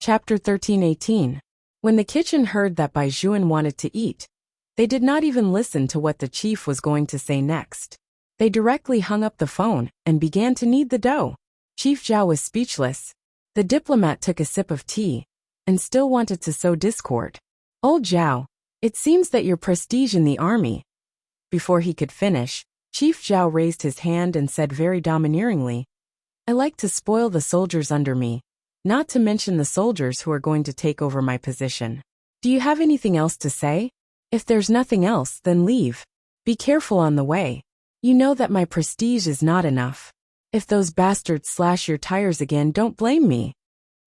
Chapter 13:18. When the kitchen heard that Bai Juan wanted to eat, they did not even listen to what the chief was going to say next. They directly hung up the phone and began to knead the dough. Chief Zhao was speechless. The diplomat took a sip of tea and still wanted to sow discord. "Old Zhao, it seems that your prestige in the army." Before he could finish, Chief Zhao raised his hand and said very domineeringly, "I like to spoil the soldiers under me, not to mention the soldiers who are going to take over my position. Do you have anything else to say? If there's nothing else, then leave. Be careful on the way. You know that my prestige is not enough. If those bastards slash your tires again, don't blame me."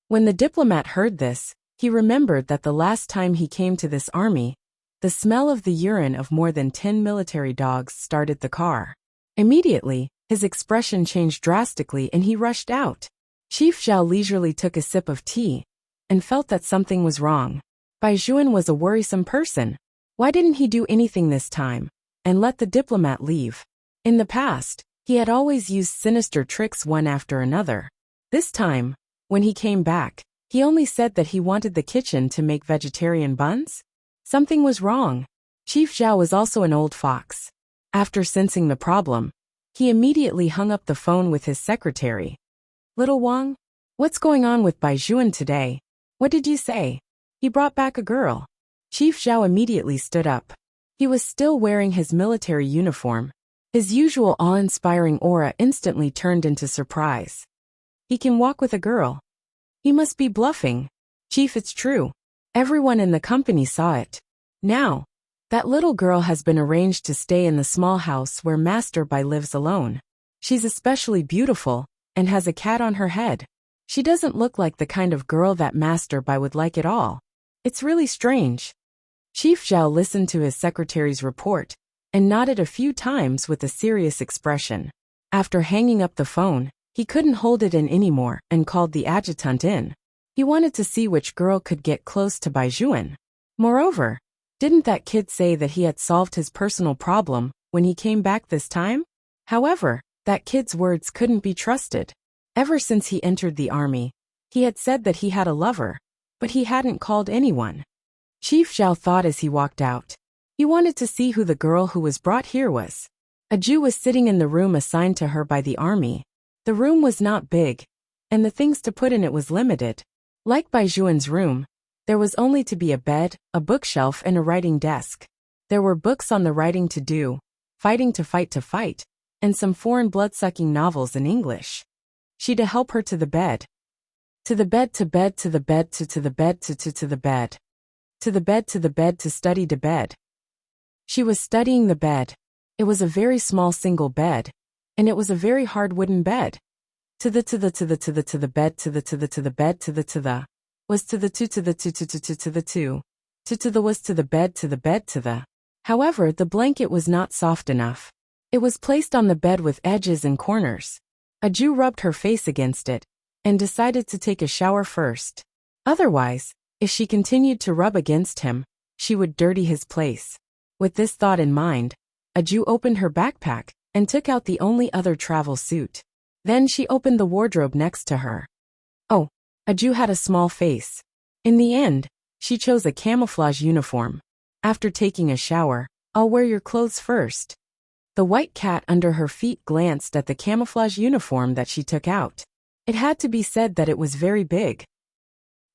When the diplomat heard this, he remembered that the last time he came to this army, the smell of the urine of more than 10 military dogs started the car. Immediately, his expression changed drastically and he rushed out. Chief Zhao leisurely took a sip of tea and felt that something was wrong. Bai Juan was a worrisome person. Why didn't he do anything this time and let the diplomat leave? In the past, he had always used sinister tricks one after another. This time, when he came back, he only said that he wanted the kitchen to make vegetarian buns? Something was wrong. Chief Zhao was also an old fox. After sensing the problem, he immediately hung up the phone with his secretary. "Little Wang, what's going on with Bai Juan today? What did you say? He brought back a girl." Chief Zhao immediately stood up. He was still wearing his military uniform. His usual awe-inspiring aura instantly turned into surprise. "He can walk with a girl. He must be bluffing." "Chief, it's true. Everyone in the company saw it. Now, that little girl has been arranged to stay in the small house where Master Bai lives alone. She's especially beautiful and has a cat on her head. She doesn't look like the kind of girl that Master Bai would like at all. It's really strange." Chief Zhao listened to his secretary's report and nodded a few times with a serious expression. After hanging up the phone, he couldn't hold it in anymore and called the adjutant in. He wanted to see which girl could get close to Bai Juan. Moreover, didn't that kid say that he had solved his personal problem when he came back this time? However, that kid's words couldn't be trusted. Ever since he entered the army, he had said that he had a lover, but he hadn't called anyone. Chief Zhao thought as he walked out. He wanted to see who the girl who was brought here was. A Jew was sitting in the room assigned to her by the army. The room was not big, and the things to put in it was limited. Like Bai Juan's room, there was only to be a bed, a bookshelf and a writing desk. There were books on the writing to do, fighting to fight, and some foreign blood-sucking novels in English. She to help her to the bed. To the bed, to bed, to the bed, to the bed, to the bed. To the bed, to the bed, to study to bed. She was studying the bed. It was a very small single bed, and it was a very hard wooden bed. To the bed, to the bed, to the bed, to the was to the two, to the two, to the two. To the was to the bed, to the bed, to the. However, the blanket was not soft enough. It was placed on the bed with edges and corners. A Jew rubbed her face against it and decided to take a shower first. Otherwise, if she continued to rub against him, she would dirty his place. With this thought in mind, a Jew opened her backpack and took out the only other travel suit. Then she opened the wardrobe next to her. Oh, a Jew had a small face. In the end, she chose a camouflage uniform. After taking a shower, "I'll wear your clothes first." The white cat under her feet glanced at the camouflage uniform that she took out. It had to be said that it was very big.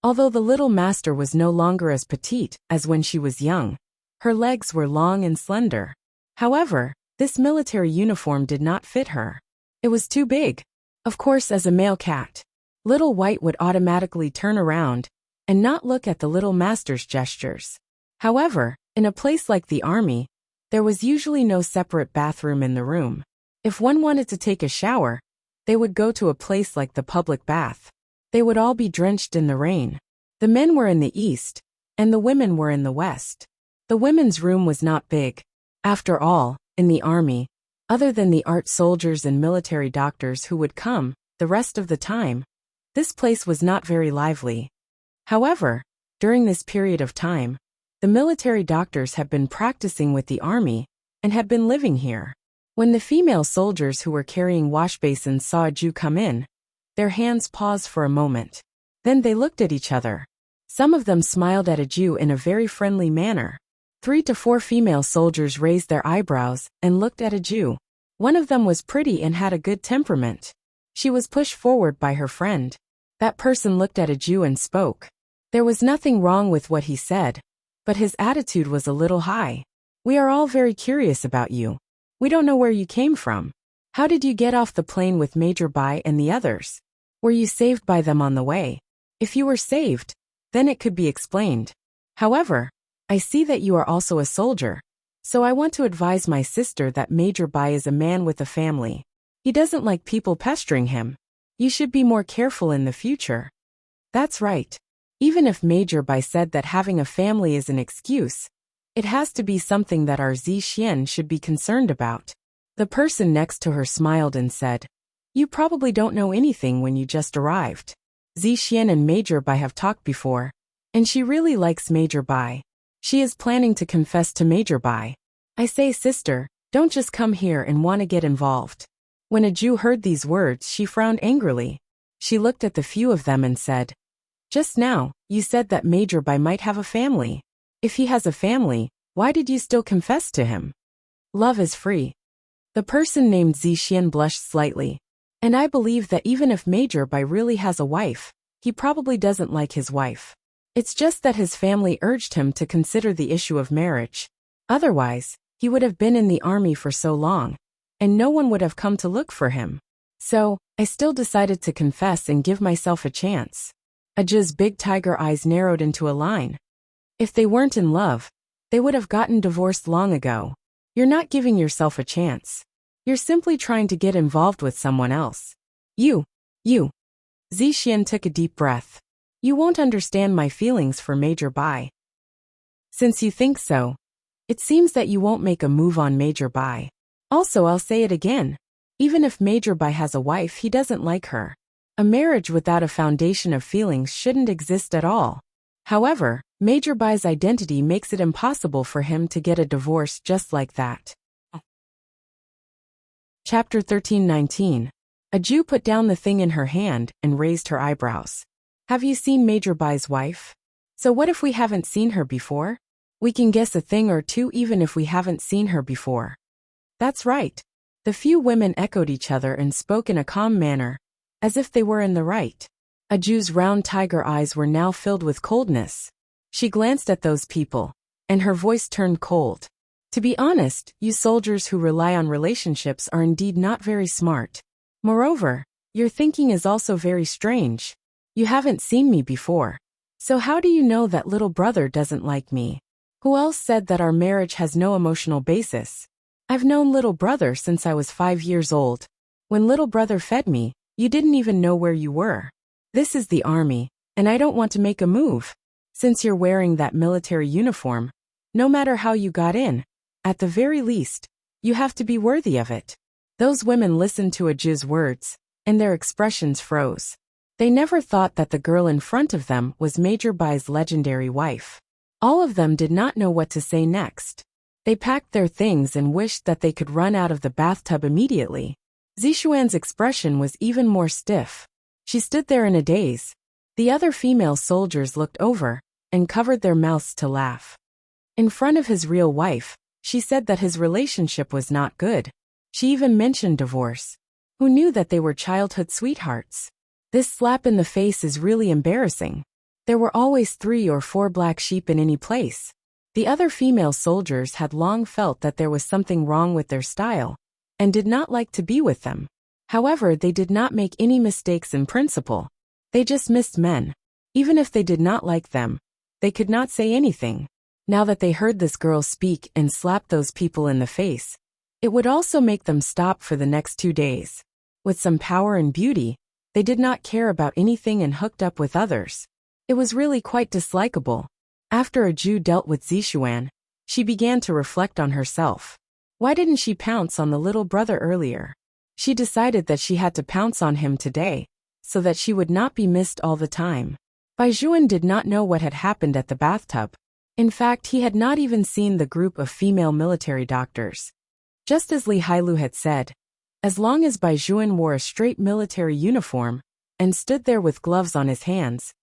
Although the little master was no longer as petite as when she was young, her legs were long and slender. However, this military uniform did not fit her. It was too big. Of course, as a male cat, Little White would automatically turn around and not look at the little master's gestures. However, in a place like the army, there was usually no separate bathroom in the room. If one wanted to take a shower, they would go to a place like the public bath. They would all be drenched in the rain. The men were in the east, and the women were in the west. The women's room was not big. After all, in the army, other than the art soldiers and military doctors who would come the rest of the time, this place was not very lively. However, during this period of time, the military doctors had been practicing with the army and had been living here. When the female soldiers who were carrying wash basins saw a Jew come in, their hands paused for a moment. Then they looked at each other. Some of them smiled at Aju in a very friendly manner. 3 to 4 female soldiers raised their eyebrows and looked at Aju. One of them was pretty and had a good temperament. She was pushed forward by her friend. That person looked at Aju and spoke. There was nothing wrong with what he said, but his attitude was a little high. We are all very curious about you. We don't know where you came from. How did you get off the plane with Major Bai and the others? Were you saved by them on the way? If you were saved, then it could be explained. However, I see that you are also a soldier, so I want to advise my sister that Major Bai is a man with a family. He doesn't like people pestering him. You should be more careful in the future. That's right. Even if Major Bai said that having a family is an excuse, it has to be something that our Zixian should be concerned about. The person next to her smiled and said, You probably don't know anything when you just arrived. Zixian and Major Bai have talked before, and she really likes Major Bai. She is planning to confess to Major Bai. I say, sister, don't just come here and want to get involved. When Aju heard these words, she frowned angrily. She looked at the few of them and said, Just now, you said that Major Bai might have a family. If he has a family, why did you still confess to him? Love is free. The person named Zixian blushed slightly. And I believe that even if Major Bai really has a wife, he probably doesn't like his wife. It's just that his family urged him to consider the issue of marriage. Otherwise, he would have been in the army for so long, and no one would have come to look for him. So, I still decided to confess and give myself a chance. Aju's big tiger eyes narrowed into a line. If they weren't in love, they would have gotten divorced long ago. You're not giving yourself a chance. You're simply trying to get involved with someone else. You. Zixian took a deep breath. You won't understand my feelings for Major Bai. Since you think so, it seems that you won't make a move on Major Bai. Also, I'll say it again. Even if Major Bai has a wife, he doesn't like her. A marriage without a foundation of feelings shouldn't exist at all. However, Major Bai's identity makes it impossible for him to get a divorce just like that. Chapter 13:19. Aju put down the thing in her hand and raised her eyebrows. Have you seen Major Bai's wife? So what if we haven't seen her before? We can guess a thing or two even if we haven't seen her before. That's right. The few women echoed each other and spoke in a calm manner, as if they were in the right. Aju's round tiger eyes were now filled with coldness. She glanced at those people, and her voice turned cold. To be honest, you soldiers who rely on relationships are indeed not very smart. Moreover, your thinking is also very strange. You haven't seen me before. So how do you know that little brother doesn't like me? Who else said that our marriage has no emotional basis? I've known little brother since I was 5 years old. When little brother fed me, you didn't even know where you were. This is the army, and I don't want to make a move. Since you're wearing that military uniform, no matter how you got in, at the very least, you have to be worthy of it. Those women listened to Aju's words, and their expressions froze. They never thought that the girl in front of them was Major Bai's legendary wife. All of them did not know what to say next. They packed their things and wished that they could run out of the bathtub immediately. Zixuan's expression was even more stiff. She stood there in a daze. The other female soldiers looked over and covered their mouths to laugh. In front of his real wife, she said that his relationship was not good. She even mentioned divorce. Who knew that they were childhood sweethearts? This slap in the face is really embarrassing. There were always 3 or 4 black sheep in any place. The other female soldiers had long felt that there was something wrong with their style, and did not like to be with them. However, they did not make any mistakes in principle. They just missed men. Even if they did not like them, they could not say anything. Now that they heard this girl speak and slap those people in the face, it would also make them stop for the next 2 days. With some power and beauty, they did not care about anything and hooked up with others. It was really quite dislikable. After Aju dealt with Zixuan, she began to reflect on herself. Why didn't she pounce on the little brother earlier? She decided that she had to pounce on him today, so that she would not be missed all the time. Baijuan did not know what had happened at the bathtub. In fact, he had not even seen the group of female military doctors. Just as Li Hailu had said, as long as Baijuan wore a straight military uniform and stood there with gloves on his hands,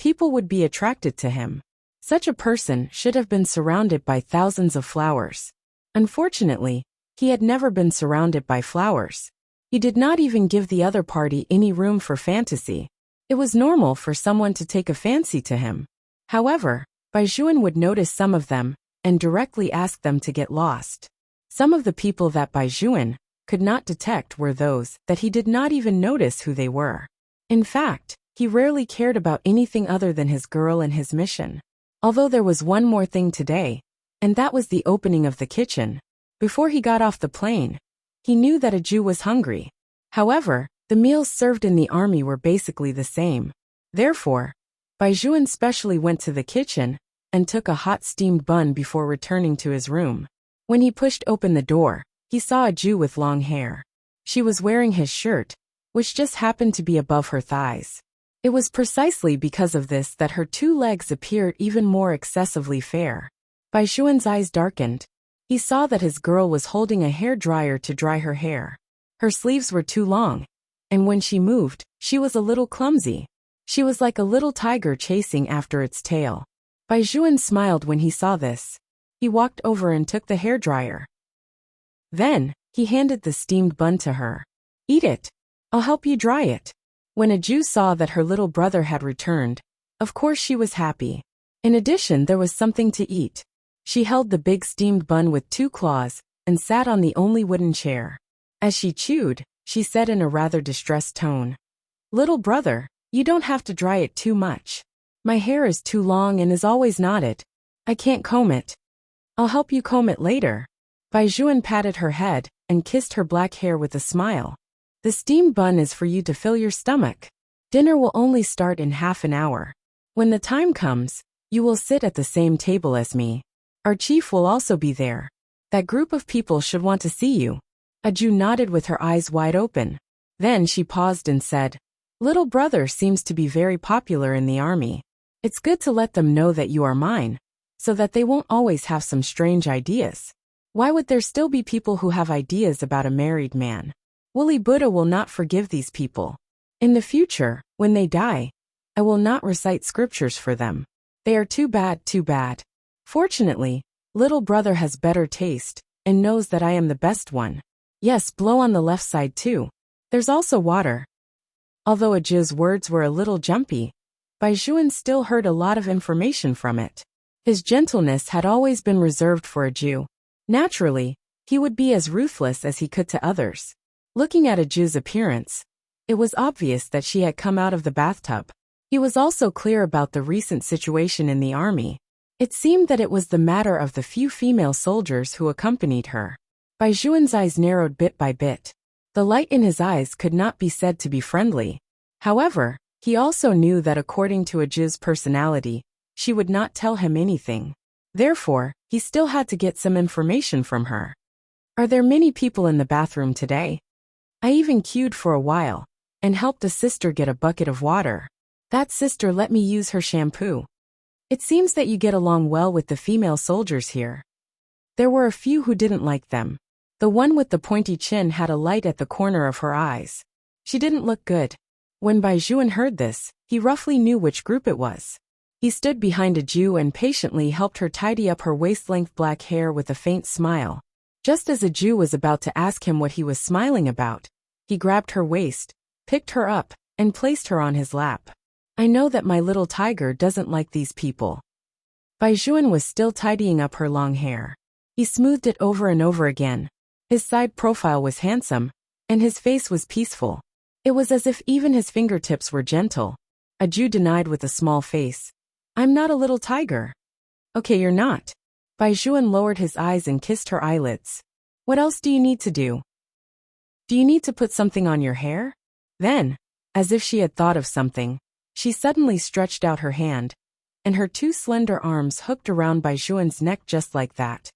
people would be attracted to him. Such a person should have been surrounded by thousands of flowers. Unfortunately, he had never been surrounded by flowers. He did not even give the other party any room for fantasy. It was normal for someone to take a fancy to him. However, Baizhuan would notice some of them and directly ask them to get lost. Some of the people that Baizhuan could not detect were those that he did not even notice who they were. In fact, he rarely cared about anything other than his girl and his mission. Although there was one more thing today, and that was the opening of the kitchen. Before he got off the plane, he knew that a Jew was hungry. However, the meals served in the army were basically the same. Therefore, Baizhuan specially went to the kitchen and took a hot steamed bun before returning to his room. When he pushed open the door, he saw a Jew with long hair. She was wearing his shirt, which just happened to be above her thighs. It was precisely because of this that her 2 legs appeared even more excessively fair. Baizhuan's eyes darkened. He saw that his girl was holding a hair dryer to dry her hair. Her sleeves were too long, and when she moved, she was a little clumsy. She was like a little tiger chasing after its tail. Baizhuan smiled when he saw this. He walked over and took the hairdryer. Then, he handed the steamed bun to her. "Eat it. I'll help you dry it." When a Jew saw that her little brother had returned, of course she was happy. In addition, there was something to eat. She held the big steamed bun with 2 claws and sat on the only wooden chair. As she chewed, she said in a rather distressed tone, "Little brother, you don't have to dry it too much. My hair is too long and is always knotted. I can't comb it. I'll help you comb it later." Baizhuan patted her head and kissed her black hair with a smile. "The steamed bun is for you to fill your stomach. Dinner will only start in half an hour. When the time comes, you will sit at the same table as me. Our chief will also be there. That group of people should want to see you." A Jew nodded with her eyes wide open. Then she paused and said, "Little brother seems to be very popular in the army. It's good to let them know that you are mine, so that they won't always have some strange ideas. Why would there still be people who have ideas about a married man? Woolly Buddha will not forgive these people. In the future, when they die, I will not recite scriptures for them. They are too bad, too bad. Fortunately, little brother has better taste and knows that I am the best one. Yes, blow on the left side too. There's also water." Although a Jew's words were a little jumpy, Baizhuan still heard a lot of information from it. His gentleness had always been reserved for a Jew. Naturally, he would be as ruthless as he could to others. Looking at a Jew's appearance, it was obvious that she had come out of the bathtub. He was also clear about the recent situation in the army. It seemed that it was the matter of the few female soldiers who accompanied her. Baizhuan's eyes narrowed bit by bit. The light in his eyes could not be said to be friendly. However, he also knew that according to a Jew's personality, she would not tell him anything. Therefore, he still had to get some information from her. "Are there many people in the bathroom today? I even queued for a while and helped a sister get a bucket of water. That sister let me use her shampoo. It seems that you get along well with the female soldiers here." There were a few who didn't like them. The one with the pointy chin had a light at the corner of her eyes. She didn't look good. When Baizhuan heard this, he roughly knew which group it was. He stood behind a Jew and patiently helped her tidy up her waist-length black hair with a faint smile. Just as a Jew was about to ask him what he was smiling about, he grabbed her waist, picked her up, and placed her on his lap. "I know that my little tiger doesn't like these people." Baizhuan was still tidying up her long hair. He smoothed it over and over again. His side profile was handsome, and his face was peaceful. It was as if even his fingertips were gentle. A Jew denied with a small face, "I'm not a little tiger." "Okay, you're not." Baizhuan lowered his eyes and kissed her eyelids. "What else do you need to do? Do you need to put something on your hair?" Then, as if she had thought of something, she suddenly stretched out her hand, and her 2 slender arms hooked around Baizhuan's neck just like that.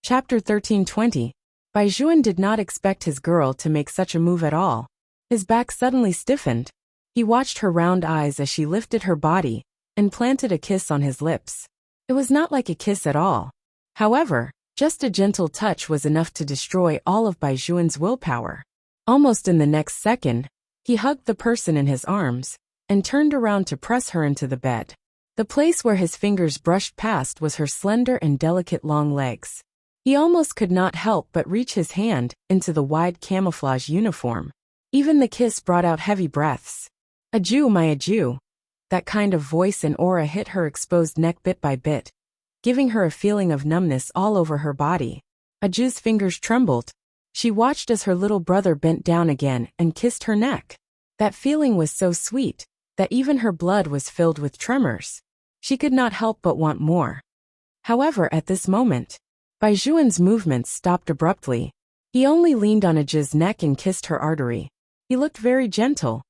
Chapter 13:20. Baizhuan did not expect his girl to make such a move at all. His back suddenly stiffened. He watched her round eyes as she lifted her body and planted a kiss on his lips. It was not like a kiss at all. However, just a gentle touch was enough to destroy all of Baizhuan's willpower. Almost in the next second, he hugged the person in his arms and turned around to press her into the bed. The place where his fingers brushed past was her slender and delicate long legs. He almost could not help but reach his hand into the wide camouflage uniform. Even the kiss brought out heavy breaths. Adieu, my adieu. That kind of voice and aura hit her exposed neck bit by bit, giving her a feeling of numbness all over her body. Adieu's fingers trembled. She watched as her little brother bent down again and kissed her neck. That feeling was so sweet that even her blood was filled with tremors. She could not help but want more. However, at this moment, Baijuan's movements stopped abruptly. He only leaned on Adieu's neck and kissed her artery. He looked very gentle.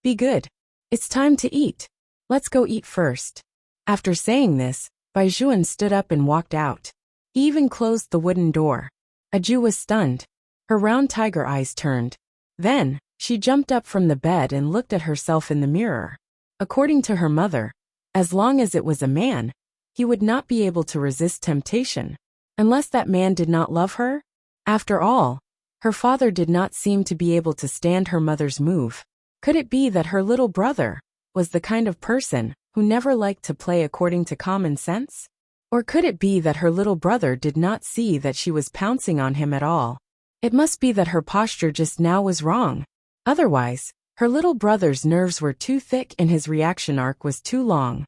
Be good. It's time to eat. Let's go eat first. After saying this, Baijuan stood up and walked out. He even closed the wooden door. Adieu was stunned. Her round tiger eyes turned. Then, she jumped up from the bed and looked at herself in the mirror. According to her mother, as long as it was a man, he would not be able to resist temptation. Unless that man did not love her? After all, her father did not seem to be able to stand her mother's move. Could it be that her little brother was the kind of person who never liked to play according to common sense? Or could it be that her little brother did not see that she was pouncing on him at all? It must be that her posture just now was wrong. Otherwise, her little brother's nerves were too thick and his reaction arc was too long.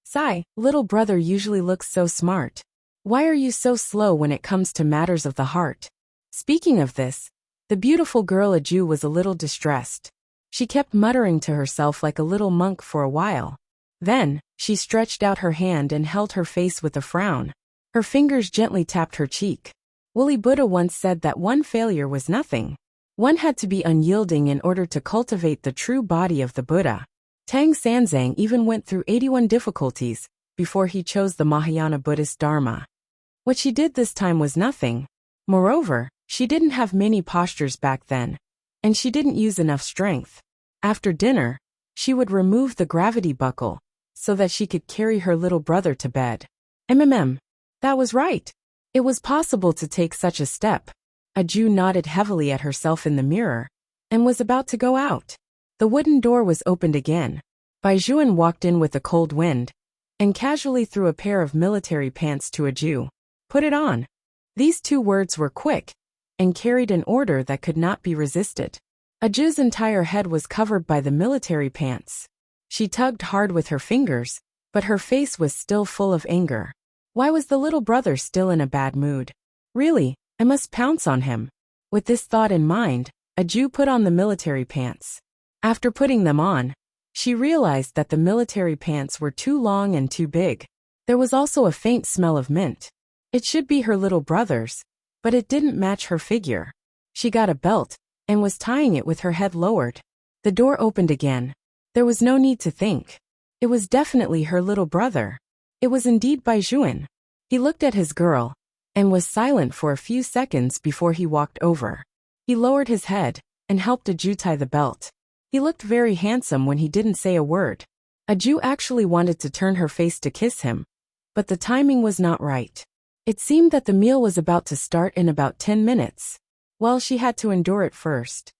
Sigh, little brother usually looks so smart. Why are you so slow when it comes to matters of the heart? Speaking of this, the beautiful girl Adieu was a little distressed. She kept muttering to herself like a little monk for a while. Then, she stretched out her hand and held her face with a frown. Her fingers gently tapped her cheek. Woolly Buddha once said that one failure was nothing. One had to be unyielding in order to cultivate the true body of the Buddha. Tang Sanzang even went through 81 difficulties before he chose the Mahayana Buddhist Dharma. What she did this time was nothing. Moreover, she didn't have many postures back then, and she didn't use enough strength. After dinner, she would remove the gravity buckle so that she could carry her little brother to bed. That was right. It was possible to take such a step. Adieu nodded heavily at herself in the mirror and was about to go out. The wooden door was opened again. Baijuan walked in with a cold wind and casually threw a pair of military pants to Adieu. Put it on. These two words were quick and carried an order that could not be resisted. Adieu's entire head was covered by the military pants. She tugged hard with her fingers, but her face was still full of anger. Why was the little brother still in a bad mood? Really, I must pounce on him. With this thought in mind, Adieu put on the military pants. After putting them on, she realized that the military pants were too long and too big. There was also a faint smell of mint. It should be her little brother's, but it didn't match her figure. She got a belt and was tying it with her head lowered. The door opened again. There was no need to think. It was definitely her little brother. It was indeed Baijuan. He looked at his girl and was silent for a few seconds before he walked over. He lowered his head and helped Adieu tie the belt. He looked very handsome when he didn't say a word. Adieu actually wanted to turn her face to kiss him, but the timing was not right. It seemed that the meal was about to start in about 10 minutes. Well, she had to endure it first.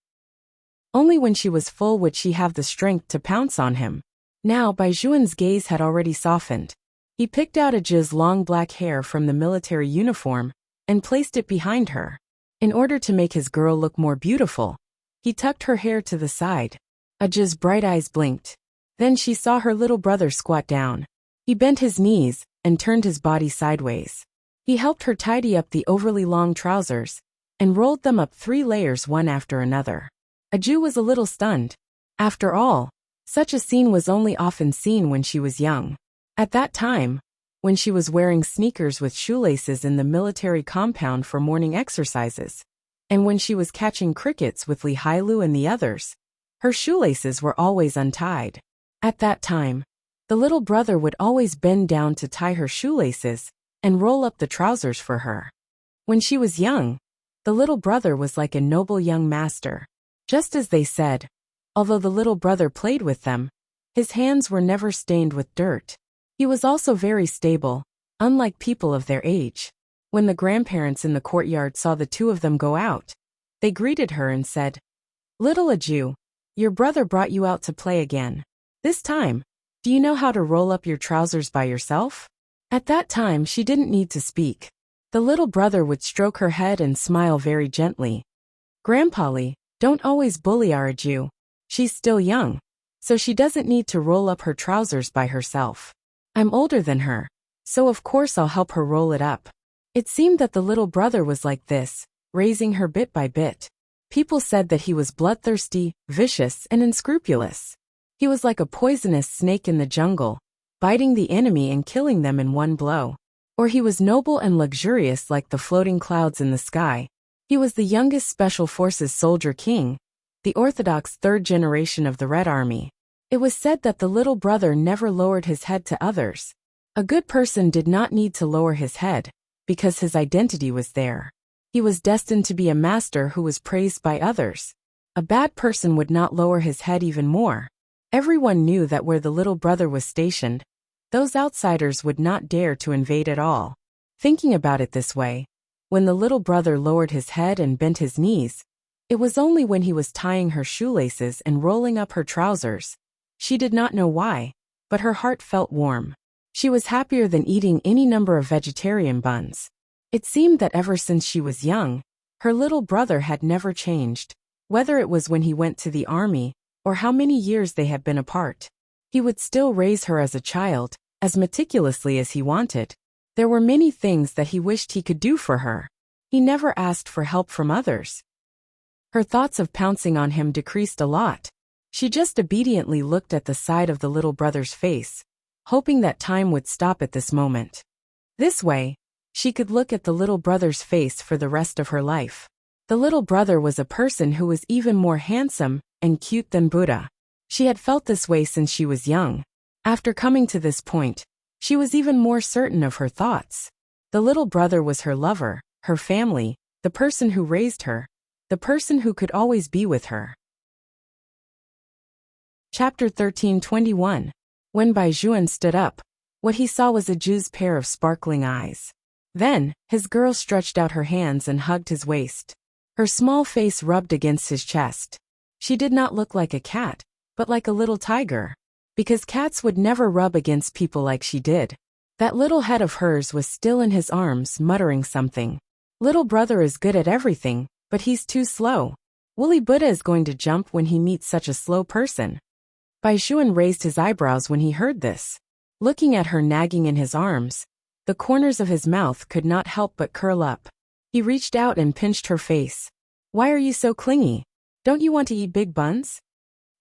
Only when she was full would she have the strength to pounce on him. Now Baijuan's gaze had already softened. He picked out Adieu's long black hair from the military uniform and placed it behind her. In order to make his girl look more beautiful, he tucked her hair to the side. Adieu's bright eyes blinked. Then she saw her little brother squat down. He bent his knees and turned his body sideways. He helped her tidy up the overly long trousers and rolled them up 3 layers one after another. Adieu was a little stunned. After all, such a scene was only often seen when she was young. At that time, when she was wearing sneakers with shoelaces in the military compound for morning exercises, and when she was catching crickets with Li Hailu and the others, her shoelaces were always untied. At that time, the little brother would always bend down to tie her shoelaces and roll up the trousers for her. When she was young, the little brother was like a noble young master. Just as they said, although the little brother played with them, his hands were never stained with dirt. He was also very stable, unlike people of their age. When the grandparents in the courtyard saw the two of them go out, they greeted her and said, "Little Adieu, your brother brought you out to play again." This time, do you know how to roll up your trousers by yourself? At that time, she didn't need to speak. The little brother would stroke her head and smile very gently. Grandpa, don't always bully Araju. She's still young, so she doesn't need to roll up her trousers by herself. I'm older than her, so of course I'll help her roll it up. It seemed that the little brother was like this, raising her bit by bit. People said that he was bloodthirsty, vicious, and unscrupulous. He was like a poisonous snake in the jungle, biting the enemy and killing them in one blow. Or he was noble and luxurious like the floating clouds in the sky. He was the youngest Special Forces soldier king, the orthodox third generation of the Red Army. It was said that the little brother never lowered his head to others. A good person did not need to lower his head, because his identity was there. He was destined to be a master who was praised by others. A bad person would not lower his head even more. Everyone knew that where the little brother was stationed, those outsiders would not dare to invade at all. Thinking about it this way, when the little brother lowered his head and bent his knees, it was only when he was tying her shoelaces and rolling up her trousers. She did not know why, but her heart felt warm. She was happier than eating any number of vegetarian buns. It seemed that ever since she was young, her little brother had never changed, whether it was when he went to the army, or how many years they had been apart. He would still raise her as a child, as meticulously as he wanted. There were many things that he wished he could do for her. He never asked for help from others. Her thoughts of pouncing on him decreased a lot. She just obediently looked at the side of the little brother's face, hoping that time would stop at this moment. This way, she could look at the little brother's face for the rest of her life. The little brother was a person who was even more handsome and cute than Buddha. She had felt this way since she was young. After coming to this point, she was even more certain of her thoughts. The little brother was her lover, her family, the person who raised her, the person who could always be with her. Chapter 13:21. When Baijuan stood up, what he saw was a Jew's pair of sparkling eyes. Then, his girl stretched out her hands and hugged his waist. Her small face rubbed against his chest. She did not look like a cat, but like a little tiger. Because cats would never rub against people like she did. That little head of hers was still in his arms, muttering something. Little brother is good at everything, but he's too slow. Woolly Buddha is going to jump when he meets such a slow person. Baijuan raised his eyebrows when he heard this. Looking at her nagging in his arms, the corners of his mouth could not help but curl up. He reached out and pinched her face. Why are you so clingy? Don't you want to eat big buns?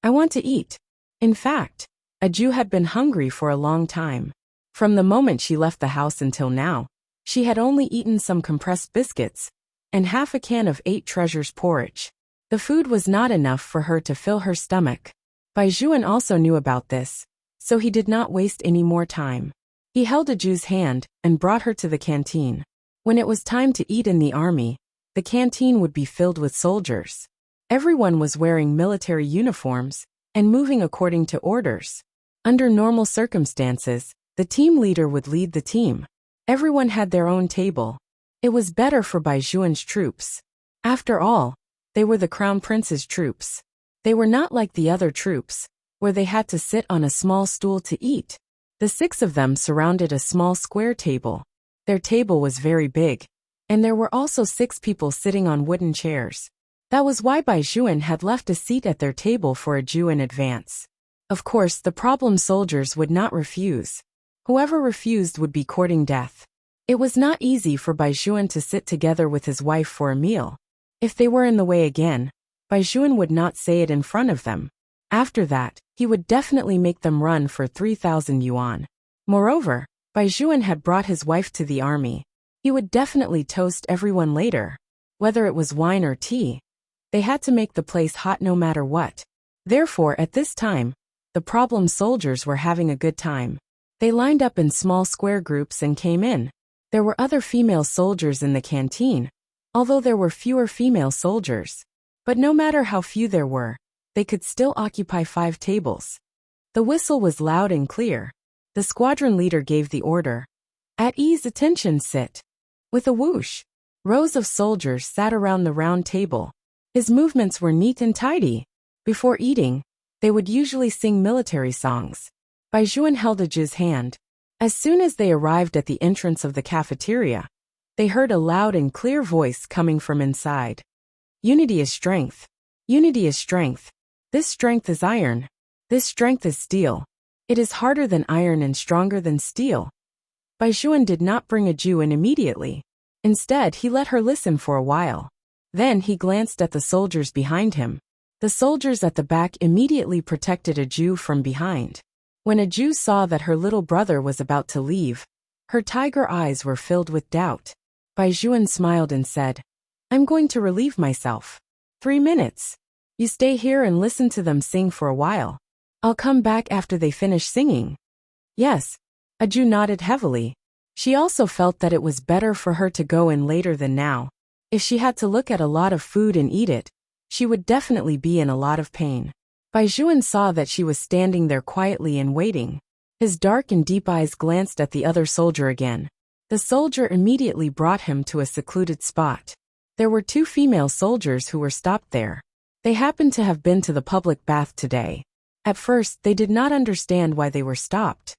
I want to eat. In fact, a Jew had been hungry for a long time. From the moment she left the house until now, she had only eaten some compressed biscuits and half a can of 8 Treasures porridge. The food was not enough for her to fill her stomach. Baijuan also knew about this, so he did not waste any more time. He held a Jew's hand and brought her to the canteen. When it was time to eat in the army, the canteen would be filled with soldiers. Everyone was wearing military uniforms and moving according to orders. Under normal circumstances, the team leader would lead the team. Everyone had their own table. It was better for Baijuan's troops. After all, they were the Crown Prince's troops. They were not like the other troops, where they had to sit on a small stool to eat. The 6 of them surrounded a small square table. Their table was very big, and there were also 6 people sitting on wooden chairs. That was why Baijuan had left a seat at their table for a Jew in advance. Of course, the problem soldiers would not refuse. Whoever refused would be courting death. It was not easy for Baijuan to sit together with his wife for a meal. If they were in the way again, Baijuan would not say it in front of them. After that, he would definitely make them run for 3,000 yuan. Moreover, Baijuan had brought his wife to the army. He would definitely toast everyone later. Whether it was wine or tea, they had to make the place hot no matter what. Therefore, at this time, the problem soldiers were having a good time. They lined up in small square groups and came in. There were other female soldiers in the canteen, although there were fewer female soldiers. But no matter how few there were, they could still occupy 5 tables. The whistle was loud and clear. The squadron leader gave the order. At ease, attention, sit. With a whoosh, rows of soldiers sat around the round table. His movements were neat and tidy. Before eating, They would usually sing military songs. Baijuan held Aju's hand. As soon as they arrived at the entrance of the cafeteria, they heard a loud and clear voice coming from inside. Unity is strength. Unity is strength. This strength is iron. This strength is steel. It is harder than iron and stronger than steel. Baijuan did not bring Aju in immediately. Instead, he let her listen for a while. Then he glanced at the soldiers behind him. The soldiers at the back immediately protected Aju from behind. When Aju saw that her little brother was about to leave, her tiger eyes were filled with doubt. Baijuan smiled and said, "I'm going to relieve myself. 3 minutes. You stay here and listen to them sing for a while. I'll come back after they finish singing." Yes. Aju nodded heavily. She also felt that it was better for her to go in later than now. If she had to look at a lot of food and eat it, she would definitely be in a lot of pain. Baijuan saw that she was standing there quietly and waiting. His dark and deep eyes glanced at the other soldier again. The soldier immediately brought him to a secluded spot. There were 2 female soldiers who were stopped there. They happened to have been to the public bath today. At first, they did not understand why they were stopped.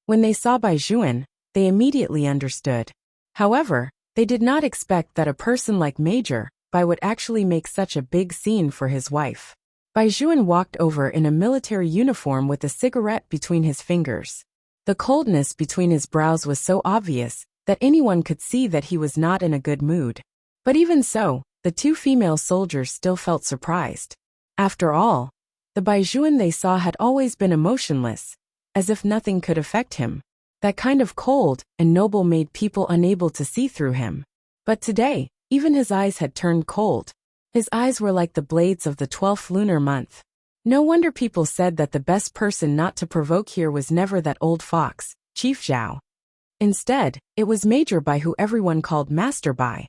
When they saw Baijuan, they immediately understood. However, they did not expect that a person like Major Bai would actually make such a big scene for his wife. Baijuan walked over in a military uniform with a cigarette between his fingers. The coldness between his brows was so obvious that anyone could see that he was not in a good mood. But even so, the 2 female soldiers still felt surprised. After all, the Baijuan they saw had always been emotionless, as if nothing could affect him. That kind of cold and noble made people unable to see through him. But today, even his eyes had turned cold. His eyes were like the blades of the 12th lunar month. No wonder people said that the best person not to provoke here was never that old fox, Chief Zhao. Instead, it was Major Bai who everyone called Master Bai.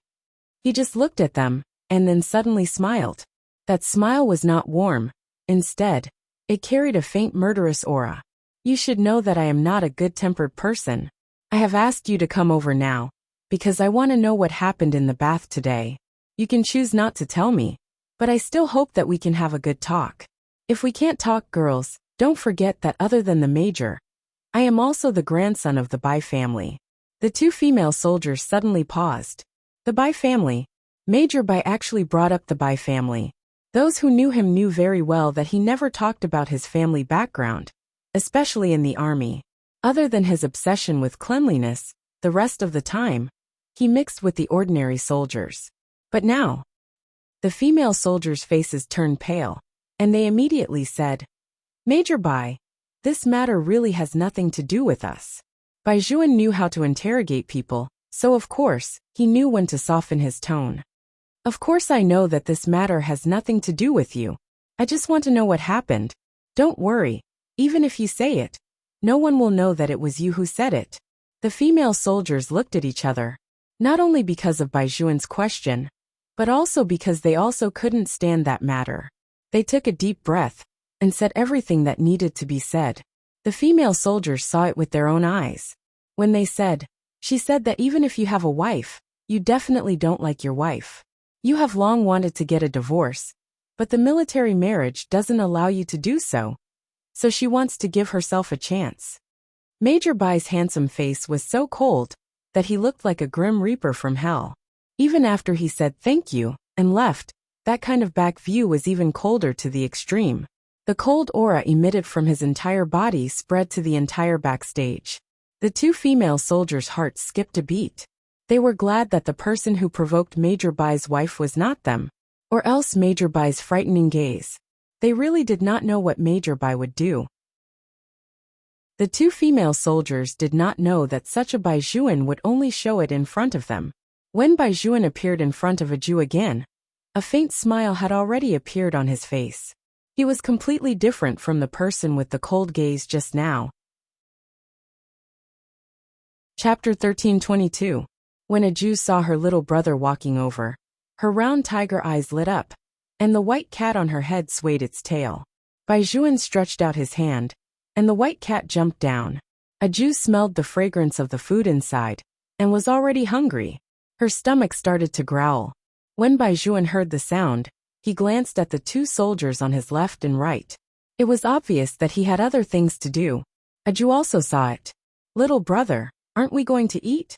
He just looked at them, and then suddenly smiled. That smile was not warm. Instead, it carried a faint murderous aura. "You should know that I am not a good-tempered person. I have asked you to come over now, because I want to know what happened in the bath today. You can choose not to tell me, but I still hope that we can have a good talk. If we can't talk, girls, don't forget that other than the major, I am also the grandson of the Bai family." The 2 female soldiers suddenly paused. The Bai family. Major Bai actually brought up the Bai family. Those who knew him knew very well that he never talked about his family background, especially in the army. Other than his obsession with cleanliness, the rest of the time, he mixed with the ordinary soldiers. But now, the female soldiers' faces turned pale, and they immediately said, "Major Bai, this matter really has nothing to do with us." Baijuan knew how to interrogate people, so of course, he knew when to soften his tone. "Of course I know that this matter has nothing to do with you. I just want to know what happened. Don't worry, even if you say it, no one will know that it was you who said it." The female soldiers looked at each other, not only because of Baijuan's question, but also because they also couldn't stand that matter. They took a deep breath and said everything that needed to be said. The female soldiers saw it with their own eyes. When they said, "She said that even if you have a wife, you definitely don't like your wife. You have long wanted to get a divorce, but the military marriage doesn't allow you to do so. So she wants to give herself a chance." Major Bai's handsome face was so cold that he looked like a grim reaper from hell. Even after he said thank you and left, that kind of back view was even colder to the extreme. The cold aura emitted from his entire body spread to the entire backstage. The 2 female soldiers' hearts skipped a beat. They were glad that the person who provoked Major Bai's wife was not them, or else Major Bai's frightening gaze. They really did not know what Major Bai would do. The 2 female soldiers did not know that such a Baijuan would only show it in front of them. When Baijuan appeared in front of Aju again, a faint smile had already appeared on his face. He was completely different from the person with the cold gaze just now. Chapter 13:22. When Aju saw her little brother walking over, her round tiger eyes lit up, and the white cat on her head swayed its tail. Baijuan stretched out his hand, and the white cat jumped down. Aju smelled the fragrance of the food inside, and was already hungry. Her stomach started to growl. When Baijuan heard the sound, He glanced at the two soldiers on his left and right. It was obvious that he had other things to do. Aju also saw it. Little brother, aren't we going to eat?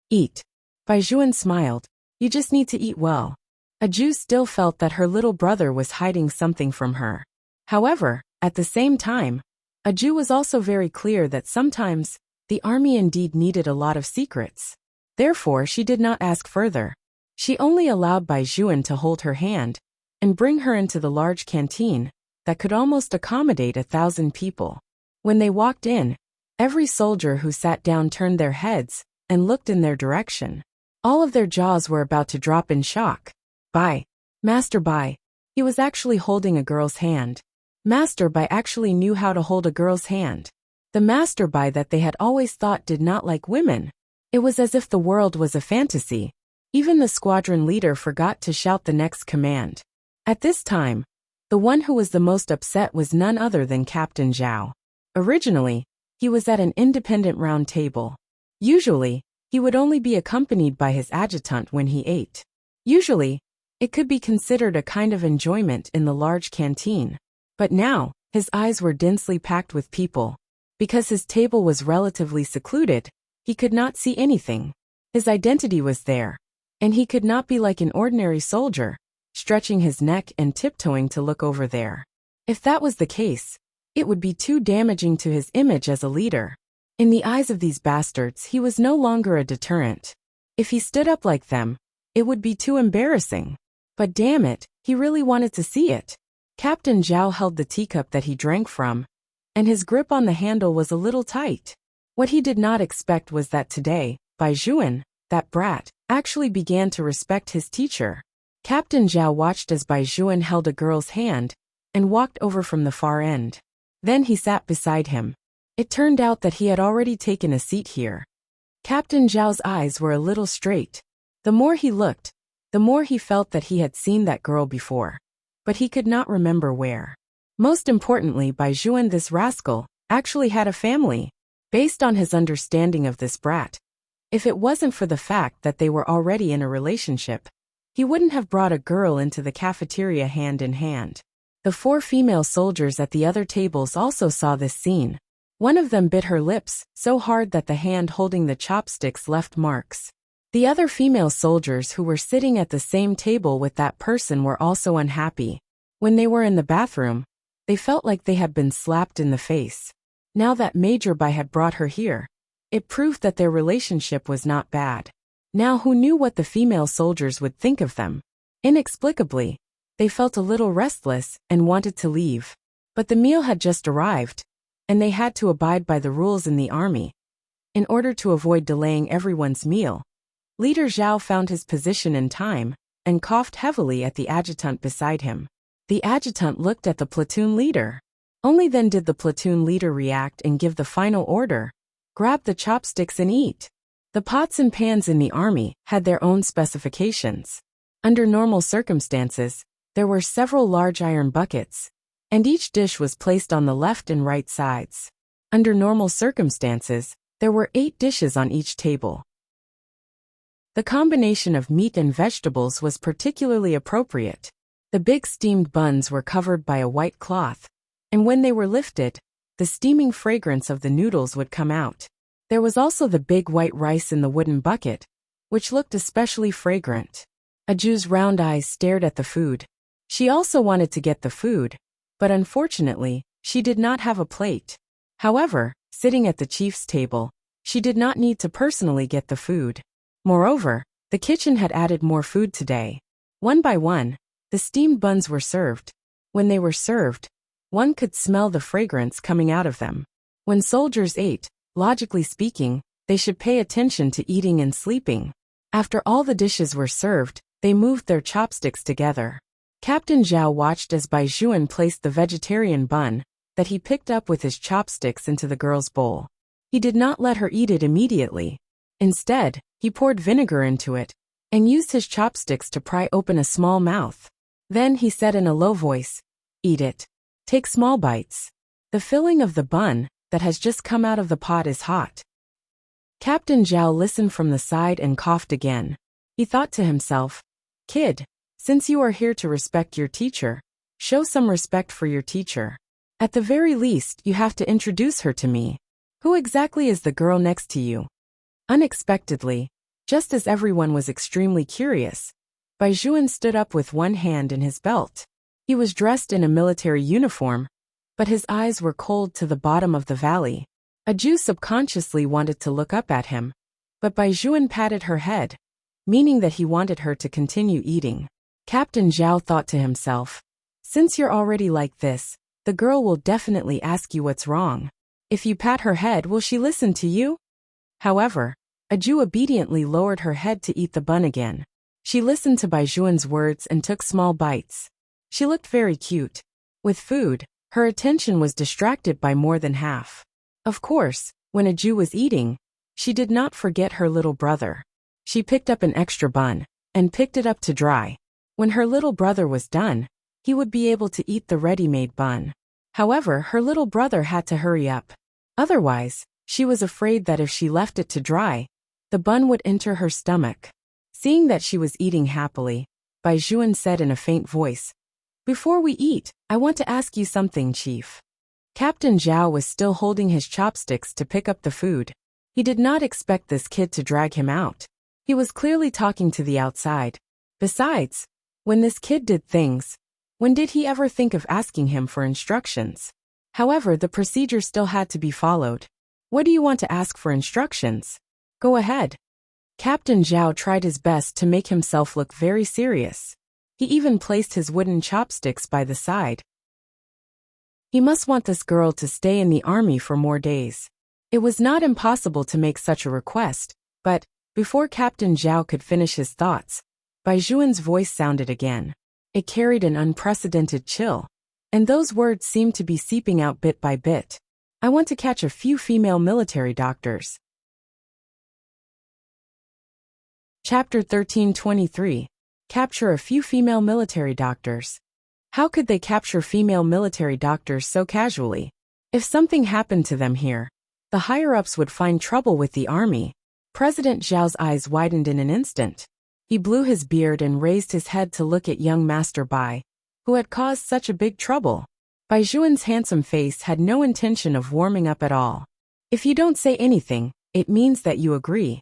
Eat. Baizhuan smiled. You just need to eat well. Aju still felt that her little brother was hiding something from her. However, at the same time, Aju was also very clear that sometimes, the army indeed needed a lot of secrets. Therefore she did not ask further. She only allowed Baizhuan to hold her hand, and bring her into the large canteen, that could almost accommodate 1,000 people. When they walked in, every soldier who sat down turned their heads, and looked in their direction. All of their jaws were about to drop in shock. Bai. Master Bai. He was actually holding a girl's hand. Master Bai actually knew how to hold a girl's hand. The Master Bai that they had always thought did not like women. It was as if the world was a fantasy. Even the squadron leader forgot to shout the next command. At this time, the one who was the most upset was none other than Captain Zhao. Originally, he was at an independent round table. Usually, he would only be accompanied by his adjutant when he ate. Usually, it could be considered a kind of enjoyment in the large canteen. But now, his eyes were densely packed with people. Because his table was relatively secluded, he could not see anything. His identity was there. And he could not be like an ordinary soldier, stretching his neck and tiptoeing to look over there. If that was the case, it would be too damaging to his image as a leader. In the eyes of these bastards, he was no longer a deterrent. If he stood up like them, it would be too embarrassing. But damn it, he really wanted to see it. Captain Zhao held the teacup that he drank from, and his grip on the handle was a little tight. What he did not expect was that today, Baizhuan, that brat, actually began to respect his teacher. Captain Zhao watched as Baizhuan held a girl's hand, and walked over from the far end. Then he sat beside him. It turned out that he had already taken a seat here. Captain Zhao's eyes were a little straight. The more he looked, the more he felt that he had seen that girl before. But he could not remember where. Most importantly, Baizhuan, this rascal, actually had a family. Based on his understanding of this brat, if it wasn't for the fact that they were already in a relationship, he wouldn't have brought a girl into the cafeteria hand in hand. The 4 female soldiers at the other tables also saw this scene. One of them bit her lips so hard that the hand holding the chopsticks left marks. The other female soldiers who were sitting at the same table with that person were also unhappy. When they were in the bathroom, they felt like they had been slapped in the face. Now that Major Bai had brought her here, it proved that their relationship was not bad. Now who knew what the female soldiers would think of them? Inexplicably, they felt a little restless and wanted to leave. But the meal had just arrived, and they had to abide by the rules in the army. In order to avoid delaying everyone's meal, Leader Zhao found his position in time, and coughed heavily at the adjutant beside him. The adjutant looked at the platoon leader. Only then did the platoon leader react and give the final order. Grab the chopsticks and eat. The pots and pans in the army had their own specifications. Under normal circumstances, there were several large iron buckets, and each dish was placed on the left and right sides. Under normal circumstances, there were 8 dishes on each table. The combination of meat and vegetables was particularly appropriate. The big steamed buns were covered by a white cloth, and when they were lifted, the steaming fragrance of the noodles would come out. There was also the big white rice in the wooden bucket, which looked especially fragrant. Aju's round eyes stared at the food. She also wanted to get the food, but unfortunately, she did not have a plate. However, sitting at the chief's table, she did not need to personally get the food. Moreover, the kitchen had added more food today. One by one, the steamed buns were served. When they were served, one could smell the fragrance coming out of them. When soldiers ate, logically speaking, they should pay attention to eating and sleeping. After all the dishes were served, they moved their chopsticks together. Captain Zhao watched as Baizhuan placed the vegetarian bun that he picked up with his chopsticks into the girl's bowl. He did not let her eat it immediately. Instead, he poured vinegar into it and used his chopsticks to pry open a small mouth. Then he said in a low voice, "Eat it. Take small bites. The filling of the bun that has just come out of the pot is hot." Captain Zhao listened from the side and coughed again. He thought to himself, "Kid, Since you are here to respect your teacher, show some respect for your teacher. At the very least, you have to introduce her to me. Who exactly is the girl next to you? Unexpectedly, just as everyone was extremely curious, Bai Juan stood up with one hand in his belt. He was dressed in a military uniform, but his eyes were cold to the bottom of the valley. Aju subconsciously wanted to look up at him, but Bai Juan patted her head, meaning that he wanted her to continue eating. Captain Zhao thought to himself, since you're already like this, the girl will definitely ask you what's wrong. If you pat her head, will she listen to you? However, Aju obediently lowered her head to eat the bun again. She listened to Bai Juan's words and took small bites. She looked very cute. With food, her attention was distracted by more than half. Of course, when Aju was eating, she did not forget her little brother. She picked up an extra bun and picked it up to dry. When her little brother was done, he would be able to eat the ready-made bun. However, her little brother had to hurry up. Otherwise, she was afraid that if she left it to dry, the bun would enter her stomach. Seeing that she was eating happily, Bai Juan said in a faint voice, "Before we eat, I want to ask you something, Chief." Captain Zhao was still holding his chopsticks to pick up the food. He did not expect this kid to drag him out. He was clearly talking to the outside. Besides, when this kid did things, when did he ever think of asking him for instructions? However, the procedure still had to be followed. What do you want to ask for instructions? Go ahead. Captain Zhao tried his best to make himself look very serious. He even placed his wooden chopsticks by the side. He must want this girl to stay in the army for more days. It was not impossible to make such a request, but, before Captain Zhao could finish his thoughts, Bai Juan's voice sounded again. It carried an unprecedented chill, and those words seemed to be seeping out bit by bit. I want to catch a few female military doctors. Chapter 1323. Capture a few female military doctors. How could they capture female military doctors so casually? If something happened to them here, the higher-ups would find trouble with the army. President Zhao's eyes widened in an instant. He blew his beard and raised his head to look at young Master Bai, who had caused such a big trouble. Bai Juan's handsome face had no intention of warming up at all. If you don't say anything, it means that you agree.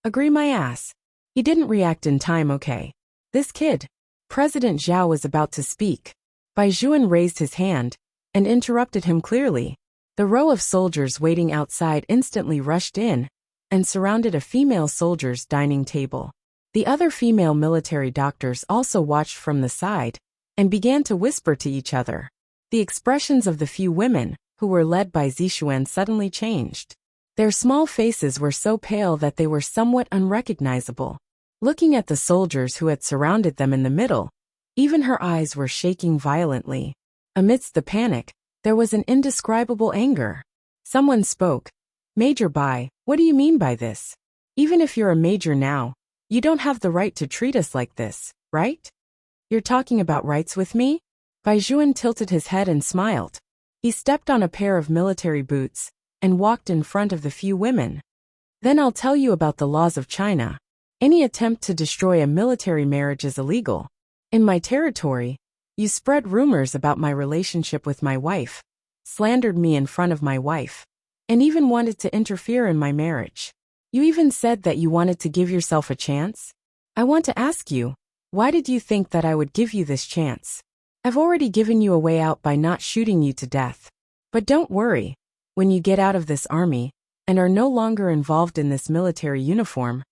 Agree my ass. He didn't react in time, okay. This kid. President Zhao was about to speak. Bai Juan raised his hand and interrupted him clearly. The row of soldiers waiting outside instantly rushed in and surrounded a female soldier's dining table. The other female military doctors also watched from the side and began to whisper to each other. The expressions of the few women, who were led by Zixuan, suddenly changed. Their small faces were so pale that they were somewhat unrecognizable. Looking at the soldiers who had surrounded them in the middle, even her eyes were shaking violently. Amidst the panic, there was an indescribable anger. Someone spoke. Major Bai, what do you mean by this? Even if you're a major now, you don't have the right to treat us like this, right? You're talking about rights with me? Bai Juan tilted his head and smiled. He stepped on a pair of military boots and walked in front of the few women. Then I'll tell you about the laws of China. Any attempt to destroy a military marriage is illegal. In my territory, you spread rumors about my relationship with my wife, slandered me in front of my wife, and even wanted to interfere in my marriage. You even said that you wanted to give yourself a chance? I want to ask you, why did you think that I would give you this chance? I've already given you a way out by not shooting you to death. But don't worry, when you get out of this army and are no longer involved in this military uniform,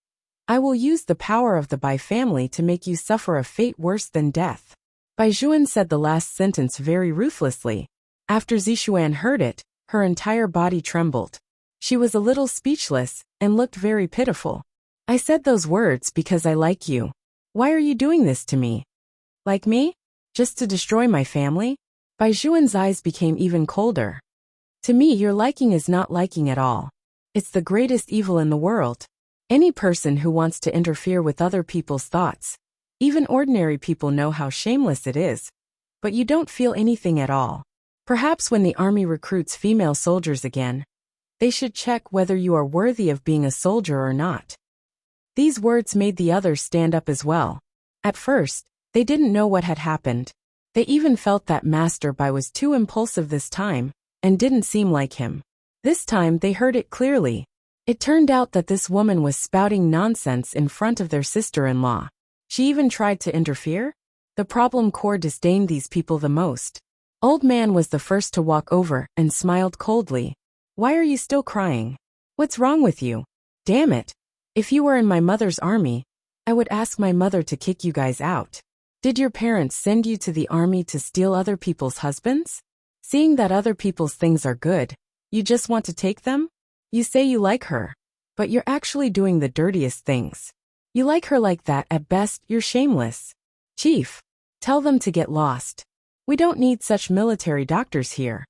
I will use the power of the Bai family to make you suffer a fate worse than death. Bai Juan said the last sentence very ruthlessly. After Zixuan heard it, her entire body trembled. She was a little speechless and looked very pitiful. I said those words because I like you. Why are you doing this to me? Like me? Just to destroy my family? Bai Juan's eyes became even colder. To me, your liking is not liking at all. It's the greatest evil in the world. Any person who wants to interfere with other people's thoughts, even ordinary people, know how shameless it is. But you don't feel anything at all. Perhaps when the army recruits female soldiers again, they should check whether you are worthy of being a soldier or not. These words made the others stand up as well. At first, They didn't know what had happened. They even felt that Master Bai was too impulsive this time, and didn't seem like him. This time they heard it clearly. It turned out that this woman was spouting nonsense in front of their sister-in-law. She even tried to interfere? The problem core disdained these people the most. Old man was the first to walk over and smiled coldly. Why are you still crying? What's wrong with you? Damn it. If you were in my mother's army, I would ask my mother to kick you guys out. Did your parents send you to the army to steal other people's husbands? Seeing that other people's things are good, you just want to take them? You say you like her, but you're actually doing the dirtiest things. You like her like that, at best, you're shameless. Chief, tell them to get lost. We don't need such military doctors here.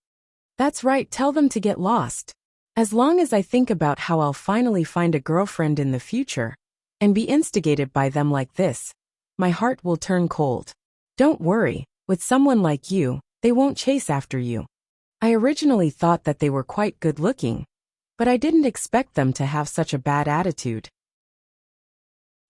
That's right, tell them to get lost. As long as I think about how I'll finally find a girlfriend in the future, and be instigated by them like this, my heart will turn cold. Don't worry, with someone like you, they won't chase after you. I originally thought that they were quite good-looking, but I didn't expect them to have such a bad attitude.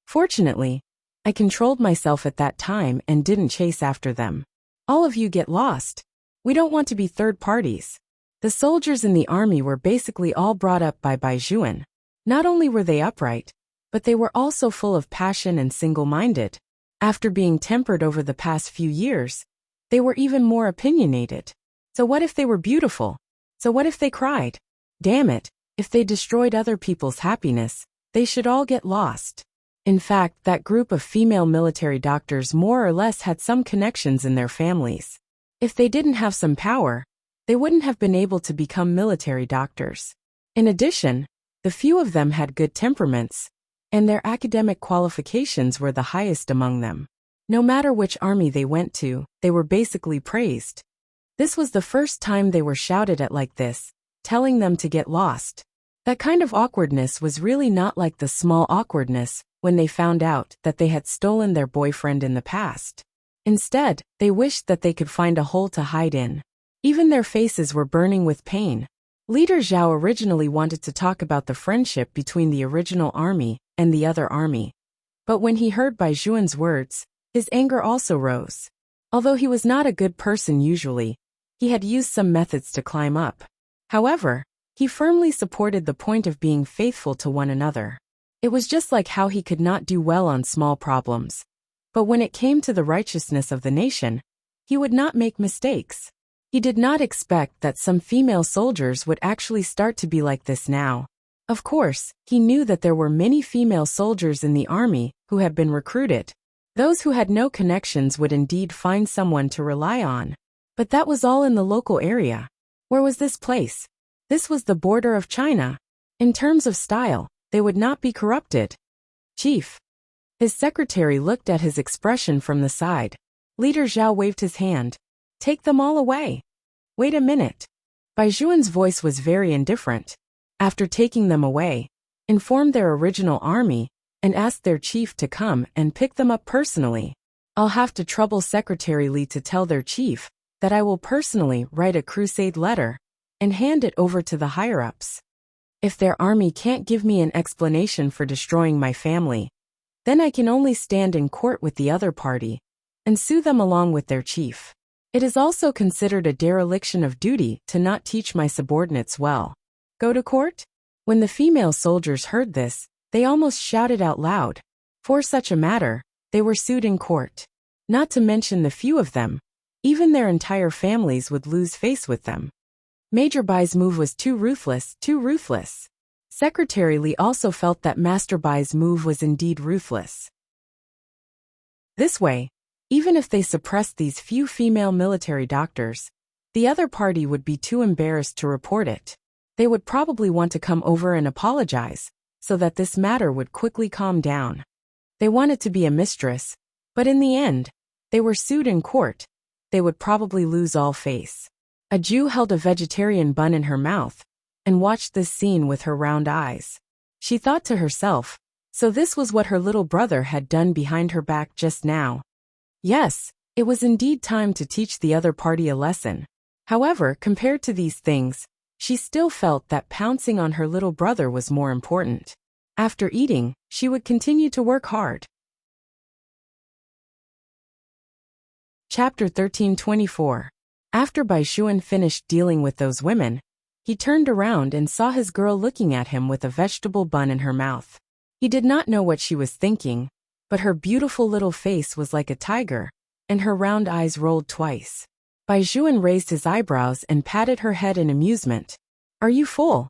Fortunately, I controlled myself at that time and didn't chase after them. All of you get lost. We don't want to be third parties. The soldiers in the army were basically all brought up by Baijuan. Not only were they upright, but they were also full of passion and single-minded. After being tempered over the past few years, they were even more opinionated. So what if they were beautiful? So what if they cried? Damn it, if they destroyed other people's happiness, they should all get lost. In fact, that group of female military doctors more or less had some connections in their families. If they didn't have some power, they wouldn't have been able to become military doctors. In addition, the few of them had good temperaments, and their academic qualifications were the highest among them. No matter which army they went to, they were basically praised. This was the first time they were shouted at like this, telling them to get lost. That kind of awkwardness was really not like the small awkwardness when they found out that they had stolen their boyfriend in the past. Instead, they wished that they could find a hole to hide in. Even their faces were burning with pain. Leader Zhao originally wanted to talk about the friendship between the original army and the other army. But when he heard Baijuan's words, his anger also rose. Although he was not a good person usually, he had used some methods to climb up. However, he firmly supported the point of being faithful to one another. It was just like how he could not do well on small problems. But when it came to the righteousness of the nation, he would not make mistakes. He did not expect that some female soldiers would actually start to be like this now. Of course, he knew that there were many female soldiers in the army who had been recruited. Those who had no connections would indeed find someone to rely on. But that was all in the local area. Where was this place? This was the border of China. In terms of style, they would not be corrupted. Chief. His secretary looked at his expression from the side. Leader Zhao waved his hand. Take them all away. Wait a minute. Baijuan's voice was very indifferent. After taking them away, informed their original army, and asked their chief to come and pick them up personally. I'll have to trouble Secretary Li to tell their chief that I will personally write a crusade letter and hand it over to the higher-ups. If their army can't give me an explanation for destroying my family, then I can only stand in court with the other party and sue them along with their chief. It is also considered a dereliction of duty to not teach my subordinates well. Go to court? When the female soldiers heard this, they almost shouted out loud. For such a matter, they were sued in court. Not to mention the few of them, even their entire families would lose face with them. Major Bai's move was too ruthless, too ruthless. Secretary Li also felt that Master Bai's move was indeed ruthless. This way, even if they suppressed these few female military doctors, the other party would be too embarrassed to report it. They would probably want to come over and apologize, so that this matter would quickly calm down. They wanted to be a mistress, but in the end, they were sued in court. They would probably lose all face. A Jew held a vegetarian bun in her mouth and watched this scene with her round eyes. She thought to herself, so this was what her little brother had done behind her back just now. Yes, it was indeed time to teach the other party a lesson. However, compared to these things, she still felt that pouncing on her little brother was more important. After eating, she would continue to work hard. Chapter 1324. After Baizhuan finished dealing with those women, he turned around and saw his girl looking at him with a vegetable bun in her mouth. He did not know what she was thinking, but her beautiful little face was like a tiger, and her round eyes rolled twice. Baizhuan raised his eyebrows and patted her head in amusement. Are you full?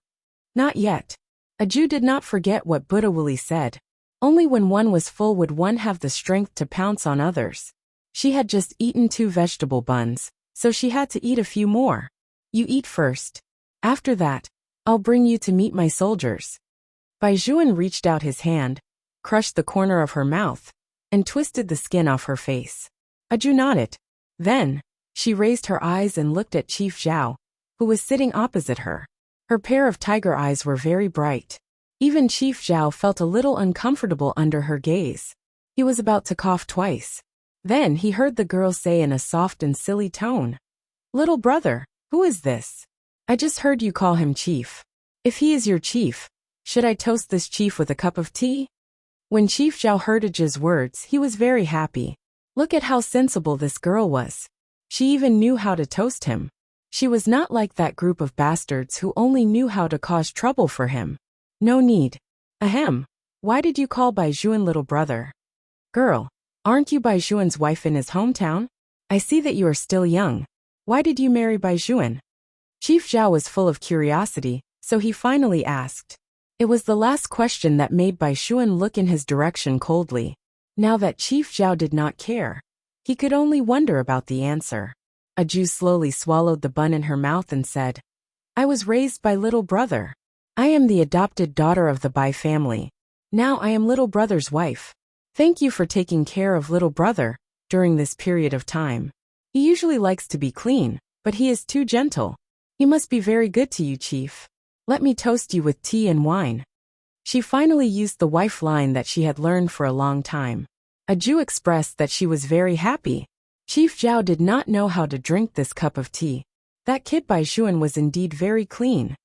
Not yet. Aju did not forget what Buddha Wuli said. Only when one was full would one have the strength to pounce on others. She had just eaten 2 vegetable buns, so she had to eat a few more. You eat first. After that, I'll bring you to meet my soldiers. Baizhuan reached out his hand, crushed the corner of her mouth, and twisted the skin off her face. Aju nodded. Then, she raised her eyes and looked at Chief Zhao, who was sitting opposite her. Her pair of tiger eyes were very bright. Even Chief Zhao felt a little uncomfortable under her gaze. He was about to cough twice. Then he heard the girl say in a soft and silly tone, "Little brother, who is this? I just heard you call him chief. If he is your chief, should I toast this chief with a cup of tea?" When Chief Zhao heard Aju's words, he was very happy. Look at how sensible this girl was. She even knew how to toast him. She was not like that group of bastards who only knew how to cause trouble for him. No need. Ahem. Why did you call Baizhuan little brother? Girl, aren't you Baizhuan's wife in his hometown? I see that you are still young. Why did you marry Baizhuan? Chief Zhao was full of curiosity, so he finally asked. It was the last question that made Baizhuan look in his direction coldly. Now that Chief Zhao did not care, he could only wonder about the answer. Aju slowly swallowed the bun in her mouth and said, I was raised by little brother. I am the adopted daughter of the Bai family. Now I am little brother's wife. Thank you for taking care of little brother during this period of time. He usually likes to be clean, but he is too gentle. He must be very good to you, Chief. Let me toast you with tea and wine. She finally used the wife line that she had learned for a long time. Aju expressed that she was very happy. Chief Zhao did not know how to drink this cup of tea. That kid Baizhuan was indeed very clean.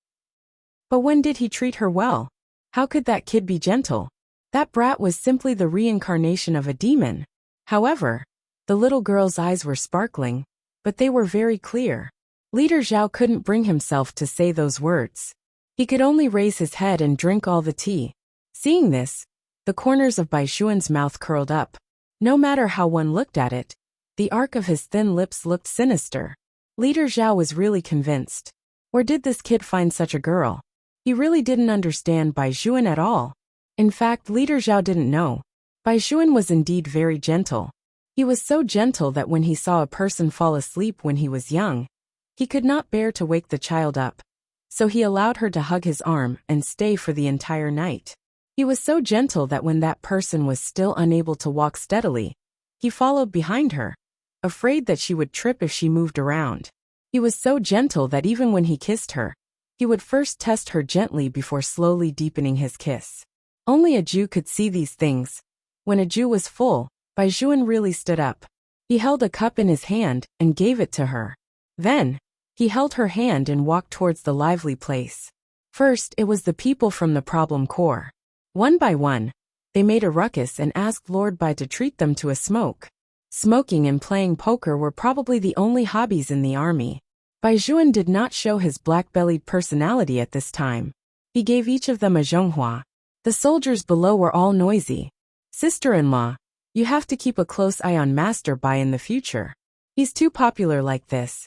But when did he treat her well? How could that kid be gentle? That brat was simply the reincarnation of a demon. However, the little girl's eyes were sparkling, but they were very clear. Leader Zhao couldn't bring himself to say those words. He could only raise his head and drink all the tea. Seeing this, the corners of Baizhuan's mouth curled up. No matter how one looked at it, the arc of his thin lips looked sinister. Leader Zhao was really convinced. Where did this kid find such a girl? He really didn't understand Baizhuan at all. In fact, Leader Zhao didn't know. Baizhuan was indeed very gentle. He was so gentle that when he saw a person fall asleep when he was young, he could not bear to wake the child up. So he allowed her to hug his arm and stay for the entire night. He was so gentle that when that person was still unable to walk steadily, he followed behind her, afraid that she would trip if she moved around. He was so gentle that even when he kissed her, he would first test her gently before slowly deepening his kiss. Only Aju could see these things. When Aju was full, Baizhuan really stood up. He held a cup in his hand and gave it to her. Then, he held her hand and walked towards the lively place. First, it was the people from the problem core. One by one, they made a ruckus and asked Lord Bai to treat them to a smoke. Smoking and playing poker were probably the only hobbies in the army. Baizhuan did not show his black-bellied personality at this time. He gave each of them a zhonghua. The soldiers below were all noisy. Sister-in-law, you have to keep a close eye on Master Bai in the future. He's too popular like this.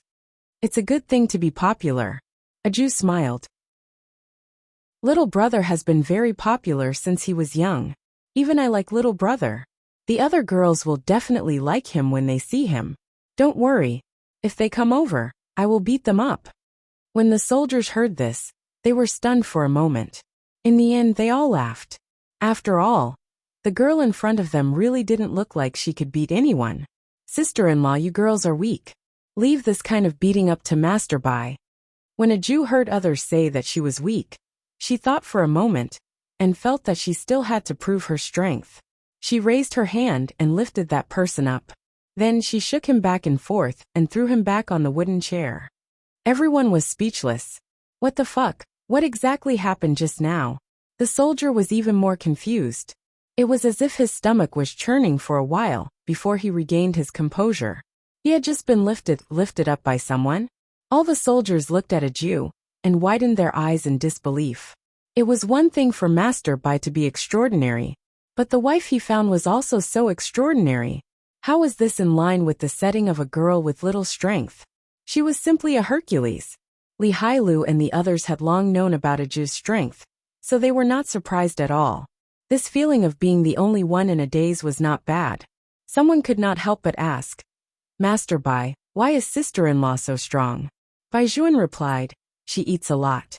It's a good thing to be popular. Aju smiled. Little brother has been very popular since he was young. Even I like little brother. The other girls will definitely like him when they see him. Don't worry. If they come over, I will beat them up. When the soldiers heard this, they were stunned for a moment. In the end, they all laughed. After all, the girl in front of them really didn't look like she could beat anyone. Sister-in-law, you girls are weak. Leave this kind of beating up to Master Bai. When Aju heard others say that she was weak, she thought for a moment, and felt that she still had to prove her strength. She raised her hand and lifted that person up. Then she shook him back and forth and threw him back on the wooden chair. Everyone was speechless. What the fuck? What exactly happened just now? The soldier was even more confused. It was as if his stomach was churning for a while before he regained his composure. He had just been lifted up by someone. All the soldiers looked at a Jew and widened their eyes in disbelief. It was one thing for Master Bai to be extraordinary, but the wife he found was also so extraordinary. How was this in line with the setting of a girl with little strength? She was simply a Hercules. Li Hailu and the others had long known about a Jew's strength, so they were not surprised at all. This feeling of being the only one in a daze was not bad. Someone could not help but ask, "Master Bai, why is sister-in-law so strong?" Bai Juan replied, "She eats a lot."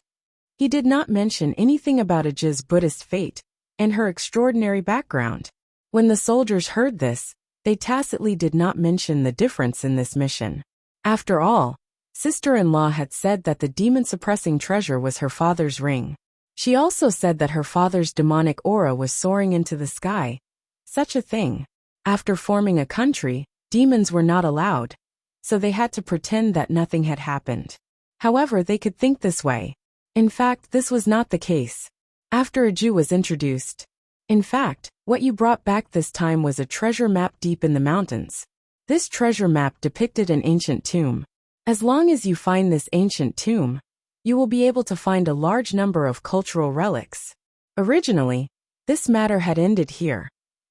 He did not mention anything about Aji's Buddhist fate and her extraordinary background. When the soldiers heard this, they tacitly did not mention the difference in this mission. After all, sister-in-law had said that the demon-suppressing treasure was her father's ring. She also said that her father's demonic aura was soaring into the sky. Such a thing. After forming a country, demons were not allowed, so they had to pretend that nothing had happened. However, they could think this way. In fact, this was not the case. After a Jew was introduced. In fact, what you brought back this time was a treasure map deep in the mountains. This treasure map depicted an ancient tomb. As long as you find this ancient tomb, you will be able to find a large number of cultural relics. Originally, this matter had ended here,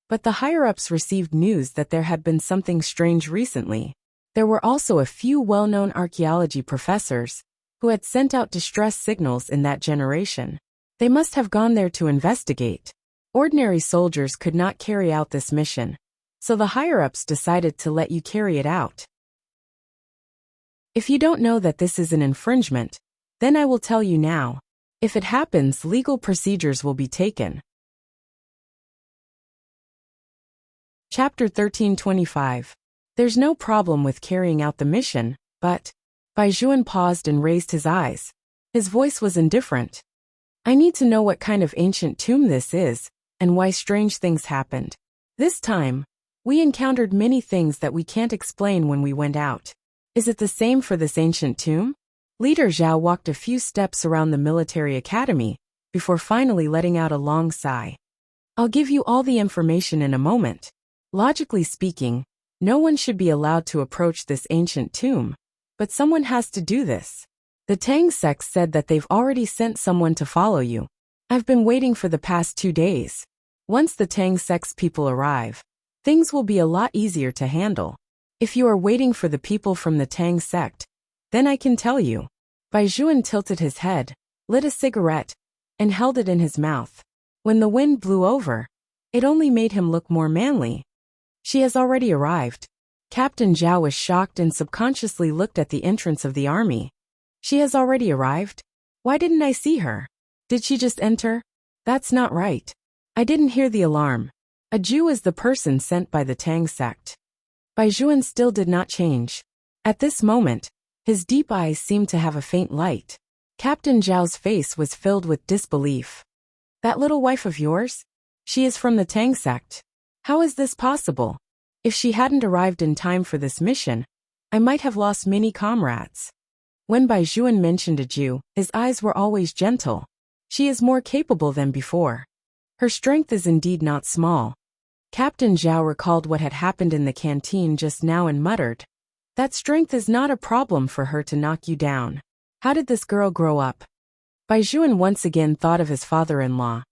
but the higher-ups received news that there had been something strange recently. There were also a few well-known archaeology professors who had sent out distress signals in that generation. They must have gone there to investigate. Ordinary soldiers could not carry out this mission, so the higher-ups decided to let you carry it out. If you don't know that this is an infringement, then I will tell you now. If it happens, legal procedures will be taken. Chapter 1325. There's no problem with carrying out the mission, but... Bai Juan paused and raised his eyes. His voice was indifferent. I need to know what kind of ancient tomb this is, and why strange things happened. This time, we encountered many things that we can't explain when we went out. Is it the same for this ancient tomb? Leader Zhao walked a few steps around the military academy, before finally letting out a long sigh. I'll give you all the information in a moment. Logically speaking, no one should be allowed to approach this ancient tomb, but someone has to do this. The Tang sect said that they've already sent someone to follow you. I've been waiting for the past 2 days. Once the Tang sect's people arrive, things will be a lot easier to handle. If you are waiting for the people from the Tang sect, then I can tell you. Bai Juan tilted his head, lit a cigarette, and held it in his mouth. When the wind blew over, it only made him look more manly. She has already arrived. Captain Zhao was shocked and subconsciously looked at the entrance of the army. She has already arrived? Why didn't I see her? Did she just enter? That's not right. I didn't hear the alarm. A Jew is the person sent by the Tang sect. Bai Juan still did not change. At this moment, his deep eyes seemed to have a faint light. Captain Zhao's face was filled with disbelief. That little wife of yours? She is from the Tang sect. How is this possible? If she hadn't arrived in time for this mission, I might have lost many comrades. When Bai Juan mentioned a Jew, his eyes were always gentle. She is more capable than before. Her strength is indeed not small. Captain Zhao recalled what had happened in the canteen just now and muttered, that strength is not a problem for her to knock you down. How did this girl grow up? Bai Juan once again thought of his father-in-law,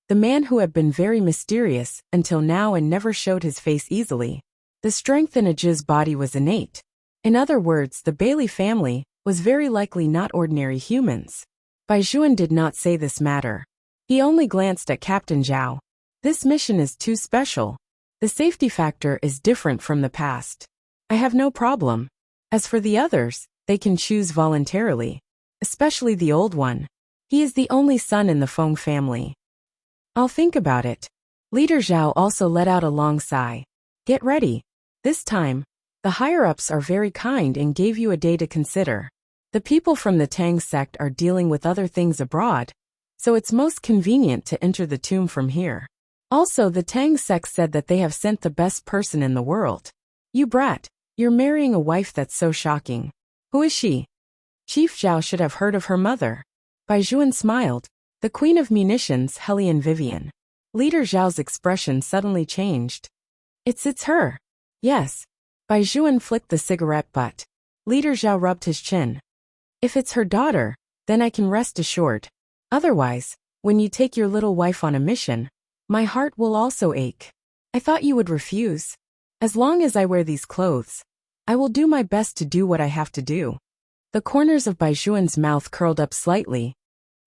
the man who had been very mysterious until now and never showed his face easily. The strength in Aji's body was innate. In other words, the Bailey family was very likely not ordinary humans. Bai Juan did not say this matter. He only glanced at Captain Zhao. This mission is too special. The safety factor is different from the past. I have no problem. As for the others, they can choose voluntarily. Especially the old one. He is the only son in the Feng family. I'll think about it. Leader Zhao also let out a long sigh. Get ready. This time, the higher-ups are very kind and gave you a day to consider. The people from the Tang sect are dealing with other things abroad, so it's most convenient to enter the tomb from here. Also, the Tang sect said that they have sent the best person in the world. You brat, you're marrying a wife that's so shocking. Who is she? Chief Zhao should have heard of her mother. Bai Juan smiled. The Queen of Munitions, Hellion Vivian. Leader Zhao's expression suddenly changed. It's her. Yes. Bai Juan flicked the cigarette butt. Leader Zhao rubbed his chin. If it's her daughter, then I can rest assured. Otherwise, when you take your little wife on a mission, my heart will also ache. I thought you would refuse. As long as I wear these clothes, I will do my best to do what I have to do. The corners of Bai Juan's mouth curled up slightly.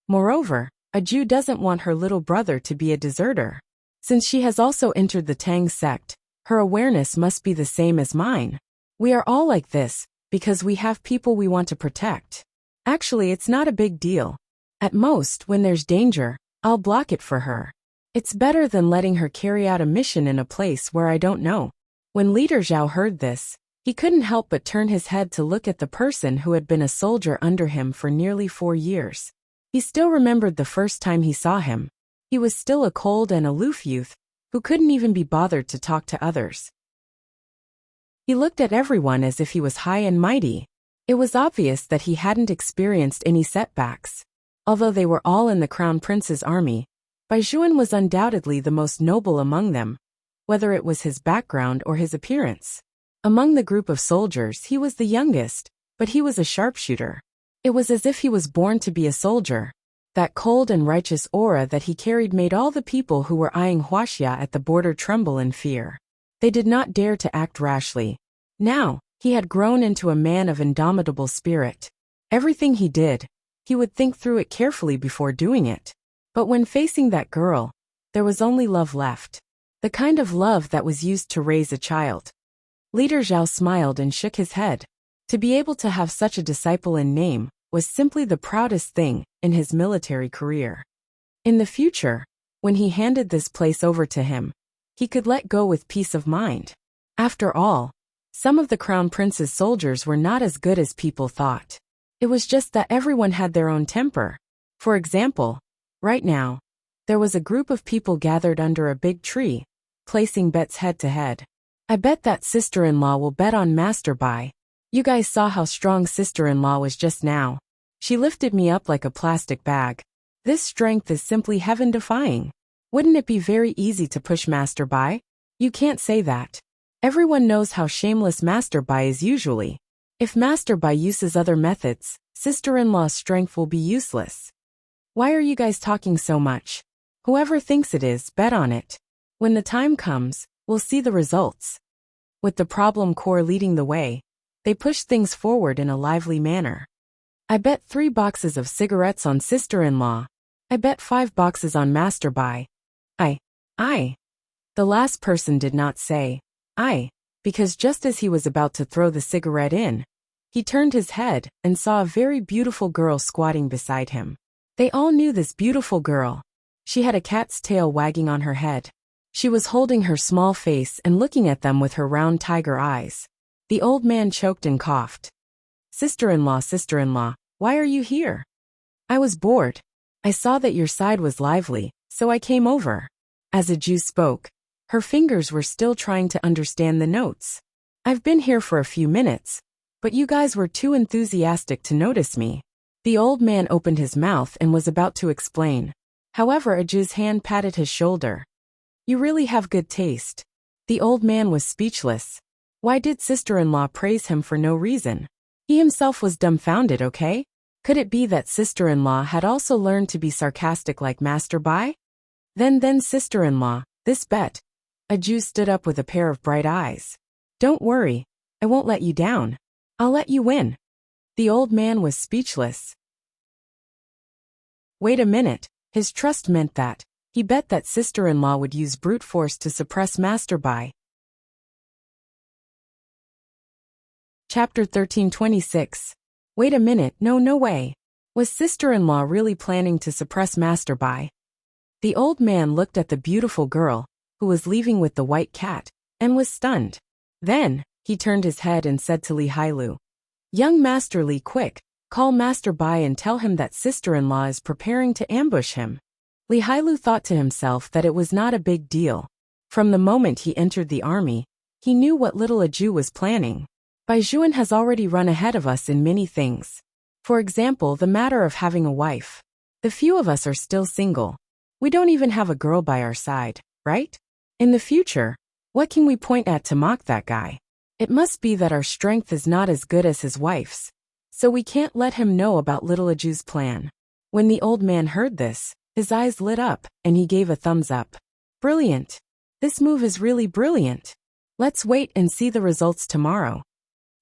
Moreover, a Jew doesn't want her little brother to be a deserter. Since she has also entered the Tang sect, her awareness must be the same as mine. We are all like this, because we have people we want to protect. Actually, it's not a big deal. At most, when there's danger, I'll block it for her. It's better than letting her carry out a mission in a place where I don't know. When Leader Zhao heard this, he couldn't help but turn his head to look at the person who had been a soldier under him for nearly 4 years. He still remembered the first time he saw him. He was still a cold and aloof youth, who couldn't even be bothered to talk to others. He looked at everyone as if he was high and mighty. It was obvious that he hadn't experienced any setbacks. Although they were all in the Crown Prince's army, Bai Juan was undoubtedly the most noble among them, whether it was his background or his appearance. Among the group of soldiers he was the youngest, but he was a sharpshooter. It was as if he was born to be a soldier. That cold and righteous aura that he carried made all the people who were eyeing Huaxia at the border tremble in fear. They did not dare to act rashly. Now, he had grown into a man of indomitable spirit. Everything he did, he would think through it carefully before doing it. But when facing that girl, there was only love left. The kind of love that was used to raise a child. Leader Zhao smiled and shook his head. To be able to have such a disciple in name was simply the proudest thing in his military career. In the future, when he handed this place over to him, he could let go with peace of mind. After all, some of the Crown Prince's soldiers were not as good as people thought. It was just that everyone had their own temper. For example, right now, there was a group of people gathered under a big tree, placing bets head to head. I bet that sister-in-law will bet on Master Bai. You guys saw how strong sister-in-law was just now. She lifted me up like a plastic bag. This strength is simply heaven-defying. Wouldn't it be very easy to push Master Bai? You can't say that. Everyone knows how shameless Master Bai is usually. If Master Bai uses other methods, sister-in-law's strength will be useless. Why are you guys talking so much? Whoever thinks it is, bet on it. When the time comes, we'll see the results. With the problem core leading the way, they pushed things forward in a lively manner. I bet 3 boxes of cigarettes on sister-in-law. I bet 5 boxes on Master Bai. I. The last person did not say, I, because just as he was about to throw the cigarette in, he turned his head and saw a very beautiful girl squatting beside him. They all knew this beautiful girl. She had a cat's tail wagging on her head. She was holding her small face and looking at them with her round tiger eyes. The old man choked and coughed. Sister-in-law, why are you here? I was bored. I saw that your side was lively, so I came over. As a Jew spoke, her fingers were still trying to understand the notes. I've been here for a few minutes, but you guys were too enthusiastic to notice me. The old man opened his mouth and was about to explain. However, a Jew's hand patted his shoulder. You really have good taste. The old man was speechless. Why did sister-in-law praise him for no reason? He himself was dumbfounded, okay? Could it be that sister-in-law had also learned to be sarcastic like Master Bai? Then sister-in-law, this bet. A Jew stood up with a pair of bright eyes. Don't worry, I won't let you down. I'll let you win. The old man was speechless. Wait a minute, his trust meant that. He bet that sister-in-law would use brute force to suppress Master Bai. Chapter 1326. Wait a minute, no way. Was sister-in-law really planning to suppress Master Bai? The old man looked at the beautiful girl, who was leaving with the white cat, and was stunned. Then, he turned his head and said to Li Hailu, Young Master Li, quick, call Master Bai and tell him that sister-in-law is preparing to ambush him. Li Hailu thought to himself that it was not a big deal. From the moment he entered the army, he knew what little a Jew was planning. Bai Juan has already run ahead of us in many things. For example, the matter of having a wife. The few of us are still single. We don't even have a girl by our side, right? In the future, what can we point at to mock that guy? It must be that our strength is not as good as his wife's, so we can't let him know about little Aju's plan. When the old man heard this, his eyes lit up, and he gave a thumbs up. Brilliant. This move is really brilliant. Let's wait and see the results tomorrow.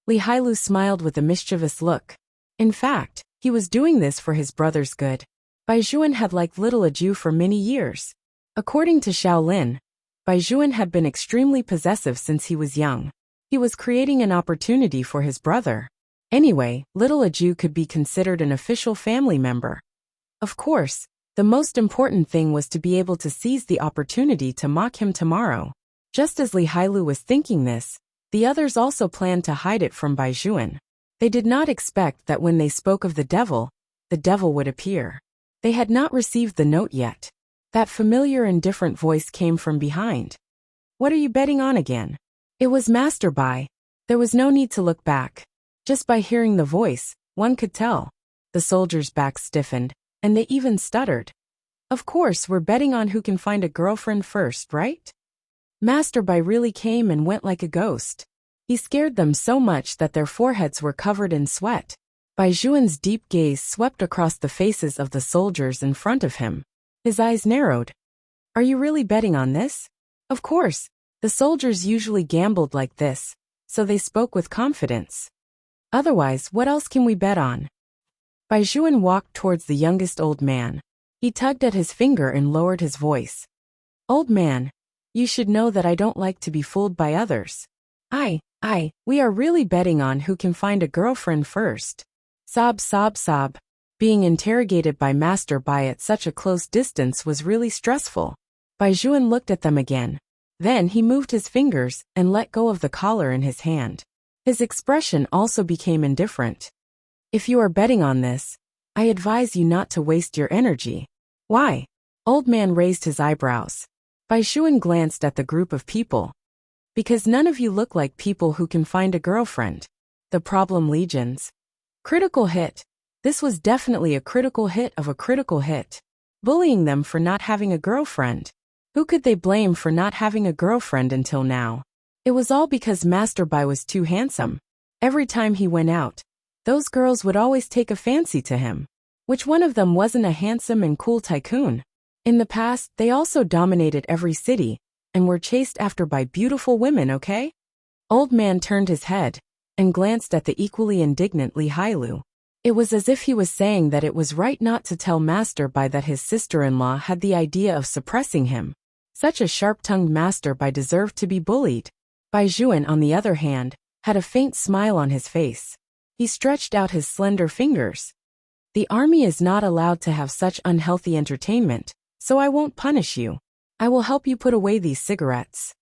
Li Hailu smiled with a mischievous look. In fact, he was doing this for his brother's good. Bai Juan had liked little Aju for many years. According to Shaolin, Bai Juan had been extremely possessive since he was young. He was creating an opportunity for his brother. Anyway, little Aju could be considered an official family member. Of course, the most important thing was to be able to seize the opportunity to mock him tomorrow. Just as Li Hailu was thinking this, the others also planned to hide it from Bai Juan. They did not expect that when they spoke of the devil would appear. They had not received the note yet. That familiar and different voice came from behind. What are you betting on again? It was Master Bai. There was no need to look back. Just by hearing the voice, one could tell. The soldiers' backs stiffened, and they even stuttered. Of course, we're betting on who can find a girlfriend first, right? Master Bai really came and went like a ghost. He scared them so much that their foreheads were covered in sweat. Bai Juan's deep gaze swept across the faces of the soldiers in front of him. His eyes narrowed. Are you really betting on this? Of course, the soldiers usually gambled like this, so they spoke with confidence. Otherwise, what else can we bet on? Bai Juan walked towards the youngest old man. He tugged at his finger and lowered his voice. Old man, you should know that I don't like to be fooled by others. We are really betting on who can find a girlfriend first. Sob, sob, sob. Being interrogated by Master Bai at such a close distance was really stressful. Bai Juan looked at them again. Then he moved his fingers and let go of the collar in his hand. His expression also became indifferent. If you are betting on this, I advise you not to waste your energy. Why? Old man raised his eyebrows. Bai Juan glanced at the group of people. Because none of you look like people who can find a girlfriend. The problem legions. Critical hit. This was definitely a critical hit of a critical hit. Bullying them for not having a girlfriend. Who could they blame for not having a girlfriend until now? It was all because Master Bai was too handsome. Every time he went out, those girls would always take a fancy to him. Which one of them wasn't a handsome and cool tycoon? In the past, they also dominated every city, and were chased after by beautiful women, okay? Old man turned his head, and glanced at the equally indignant Li Hailu. It was as if he was saying that it was right not to tell Master Bai that his sister-in-law had the idea of suppressing him. Such a sharp-tongued Master Bai deserved to be bullied. Bai Juan, on the other hand, had a faint smile on his face. He stretched out his slender fingers. The army is not allowed to have such unhealthy entertainment, so I won't punish you. I will help you put away these cigarettes.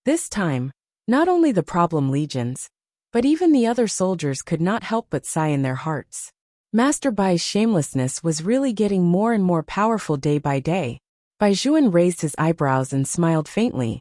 This time, not only the problem legions, but even the other soldiers could not help but sigh in their hearts. Master Bai's shamelessness was really getting more and more powerful day by day. Bai Juan raised his eyebrows and smiled faintly.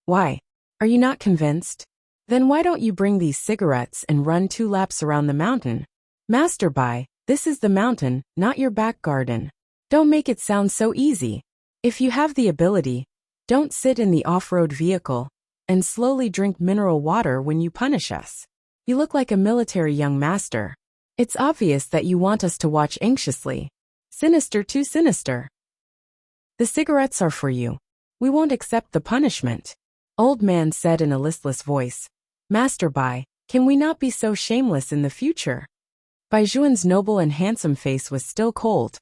Why? Are you not convinced? Then why don't you bring these cigarettes and run 2 laps around the mountain? Master Bai, this is the mountain, not your back garden. Don't make it sound so easy. If you have the ability, don't sit in the off-road vehicle and slowly drink mineral water when you punish us. You look like a military young master. It's obvious that you want us to watch anxiously. Sinister, too sinister. The cigarettes are for you. We won't accept the punishment. Old man said in a listless voice. Master Bai, can we not be so shameless in the future? Bai Juan's noble and handsome face was still cold.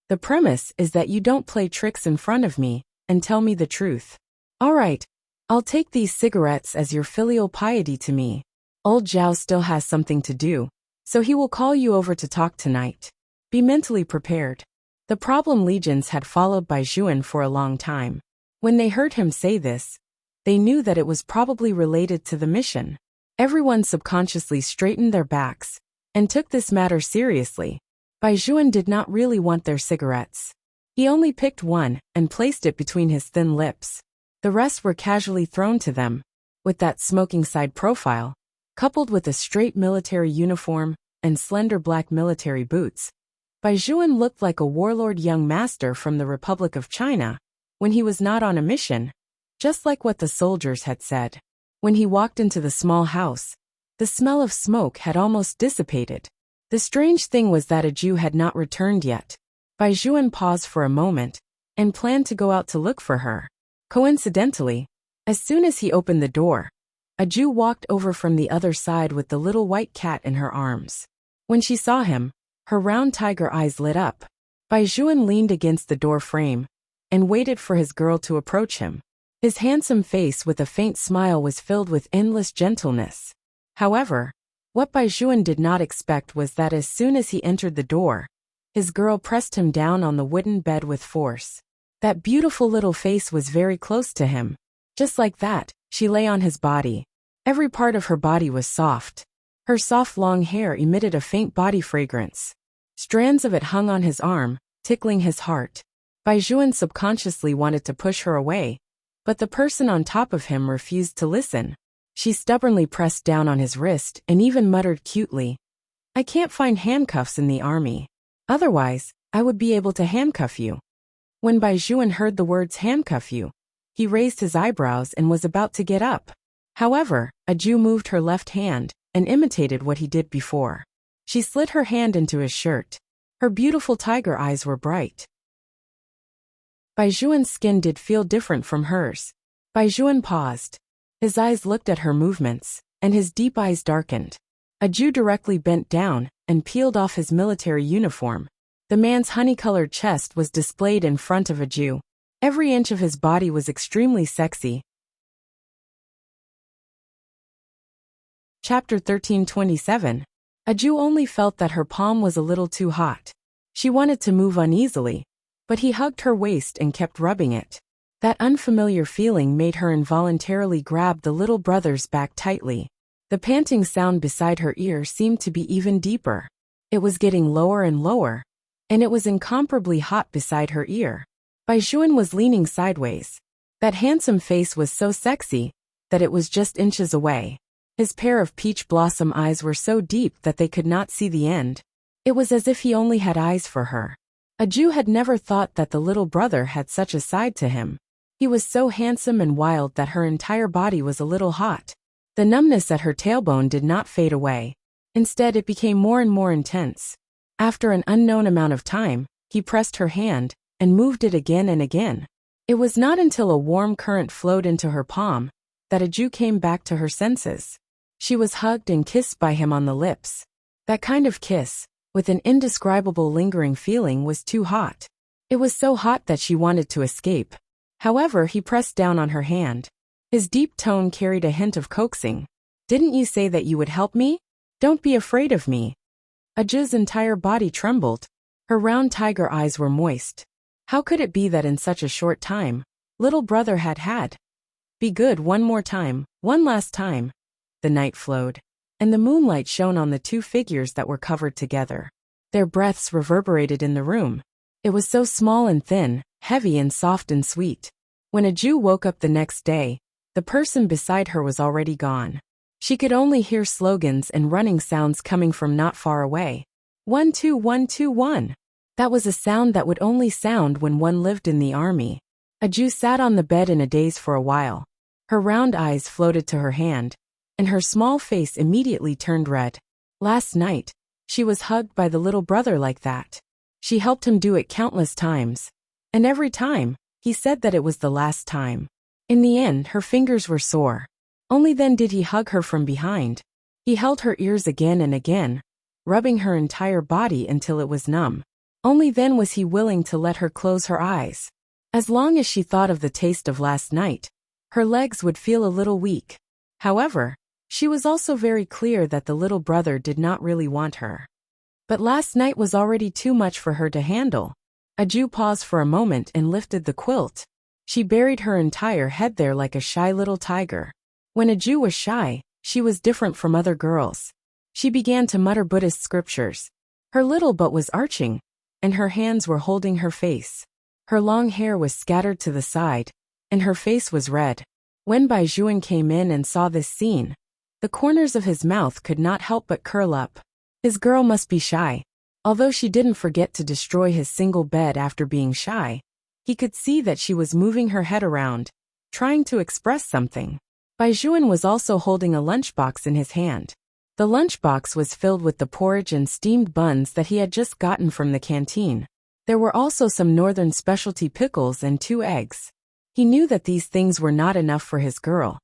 The premise is that you don't play tricks in front of me, and tell me the truth. All right, I'll take these cigarettes as your filial piety to me. Old Zhao still has something to do, so he will call you over to talk tonight. Be mentally prepared. The problem legions had followed Bai Juan for a long time. When they heard him say this, they knew that it was probably related to the mission. Everyone subconsciously straightened their backs, and took this matter seriously. Bai Juan did not really want their cigarettes. He only picked one and placed it between his thin lips. The rest were casually thrown to them. With that smoking side profile, coupled with a straight military uniform and slender black military boots, Bai Juan looked like a warlord young master from the Republic of China, when he was not on a mission, just like what the soldiers had said. When he walked into the small house, the smell of smoke had almost dissipated. The strange thing was that Aju had not returned yet. Bai Juan paused for a moment and planned to go out to look for her. Coincidentally, as soon as he opened the door, Aju walked over from the other side with the little white cat in her arms. When she saw him, her round tiger eyes lit up. Bai Juan leaned against the door frame and waited for his girl to approach him. His handsome face with a faint smile was filled with endless gentleness. However, what Bai Juan did not expect was that as soon as he entered the door, his girl pressed him down on the wooden bed with force. That beautiful little face was very close to him. Just like that, she lay on his body. Every part of her body was soft. Her soft long hair emitted a faint body fragrance. Strands of it hung on his arm, tickling his heart. Bai Juan subconsciously wanted to push her away, but the person on top of him refused to listen. She stubbornly pressed down on his wrist and even muttered cutely, "I can't find handcuffs in the army. Otherwise, I would be able to handcuff you." When Bai Juan heard the words handcuff you, he raised his eyebrows and was about to get up. However, Aju moved her left hand and imitated what he did before. She slid her hand into his shirt. Her beautiful tiger eyes were bright. Bai Juan's skin did feel different from hers. Bai Juan paused. His eyes looked at her movements, and his deep eyes darkened. Aju directly bent down and peeled off his military uniform. The man's honey-colored chest was displayed in front of Aju. Every inch of his body was extremely sexy. Chapter 13:27. Aju only felt that her palm was a little too hot. She wanted to move uneasily, but he hugged her waist and kept rubbing it. That unfamiliar feeling made her involuntarily grab the little brother's back tightly. The panting sound beside her ear seemed to be even deeper. It was getting lower and lower, and it was incomparably hot beside her ear. Bai Juan was leaning sideways. That handsome face was so sexy that it was just inches away. His pair of peach blossom eyes were so deep that they could not see the end. It was as if he only had eyes for her. Aju had never thought that the little brother had such a side to him. He was so handsome and wild that her entire body was a little hot. The numbness at her tailbone did not fade away. Instead, it became more and more intense. After an unknown amount of time, he pressed her hand and moved it again and again. It was not until a warm current flowed into her palm that Aju came back to her senses. She was hugged and kissed by him on the lips. That kind of kiss, with an indescribable lingering feeling, was too hot. It was so hot that she wanted to escape. However, he pressed down on her hand. His deep tone carried a hint of coaxing. "Didn't you say that you would help me? Don't be afraid of me." Aju's entire body trembled. Her round tiger eyes were moist. How could it be that in such a short time, little brother had? "Be good one more time, one last time." The night flowed, and the moonlight shone on the two figures that were covered together. Their breaths reverberated in the room. It was so small and thin, heavy and soft and sweet. When Aju woke up the next day, the person beside her was already gone. She could only hear slogans and running sounds coming from not far away. 12121. That was a sound that would only sound when one lived in the army. Aju sat on the bed in a daze for a while. Her round eyes floated to her hand, and her small face immediately turned red. Last night, she was hugged by the little brother like that. She helped him do it countless times. And every time, he said that it was the last time. In the end, her fingers were sore. Only then did he hug her from behind. He held her ears again and again, rubbing her entire body until it was numb. Only then was he willing to let her close her eyes. As long as she thought of the taste of last night, her legs would feel a little weak. However, she was also very clear that the little brother did not really want her. But last night was already too much for her to handle. Aju paused for a moment and lifted the quilt. She buried her entire head there like a shy little tiger. When Aju was shy, she was different from other girls. She began to mutter Buddhist scriptures. Her little butt was arching, and her hands were holding her face. Her long hair was scattered to the side, and her face was red. When Bai Juan came in and saw this scene, the corners of his mouth could not help but curl up. His girl must be shy. Although she didn't forget to destroy his single bed after being shy, he could see that she was moving her head around, trying to express something. Baijuan was also holding a lunchbox in his hand. The lunchbox was filled with the porridge and steamed buns that he had just gotten from the canteen. There were also some northern specialty pickles and 2 eggs. He knew that these things were not enough for his girl,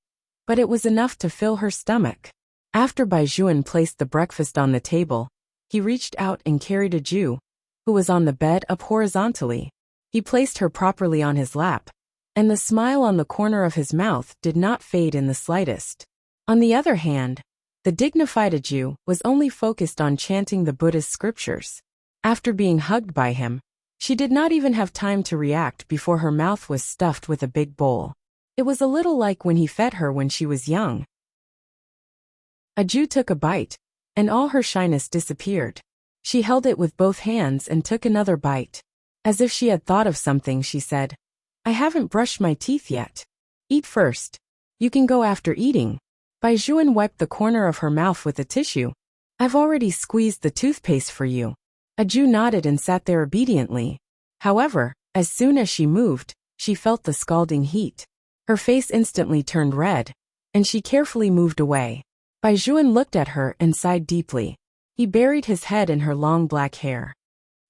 but it was enough to fill her stomach. After Baijuan placed the breakfast on the table, he reached out and carried Aju, who was on the bed, up horizontally. He placed her properly on his lap, and the smile on the corner of his mouth did not fade in the slightest. On the other hand, the dignified Aju was only focused on chanting the Buddhist scriptures. After being hugged by him, she did not even have time to react before her mouth was stuffed with a big bowl. It was a little like when he fed her when she was young. Aju took a bite, and all her shyness disappeared. She held it with both hands and took another bite. As if she had thought of something, she said, "I haven't brushed my teeth yet. Eat first. You can go after eating." Baijuan wiped the corner of her mouth with a tissue. "I've already squeezed the toothpaste for you." Aju nodded and sat there obediently. However, as soon as she moved, she felt the scalding heat. Her face instantly turned red, and she carefully moved away. Baijuan looked at her and sighed deeply. He buried his head in her long black hair.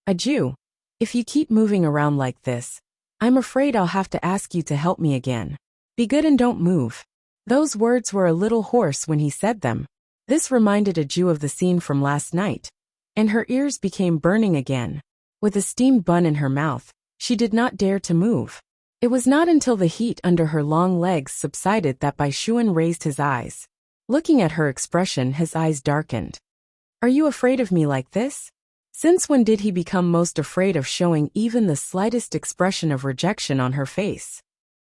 "Aju, if you keep moving around like this, I'm afraid I'll have to ask you to help me again. Be good and don't move." Those words were a little hoarse when he said them. This reminded Aju of the scene from last night, and her ears became burning again. With a steamed bun in her mouth, she did not dare to move. It was not until the heat under her long legs subsided that Baijuan raised his eyes. Looking at her expression, his eyes darkened. "Are you afraid of me like this?" Since when did he become most afraid of showing even the slightest expression of rejection on her face?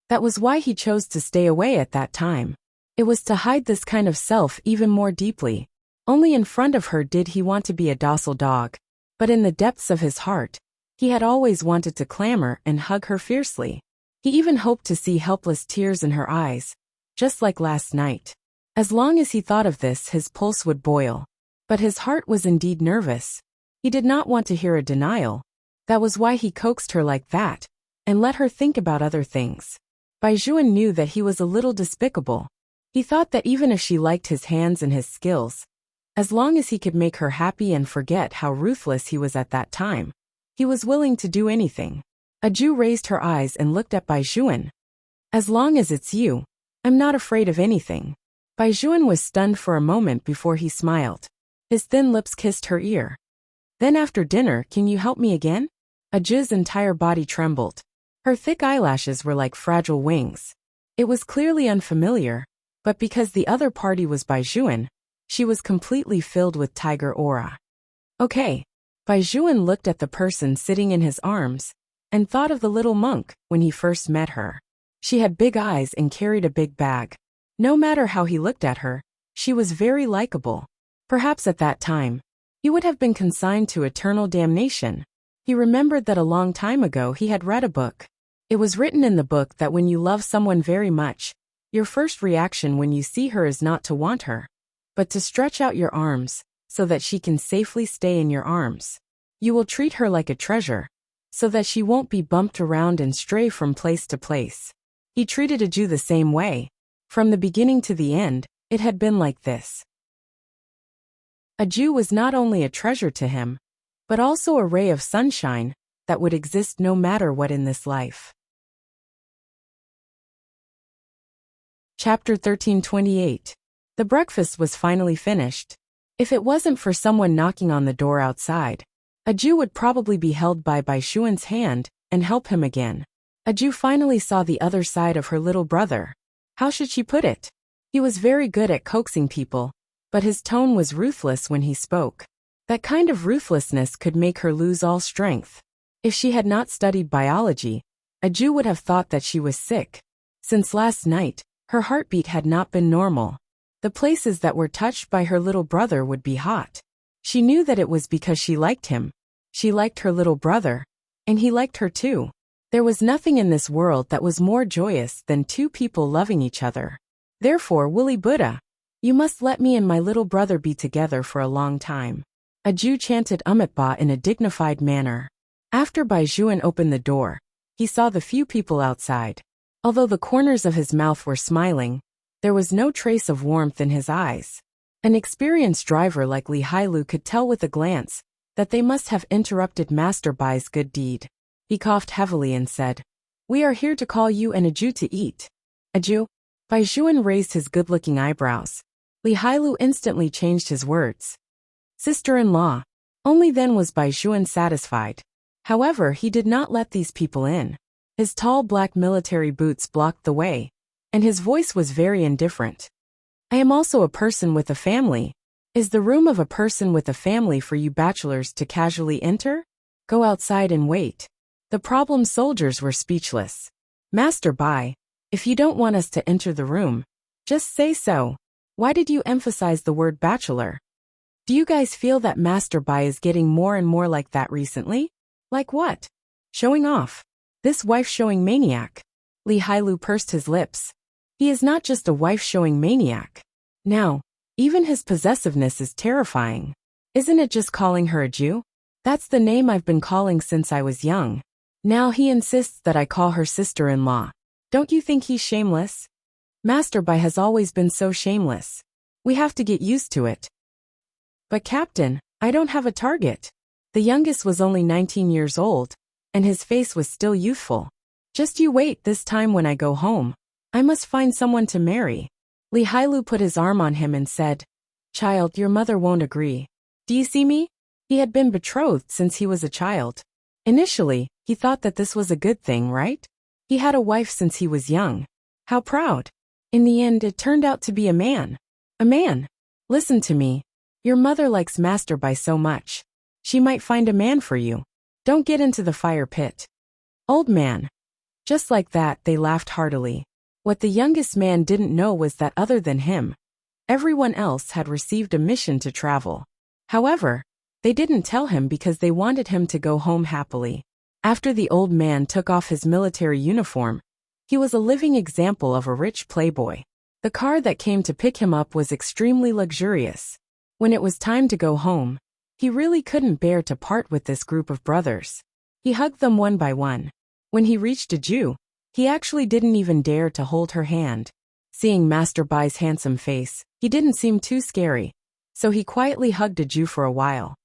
That was why he chose to stay away at that time. It was to hide this kind of self even more deeply. Only in front of her did he want to be a docile dog. But in the depths of his heart, he had always wanted to clamor and hug her fiercely. He even hoped to see helpless tears in her eyes, just like last night. As long as he thought of this, his pulse would boil. But his heart was indeed nervous. He did not want to hear a denial. That was why he coaxed her like that, and let her think about other things. Baijuan knew that he was a little despicable. He thought that even if she liked his hands and his skills, as long as he could make her happy and forget how ruthless he was at that time, he was willing to do anything. Aju raised her eyes and looked at Baijuan. "As long as it's you, I'm not afraid of anything." Baijuan was stunned for a moment before he smiled. His thin lips kissed her ear. "Then after dinner, can you help me again?" Aju's entire body trembled. Her thick eyelashes were like fragile wings. It was clearly unfamiliar, but because the other party was Baijuan, she was completely filled with tiger aura. "Okay." Baijuan looked at the person sitting in his arms, and thought of the little monk when he first met her. She had big eyes and carried a big bag. No matter how he looked at her, she was very likable. Perhaps at that time, he would have been consigned to eternal damnation. He remembered that a long time ago he had read a book. It was written in the book that when you love someone very much, your first reaction when you see her is not to want her, but to stretch out your arms, so that she can safely stay in your arms. You will treat her like a treasure, so that she won't be bumped around and stray from place to place. He treated Aju the same way. From the beginning to the end, it had been like this. Aju was not only a treasure to him, but also a ray of sunshine that would exist no matter what in this life. Chapter 1328. The breakfast was finally finished. If it wasn't for someone knocking on the door outside, Aju would probably be held by Baijuan's hand and help him again. Aju finally saw the other side of her little brother. How should she put it? He was very good at coaxing people, but his tone was ruthless when he spoke. That kind of ruthlessness could make her lose all strength. If she had not studied biology, Aju would have thought that she was sick. Since last night, her heartbeat had not been normal. The places that were touched by her little brother would be hot. She knew that it was because she liked him. She liked her little brother, and he liked her too. There was nothing in this world that was more joyous than two people loving each other. Therefore, Willy Buddha, you must let me and my little brother be together for a long time. Aju chanted Umitba in a dignified manner. After Baijuan opened the door, he saw the few people outside. Although the corners of his mouth were smiling, There was no trace of warmth in his eyes. An experienced driver like Li Hailu could tell with a glance that they must have interrupted Master Bai's good deed. He coughed heavily and said, "We are here to call you and Aju to eat." Aju? Bai Zhuan raised his good-looking eyebrows. Li Hailu instantly changed his words. Sister-in-law. Only then was Bai Zhuan satisfied. However, he did not let these people in. His tall black military boots blocked the way, and his voice was very indifferent. I am also a person with a family. Is the room of a person with a family for you bachelors to casually enter? Go outside and wait. The problem soldiers were speechless. Master Bai, if you don't want us to enter the room, just say so. Why did you emphasize the word bachelor? Do you guys feel that Master Bai is getting more and more like that recently? Like what? Showing off. This wife-showing maniac. Li Hailu pursed his lips. He is not just a wife-showing maniac. Now, even his possessiveness is terrifying. Isn't it just calling her a Jew? That's the name I've been calling since I was young. Now he insists that I call her sister-in-law. Don't you think he's shameless? Master Bai has always been so shameless. We have to get used to it. But Captain, I don't have a target. The youngest was only 19 years old, and his face was still youthful. Just you wait this time when I go home. I must find someone to marry. Li Hailu put his arm on him and said, Child, your mother won't agree. Do you see me? He had been betrothed since he was a child. Initially, he thought that this was a good thing, right? He had a wife since he was young. How proud. In the end, it turned out to be a man. A man. Listen to me. Your mother likes Master Bai so much. She might find a man for you. Don't get into the fire pit. Old man. Just like that, they laughed heartily. What the youngest man didn't know was that other than him, everyone else had received a mission to travel. However, they didn't tell him because they wanted him to go home happily. After the old man took off his military uniform, he was a living example of a rich playboy. The car that came to pick him up was extremely luxurious. When it was time to go home, he really couldn't bear to part with this group of brothers. He hugged them one by one. When he reached Aju, he actually didn't even dare to hold her hand. Seeing Master Bai's handsome face, he didn't seem too scary, so he quietly hugged Aju for a while.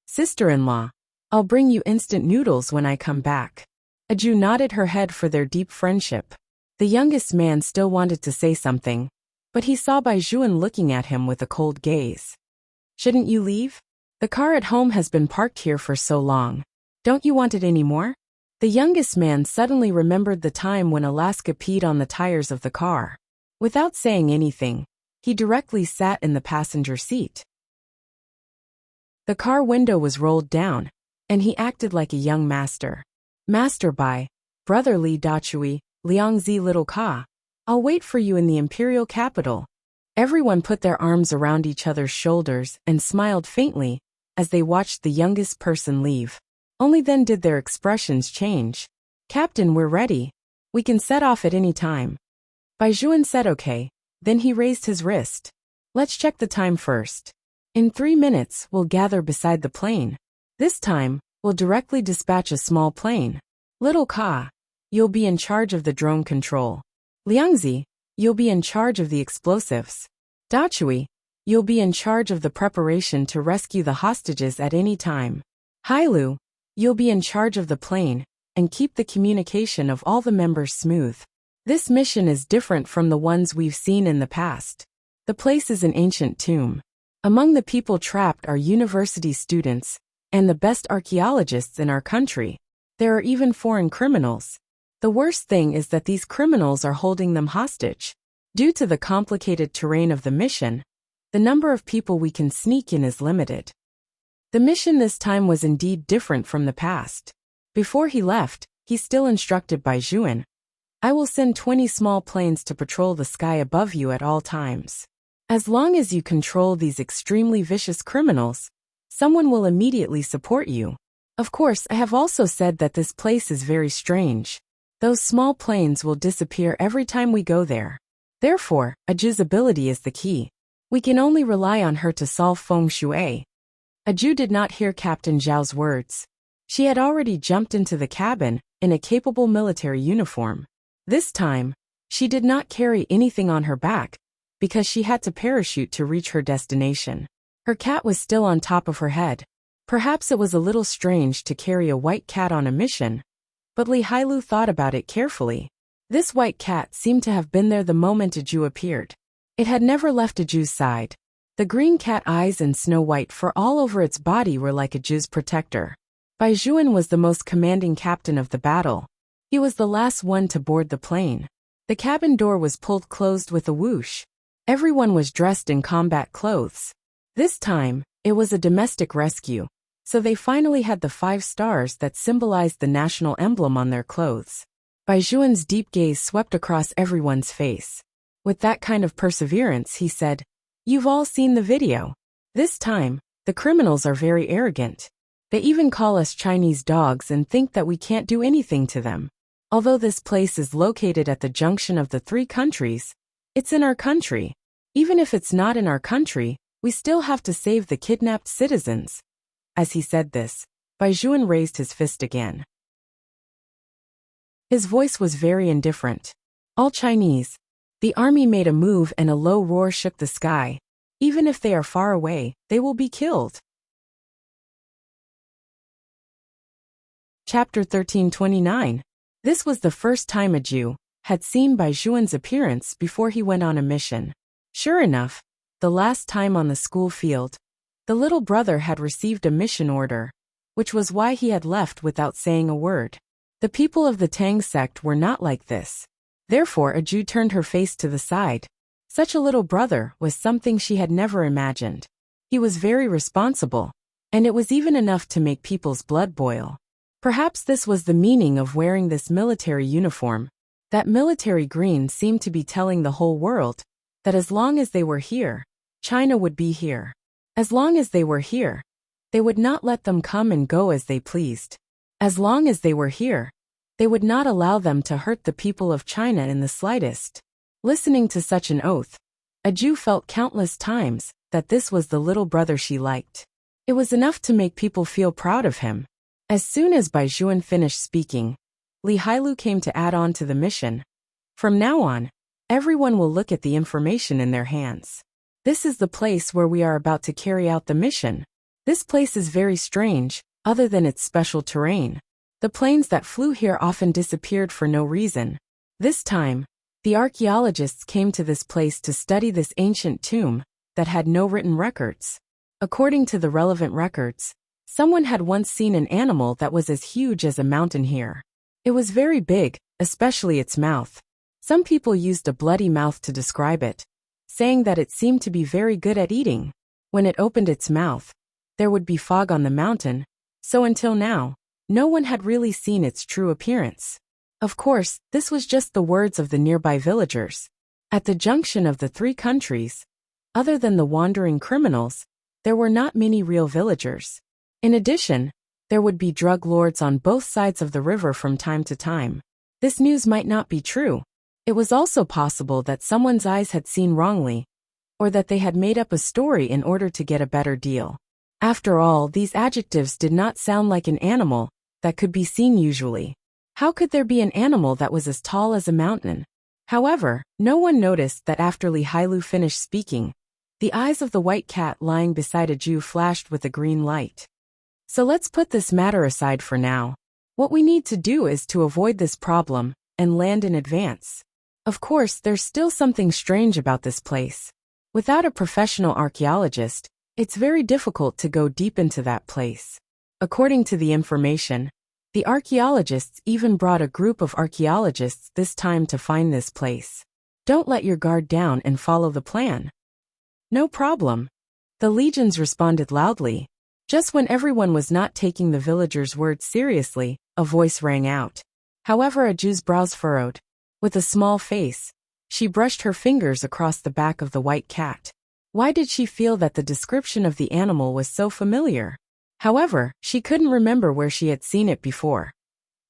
Sister-in-law, I'll bring you instant noodles when I come back. Aju nodded her head for their deep friendship. The youngest man still wanted to say something, but he saw Bai Zhuan looking at him with a cold gaze. Shouldn't you leave? The car at home has been parked here for so long. Don't you want it anymore? The youngest man suddenly remembered the time when Alaska peed on the tires of the car. Without saying anything, he directly sat in the passenger seat. The car window was rolled down, and he acted like a young master. Master Bai, Brother Li Dachui, Liangzi Little Ka, I'll wait for you in the imperial capital. Everyone put their arms around each other's shoulders and smiled faintly as they watched the youngest person leave. Only then did their expressions change. Captain, we're ready. We can set off at any time. Bai Zhuan said okay, then he raised his wrist. Let's check the time first. In 3 minutes, we'll gather beside the plane. This time, we'll directly dispatch a small plane. Little Ka, you'll be in charge of the drone control. Liangzi, you'll be in charge of the explosives. Dachui, you'll be in charge of the preparation to rescue the hostages at any time. Hailu, you'll be in charge of the plane and keep the communication of all the members smooth. This mission is different from the ones we've seen in the past. The place is an ancient tomb. Among the people trapped are university students and the best archaeologists in our country. There are even foreign criminals. The worst thing is that these criminals are holding them hostage. Due to the complicated terrain of the mission, the number of people we can sneak in is limited. The mission this time was indeed different from the past. Before he left, he still instructed Bai Zhuan, I will send 20 small planes to patrol the sky above you at all times. As long as you control these extremely vicious criminals, someone will immediately support you. Of course, I have also said that this place is very strange. Those small planes will disappear every time we go there. Therefore, Aju's ability is the key. We can only rely on her to solve feng shui. Aju did not hear Captain Zhao's words. She had already jumped into the cabin in a capable military uniform. This time, she did not carry anything on her back, because she had to parachute to reach her destination. Her cat was still on top of her head. Perhaps it was a little strange to carry a white cat on a mission, but Li Hailu thought about it carefully. This white cat seemed to have been there the moment Aju appeared. It had never left Aju's side. The green cat eyes and snow-white fur all over its body were like Aju's protector. Bai Juan was the most commanding captain of the battle. He was the last one to board the plane. The cabin door was pulled closed with a whoosh. Everyone was dressed in combat clothes. This time, it was a domestic rescue, so they finally had the 5 stars that symbolized the national emblem on their clothes. Bai Juan's deep gaze swept across everyone's face. With that kind of perseverance, he said, "You've all seen the video. This time, the criminals are very arrogant. They even call us Chinese dogs and think that we can't do anything to them. Although this place is located at the junction of the 3 countries, it's in our country. Even if it's not in our country, we still have to save the kidnapped citizens." As he said this, Bai Juan raised his fist again. His voice was very indifferent. "All Chinese." The army made a move and a low roar shook the sky. "Even if they are far away, they will be killed." Chapter 1329. This was the first time Aju had seen Bai Juan's appearance before he went on a mission. Sure enough, the last time on the school field, the little brother had received a mission order, which was why he had left without saying a word. The people of the Tang sect were not like this. Therefore Aju turned her face to the side. Such a little brother was something she had never imagined. He was very responsible, and it was even enough to make people's blood boil. Perhaps this was the meaning of wearing this military uniform. That military green seemed to be telling the whole world that as long as they were here, China would be here. As long as they were here, they would not let them come and go as they pleased. As long as they were here, they would not allow them to hurt the people of China in the slightest. Listening to such an oath, Aju felt countless times that this was the little brother she liked. It was enough to make people feel proud of him. As soon as Bai Juan finished speaking, Li Hailu came to add on to the mission. "From now on, everyone will look at the information in their hands. This is the place where we are about to carry out the mission. This place is very strange, other than its special terrain. The planes that flew here often disappeared for no reason. This time, the archaeologists came to this place to study this ancient tomb that had no written records. According to the relevant records, someone had once seen an animal that was as huge as a mountain here. It was very big, especially its mouth. Some people used a bloody mouth to describe it, saying that it seemed to be very good at eating. When it opened its mouth, there would be fog on the mountain, so until now, no one had really seen its true appearance. Of course, this was just the words of the nearby villagers. At the junction of the 3 countries, other than the wandering criminals, there were not many real villagers. In addition, there would be drug lords on both sides of the river from time to time. This news might not be true. It was also possible that someone's eyes had seen wrongly, or that they had made up a story in order to get a better deal. After all, these adjectives did not sound like an animal that could be seen usually. How could there be an animal that was as tall as a mountain? However, no one noticed that after Li Hailu finished speaking, the eyes of the white cat lying beside Aju flashed with a green light. So let's put this matter aside for now. What we need to do is to avoid this problem and land in advance. Of course, there's still something strange about this place. Without a professional archaeologist, it's very difficult to go deep into that place. According to the information, the archaeologists even brought a group of archaeologists this time to find this place. Don't let your guard down and follow the plan. No problem. The legions responded loudly. Just when everyone was not taking the villagers' words seriously, a voice rang out. However, Aju's brows furrowed. With a small face, she brushed her fingers across the back of the white cat. Why did she feel that the description of the animal was so familiar? However, she couldn't remember where she had seen it before.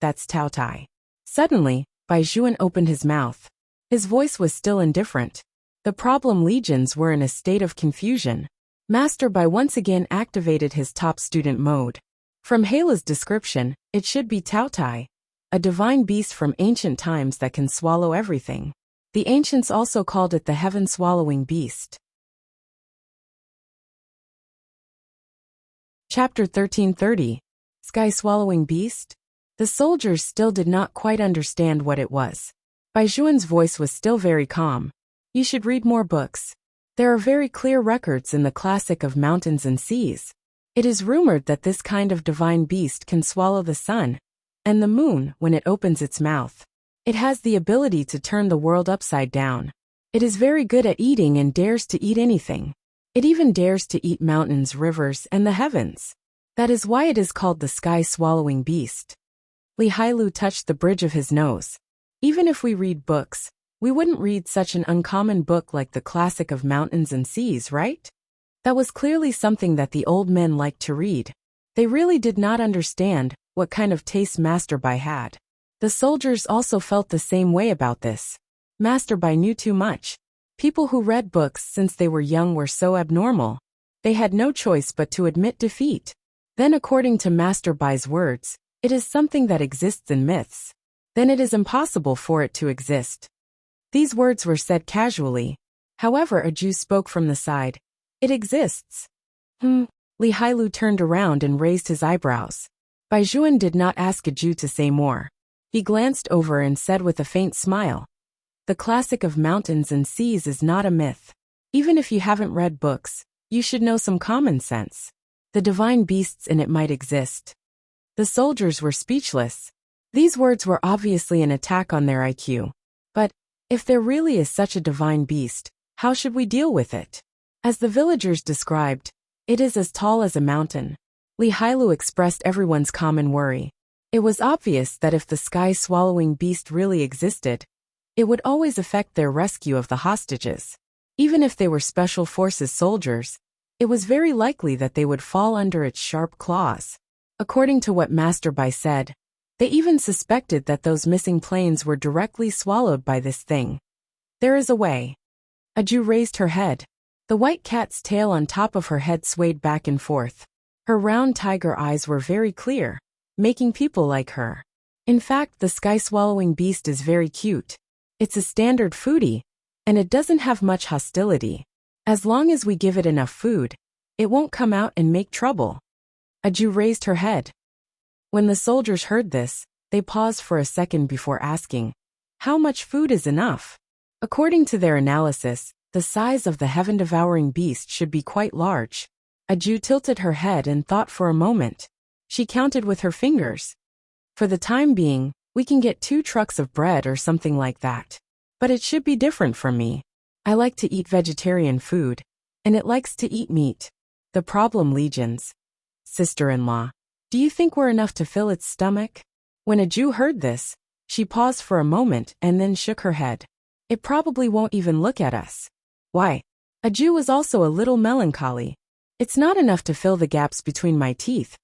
That's Tao Tai. Suddenly, Bai Juan opened his mouth. His voice was still indifferent. The problem legions were in a state of confusion. Master Bai once again activated his top student mode. From Hela's description, it should be Tao Tai, a divine beast from ancient times that can swallow everything. The ancients also called it the heaven-swallowing beast. Chapter 1330. Sky-swallowing beast? The soldiers still did not quite understand what it was. Baijuan's voice was still very calm. You should read more books. There are very clear records in the classic of mountains and seas. It is rumored that this kind of divine beast can swallow the sun and the moon when it opens its mouth. It has the ability to turn the world upside down. It is very good at eating and dares to eat anything. It even dares to eat mountains, rivers, and the heavens. That is why it is called the sky-swallowing beast. Li Hailu touched the bridge of his nose. Even if we read books, we wouldn't read such an uncommon book like the classic of mountains and seas, right? That was clearly something that the old men liked to read. They really did not understand what kind of taste Master Bai had. The soldiers also felt the same way about this. Master Bai knew too much. People who read books since they were young were so abnormal. They had no choice but to admit defeat. Then, according to Master Bai's words, it is something that exists in myths. Then it is impossible for it to exist. These words were said casually. However, a Jew spoke from the side. It exists. Li Hailu turned around and raised his eyebrows. Baijuan did not ask a Jew to say more. He glanced over and said with a faint smile, "The classic of mountains and seas is not a myth. Even if you haven't read books, you should know some common sense. The divine beasts in it might exist." The soldiers were speechless. These words were obviously an attack on their IQ. But, if there really is such a divine beast, how should we deal with it? As the villagers described, it is as tall as a mountain. Li Hailu expressed everyone's common worry. It was obvious that if the sky-swallowing beast really existed, it would always affect their rescue of the hostages. Even if they were special forces soldiers, it was very likely that they would fall under its sharp claws. According to what Master Bai said, they even suspected that those missing planes were directly swallowed by this thing. There is a way. A Jew raised her head. The white cat's tail on top of her head swayed back and forth. Her round tiger eyes were very clear, making people like her. In fact, the sky-swallowing beast is very cute. It's a standard foodie, and it doesn't have much hostility. As long as we give it enough food, it won't come out and make trouble. A Jew raised her head. When the soldiers heard this, they paused for a second before asking, "How much food is enough?" According to their analysis, the size of the heaven-devouring beast should be quite large. A Jew tilted her head and thought for a moment. She counted with her fingers. "For the time being, we can get 2 trucks of bread or something like that. But it should be different from me. I like to eat vegetarian food, and it likes to eat meat. The problem, legions. Sister-in-law, do you think we're enough to fill its stomach?" When a Jew heard this, she paused for a moment and then shook her head. "It probably won't even look at us." "Why?" A Jew was also a little melancholy. "It's not enough to fill the gaps between my teeth.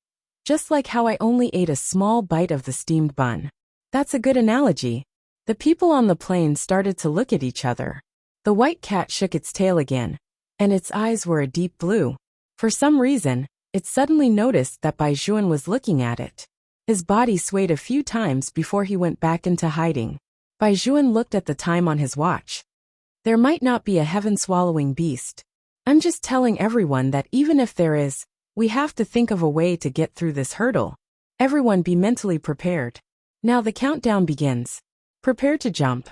Just like how I only ate a small bite of the steamed bun." "That's a good analogy." The people on the plane started to look at each other. The white cat shook its tail again, and its eyes were a deep blue. For some reason, it suddenly noticed that Baijuan was looking at it. His body swayed a few times before he went back into hiding. Baijuan looked at the time on his watch. There might not be a heaven-swallowing beast. I'm just telling everyone that even if there is, we have to think of a way to get through this hurdle. Everyone be mentally prepared. Now the countdown begins. Prepare to jump.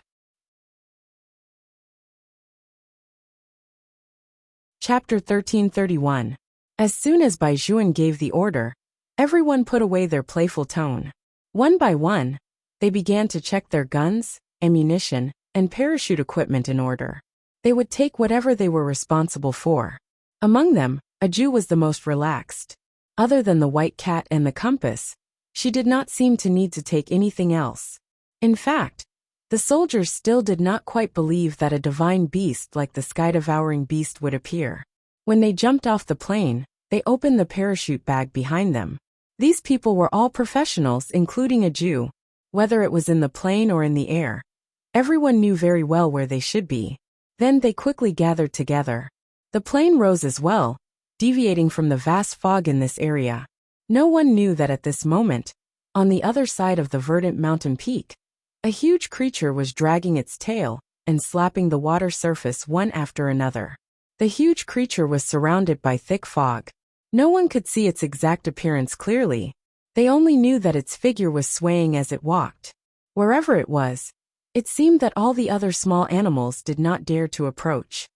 Chapter 1331. As soon as Baijuan gave the order, everyone put away their playful tone. One by one, they began to check their guns, ammunition, and parachute equipment in order. They would take whatever they were responsible for. Among them, a Jew was the most relaxed. Other than the white cat and the compass, she did not seem to need to take anything else. In fact, the soldiers still did not quite believe that a divine beast like the sky-devouring beast would appear. When they jumped off the plane, they opened the parachute bag behind them. These people were all professionals, including a Jew. Whether it was in the plane or in the air, everyone knew very well where they should be. Then they quickly gathered together. The plane rose as well, deviating from the vast fog in this area. No one knew that at this moment, on the other side of the verdant mountain peak, a huge creature was dragging its tail and slapping the water surface one after another. The huge creature was surrounded by thick fog. No one could see its exact appearance clearly. They only knew that its figure was swaying as it walked. Wherever it was, it seemed that all the other small animals did not dare to approach.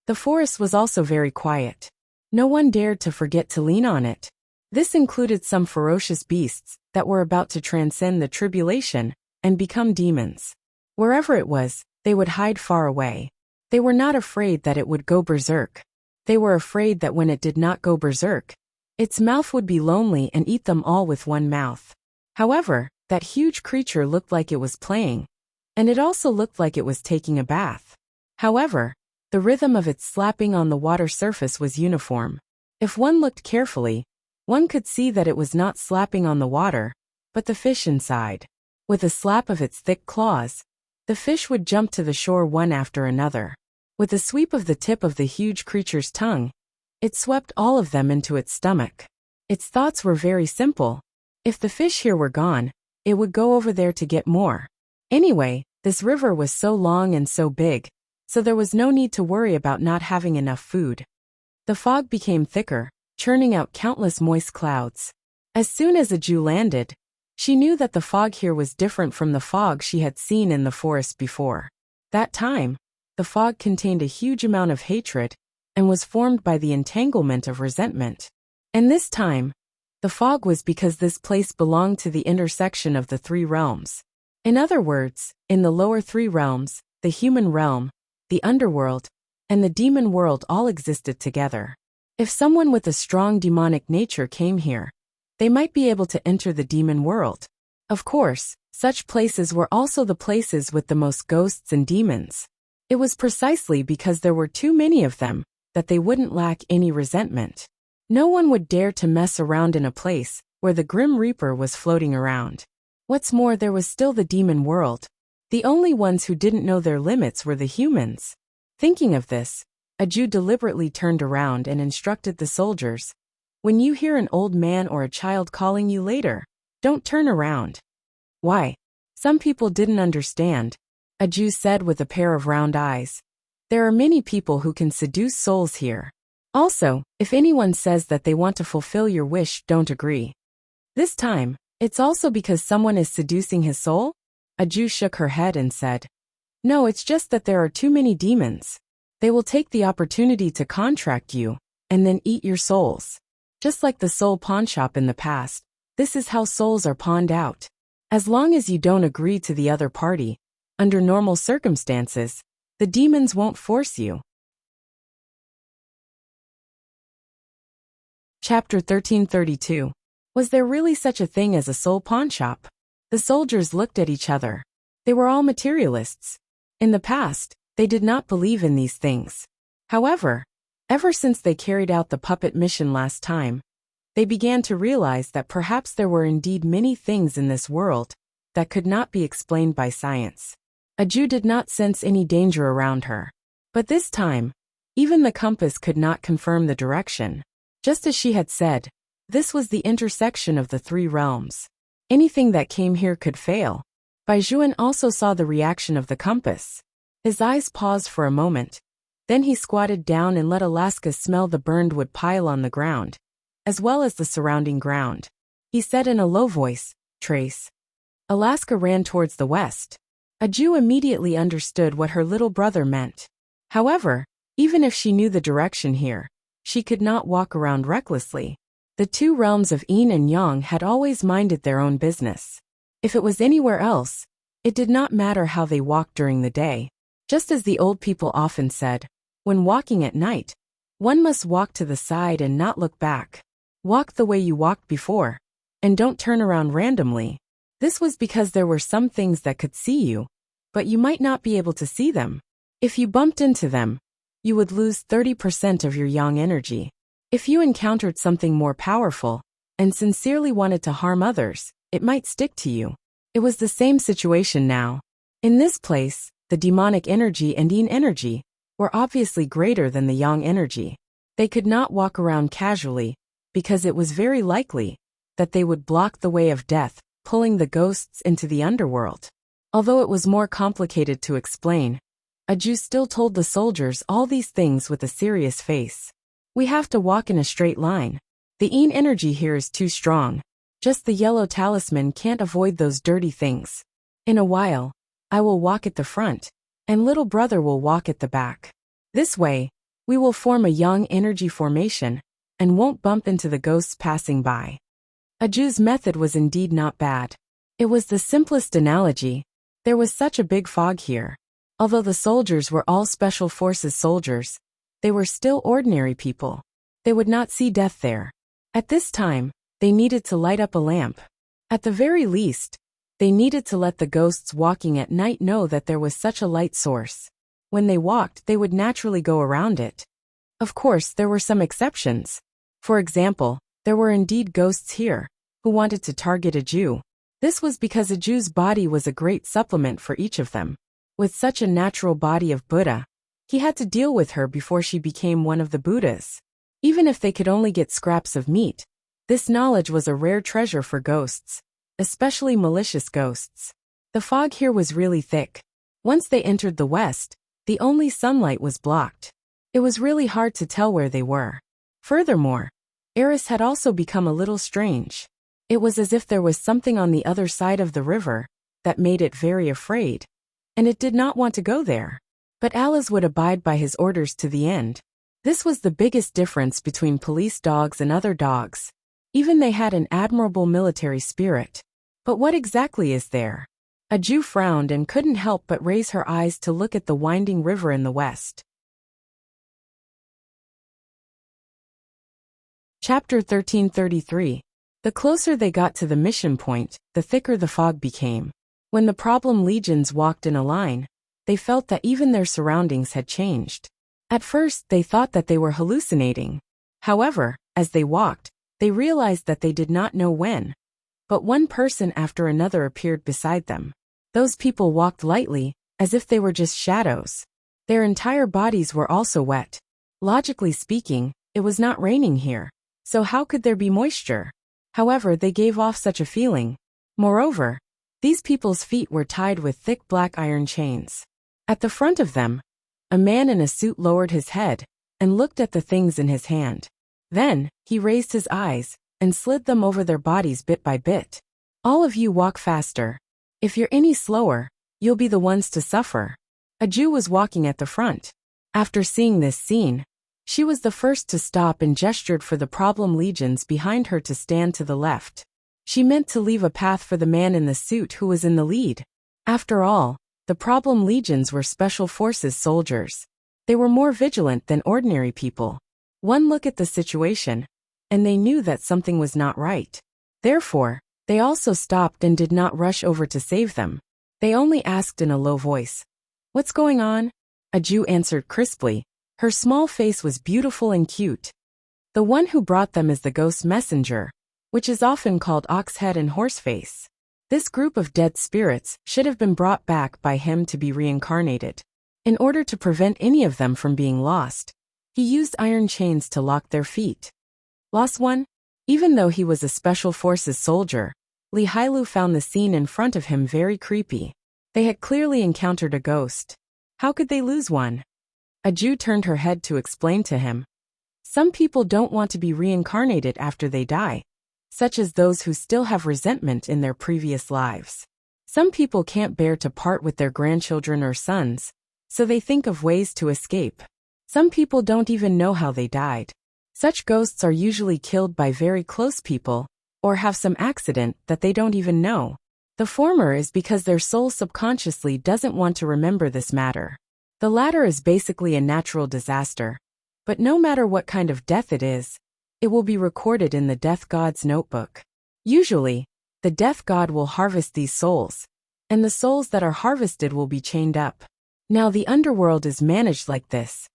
The forest was also very quiet. No one dared to forget to lean on it. This included some ferocious beasts that were about to transcend the tribulation and become demons. Wherever it was, they would hide far away. They were not afraid that it would go berserk. They were afraid that when it did not go berserk, its mouth would be lonely and eat them all with one mouth. However, that huge creature looked like it was playing, and it also looked like it was taking a bath. However, the rhythm of its slapping on the water surface was uniform. If one looked carefully, one could see that it was not slapping on the water, but the fish inside. With a slap of its thick claws, the fish would jump to the shore one after another. With a sweep of the tip of the huge creature's tongue, it swept all of them into its stomach. Its thoughts were very simple. If the fish here were gone, it would go over there to get more. Anyway, this river was so long and so big, so there was no need to worry about not having enough food. The fog became thicker, churning out countless moist clouds. As soon as Aju landed, she knew that the fog here was different from the fog she had seen in the forest before. That time, the fog contained a huge amount of hatred and was formed by the entanglement of resentment. And this time, the fog was because this place belonged to the intersection of the three realms. In other words, in the lower three realms, the human realm, the underworld, and the demon world all existed together. If someone with a strong demonic nature came here, they might be able to enter the demon world. Of course, such places were also the places with the most ghosts and demons. It was precisely because there were too many of them that they wouldn't lack any resentment. No one would dare to mess around in a place where the Grim Reaper was floating around. What's more, there was still the demon world. The only ones who didn't know their limits were the humans. Thinking of this, Aju deliberately turned around and instructed the soldiers, "When you hear an old man or a child calling you later, don't turn around." "Why?" Some people didn't understand. Aju said with a pair of round eyes. "There are many people who can seduce souls here. Also, if anyone says that they want to fulfill your wish, don't agree. This time, it's also because someone is seducing his soul?" Aju shook her head and said, "No, it's just that there are too many demons. They will take the opportunity to contract you, and then eat your souls. Just like the soul pawnshop in the past, this is how souls are pawned out. As long as you don't agree to the other party, under normal circumstances, the demons won't force you." Chapter 1332. Was there really such a thing as a soul pawnshop? The soldiers looked at each other. They were all materialists. In the past, they did not believe in these things. However, ever since they carried out the puppet mission last time, they began to realize that perhaps there were indeed many things in this world that could not be explained by science. Aju did not sense any danger around her. But this time, even the compass could not confirm the direction. Just as she had said, this was the intersection of the three realms. Anything that came here could fail. Baijuan also saw the reaction of the compass. His eyes paused for a moment. Then he squatted down and let Alaska smell the burned wood pile on the ground, as well as the surrounding ground. He said in a low voice, "Trace." Alaska ran towards the west. Aju immediately understood what her little brother meant. However, even if she knew the direction here, she could not walk around recklessly. The two realms of yin and yang had always minded their own business. If it was anywhere else, it did not matter how they walked during the day. Just as the old people often said, when walking at night, one must walk to the side and not look back. Walk the way you walked before, and don't turn around randomly. This was because there were some things that could see you, but you might not be able to see them. If you bumped into them, you would lose 30% of your yang energy. If you encountered something more powerful and sincerely wanted to harm others, it might stick to you. It was the same situation now. In this place, the demonic energy and yin energy were obviously greater than the yang energy. They could not walk around casually, because it was very likely that they would block the way of death, pulling the ghosts into the underworld. Although it was more complicated to explain, Aju still told the soldiers all these things with a serious face. We have to walk in a straight line. The energy here is too strong. Just the yellow talisman can't avoid those dirty things. In a while, I will walk at the front, and little brother will walk at the back. This way, we will form a young energy formation, and won't bump into the ghosts passing by. Aju's method was indeed not bad. It was the simplest analogy. There was such a big fog here. Although the soldiers were all Special Forces soldiers, they were still ordinary people. They would not see death there. At this time, they needed to light up a lamp. At the very least, they needed to let the ghosts walking at night know that there was such a light source. When they walked, they would naturally go around it. Of course, there were some exceptions. For example, there were indeed ghosts here, who wanted to target Aju. This was because Aju's body was a great supplement for each of them. With such a natural body of Buddha, he had to deal with her before she became one of the Buddhas. Even if they could only get scraps of meat, this knowledge was a rare treasure for ghosts, especially malicious ghosts. The fog here was really thick. Once they entered the west, the only sunlight was blocked. It was really hard to tell where they were. Furthermore, Eris had also become a little strange. It was as if there was something on the other side of the river that made it very afraid, and it did not want to go there. But Alice would abide by his orders to the end. This was the biggest difference between police dogs and other dogs. Even they had an admirable military spirit. But what exactly is there? Aju frowned and couldn't help but raise her eyes to look at the winding river in the west. Chapter 1333. The closer they got to the mission point, the thicker the fog became. When the problem legions walked in a line, they felt that even their surroundings had changed. At first, they thought that they were hallucinating. However, as they walked, they realized that they did not know when. But one person after another appeared beside them. Those people walked lightly, as if they were just shadows. Their entire bodies were also wet. Logically speaking, it was not raining here, so how could there be moisture? However, they gave off such a feeling. Moreover, these people's feet were tied with thick black iron chains. At the front of them, a man in a suit lowered his head and looked at the things in his hand. Then, he raised his eyes and slid them over their bodies bit by bit. All of you walk faster. If you're any slower, you'll be the ones to suffer. Aju was walking at the front. After seeing this scene, she was the first to stop and gestured for the problem legions behind her to stand to the left. She meant to leave a path for the man in the suit who was in the lead. After all, the problem legions were Special Forces soldiers. They were more vigilant than ordinary people. One look at the situation, and they knew that something was not right. Therefore, they also stopped and did not rush over to save them. They only asked in a low voice, "What's going on?" Aju answered crisply. Her small face was beautiful and cute. The one who brought them is the ghost messenger, which is often called Oxhead and Horseface. This group of dead spirits should have been brought back by him to be reincarnated. In order to prevent any of them from being lost, he used iron chains to lock their feet. Lost one? Even though he was a Special Forces soldier, Li Hailu found the scene in front of him very creepy. They had clearly encountered a ghost. How could they lose one? Aju turned her head to explain to him. Some people don't want to be reincarnated after they die, such as those who still have resentment in their previous lives. Some people can't bear to part with their grandchildren or sons, so they think of ways to escape. Some people don't even know how they died. Such ghosts are usually killed by very close people, or have some accident that they don't even know. The former is because their soul subconsciously doesn't want to remember this matter. The latter is basically a natural disaster. But no matter what kind of death it is, it will be recorded in the death god's notebook. Usually, the death god will harvest these souls, and the souls that are harvested will be chained up. Now the underworld is managed like this.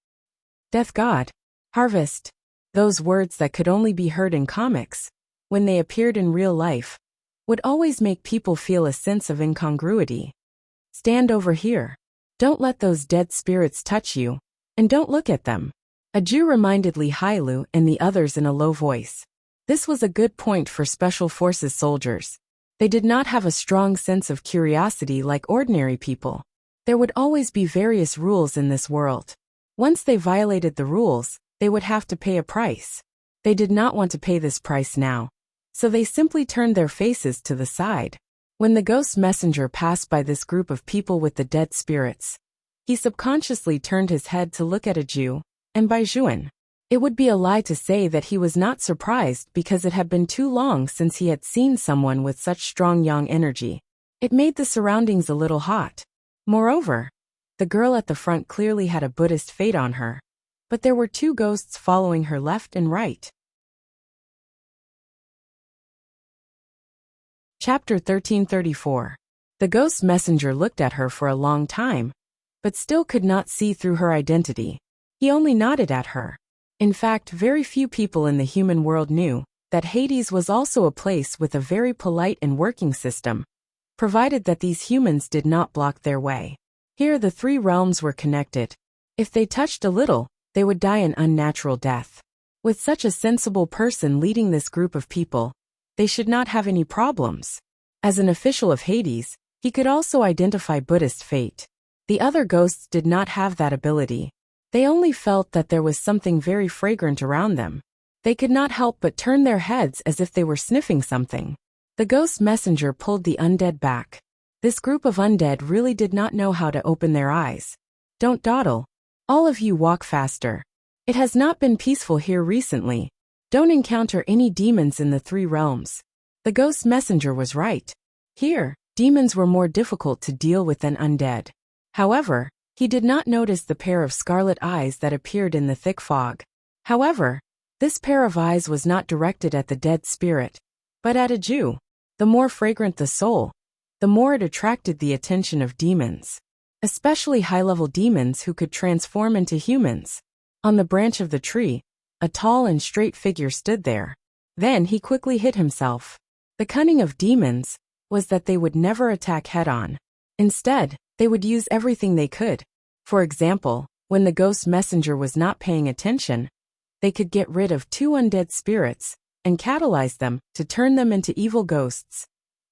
Death god. Harvest. Those words that could only be heard in comics, when they appeared in real life, would always make people feel a sense of incongruity. Stand over here. Don't let those dead spirits touch you, and don't look at them. Aju reminded Li Hailu and the others in a low voice. This was a good point for Special Forces soldiers. They did not have a strong sense of curiosity like ordinary people. There would always be various rules in this world. Once they violated the rules, they would have to pay a price. They did not want to pay this price now, so they simply turned their faces to the side. When the ghost messenger passed by this group of people with the dead spirits, he subconsciously turned his head to look at a Jew, and by Juan. It would be a lie to say that he was not surprised because it had been too long since he had seen someone with such strong yang energy. It made the surroundings a little hot. Moreover, the girl at the front clearly had a Buddhist fate on her, but there were two ghosts following her left and right. Chapter 1334. The ghost messenger looked at her for a long time, but still could not see through her identity. He only nodded at her. In fact, very few people in the human world knew that Hades was also a place with a very polite and working system, provided that these humans did not block their way. Here the three realms were connected. If they touched a little, they would die an unnatural death. With such a sensible person leading this group of people, they should not have any problems. As an official of Hades, he could also identify Buddhist fate. The other ghosts did not have that ability. They only felt that there was something very fragrant around them. They could not help but turn their heads as if they were sniffing something. The ghost messenger pulled the undead back. This group of undead really did not know how to open their eyes. Don't dawdle. All of you walk faster. It has not been peaceful here recently. Don't encounter any demons in the three realms. The ghost messenger was right. Here, demons were more difficult to deal with than undead. However, he did not notice the pair of scarlet eyes that appeared in the thick fog. However, this pair of eyes was not directed at the dead spirit, but at a Jew. The more fragrant the soul, the more it attracted the attention of demons, especially high-level demons who could transform into humans. On the branch of the tree, a tall and straight figure stood there. Then he quickly hid himself. The cunning of demons was that they would never attack head-on. Instead, they would use everything they could. For example, when the ghost messenger was not paying attention, they could get rid of two undead spirits and catalyze them to turn them into evil ghosts.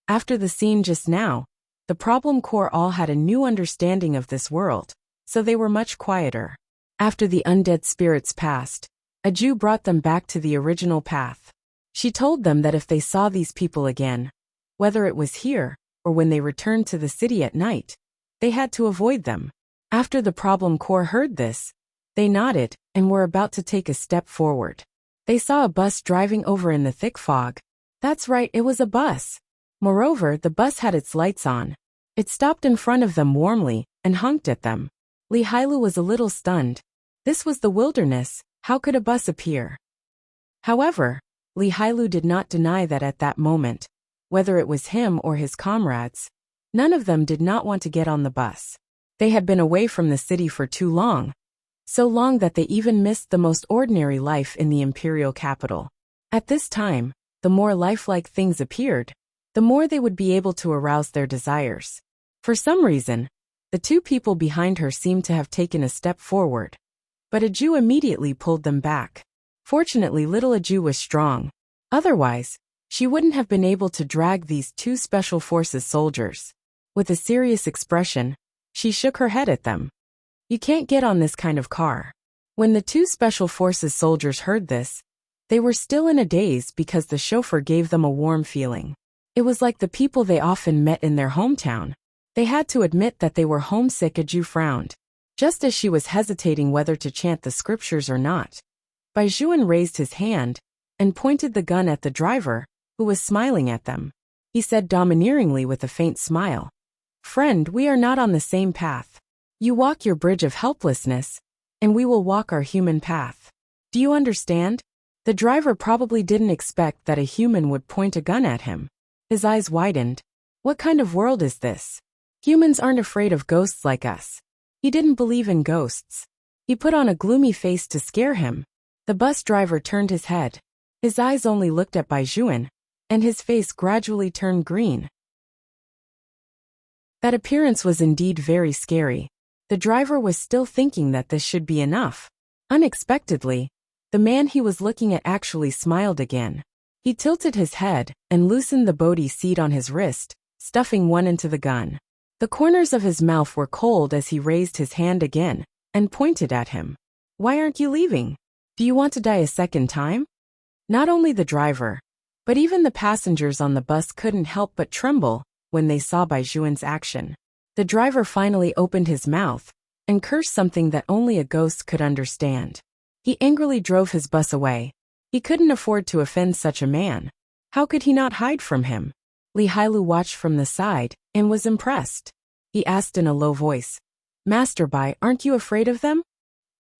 After the scene just now, the problem core all had a new understanding of this world, so they were much quieter. After the undead spirits passed, a Jew brought them back to the original path. She told them that if they saw these people again, whether it was here or when they returned to the city at night, they had to avoid them. After the problem core heard this, they nodded and were about to take a step forward. They saw a bus driving over in the thick fog. That's right, it was a bus. Moreover, the bus had its lights on. It stopped in front of them warmly and honked at them. Lihailu was a little stunned. This was the wilderness, how could a bus appear? However, Lihailu did not deny that at that moment, whether it was him or his comrades, none of them did not want to get on the bus. They had been away from the city for too long, so long that they even missed the most ordinary life in the imperial capital. At this time, the more lifelike things appeared, the more they would be able to arouse their desires. For some reason, the two people behind her seemed to have taken a step forward, but a Jew immediately pulled them back. Fortunately, little Aju was strong. Otherwise, she wouldn't have been able to drag these two special forces soldiers. With a serious expression, she shook her head at them. You can't get on this kind of car. When the two special forces soldiers heard this, they were still in a daze because the chauffeur gave them a warm feeling. It was like the people they often met in their hometown. They had to admit that they were homesick. Aju frowned, just as she was hesitating whether to chant the scriptures or not. Baijuan raised his hand and pointed the gun at the driver, who was smiling at them. He said domineeringly with a faint smile, "Friend, we are not on the same path. You walk your bridge of helplessness, and we will walk our human path. Do you understand?" The driver probably didn't expect that a human would point a gun at him. His eyes widened. What kind of world is this? Humans aren't afraid of ghosts like us. He didn't believe in ghosts. He put on a gloomy face to scare him. The bus driver turned his head. His eyes only looked at Baijuan, and his face gradually turned green. That appearance was indeed very scary. The driver was still thinking that this should be enough. Unexpectedly, the man he was looking at actually smiled again. He tilted his head and loosened the Bodhi seed on his wrist, stuffing one into the gun. The corners of his mouth were cold as he raised his hand again and pointed at him. Why aren't you leaving? Do you want to die a second time? Not only the driver, but even the passengers on the bus couldn't help but tremble when they saw Bai Juan's action. The driver finally opened his mouth and cursed something that only a ghost could understand. He angrily drove his bus away. He couldn't afford to offend such a man. How could he not hide from him? Li Hailu watched from the side and was impressed. He asked in a low voice, Master Bai, aren't you afraid of them?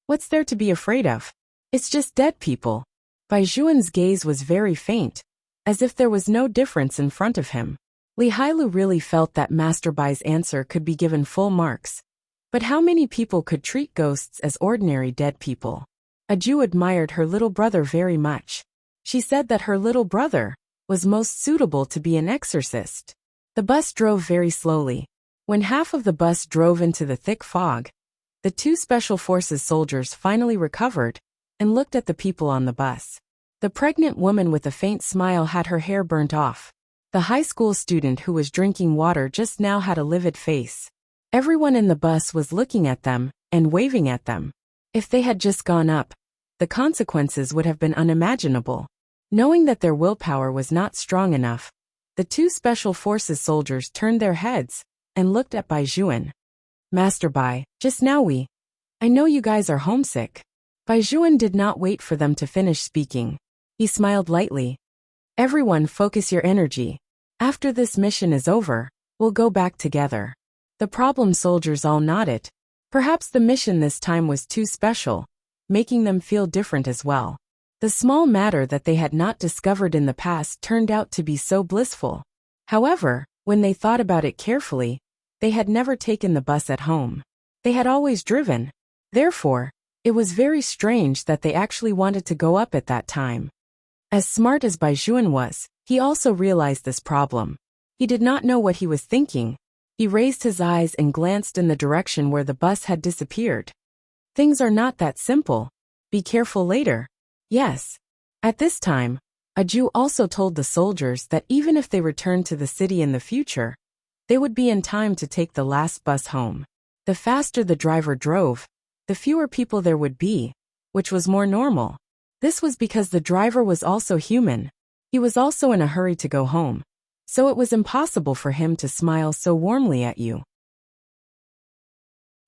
What's there to be afraid of? It's just dead people. Bai Juan's gaze was very faint, as if there was no difference in front of him. Li Hailu really felt that Master Bai's answer could be given full marks. But how many people could treat ghosts as ordinary dead people? A Jew admired her little brother very much. She said that her little brother was most suitable to be an exorcist. The bus drove very slowly. When half of the bus drove into the thick fog, the two Special Forces soldiers finally recovered and looked at the people on the bus. The pregnant woman with a faint smile had her hair burnt off. The high school student who was drinking water just now had a livid face. Everyone in the bus was looking at them and waving at them. If they had just gone up, the consequences would have been unimaginable. Knowing that their willpower was not strong enough, the two Special Forces soldiers turned their heads and looked at Bai Juan. Master Bai, just now I know you guys are homesick. Bai Juan did not wait for them to finish speaking. He smiled lightly. Everyone focus your energy. After this mission is over, we'll go back together. The problem soldiers all nodded. Perhaps the mission this time was too special, making them feel different as well. The small matter that they had not discovered in the past turned out to be so blissful. However, when they thought about it carefully, they had never taken the bus at home. They had always driven. Therefore, it was very strange that they actually wanted to go up at that time. As smart as Bai Juan was, he also realized this problem. He did not know what he was thinking. He raised his eyes and glanced in the direction where the bus had disappeared. Things are not that simple. Be careful later. Yes. At this time, a Jew also told the soldiers that even if they returned to the city in the future, they would be in time to take the last bus home. The faster the driver drove, the fewer people there would be, which was more normal. This was because the driver was also human. He was also in a hurry to go home, so it was impossible for him to smile so warmly at you.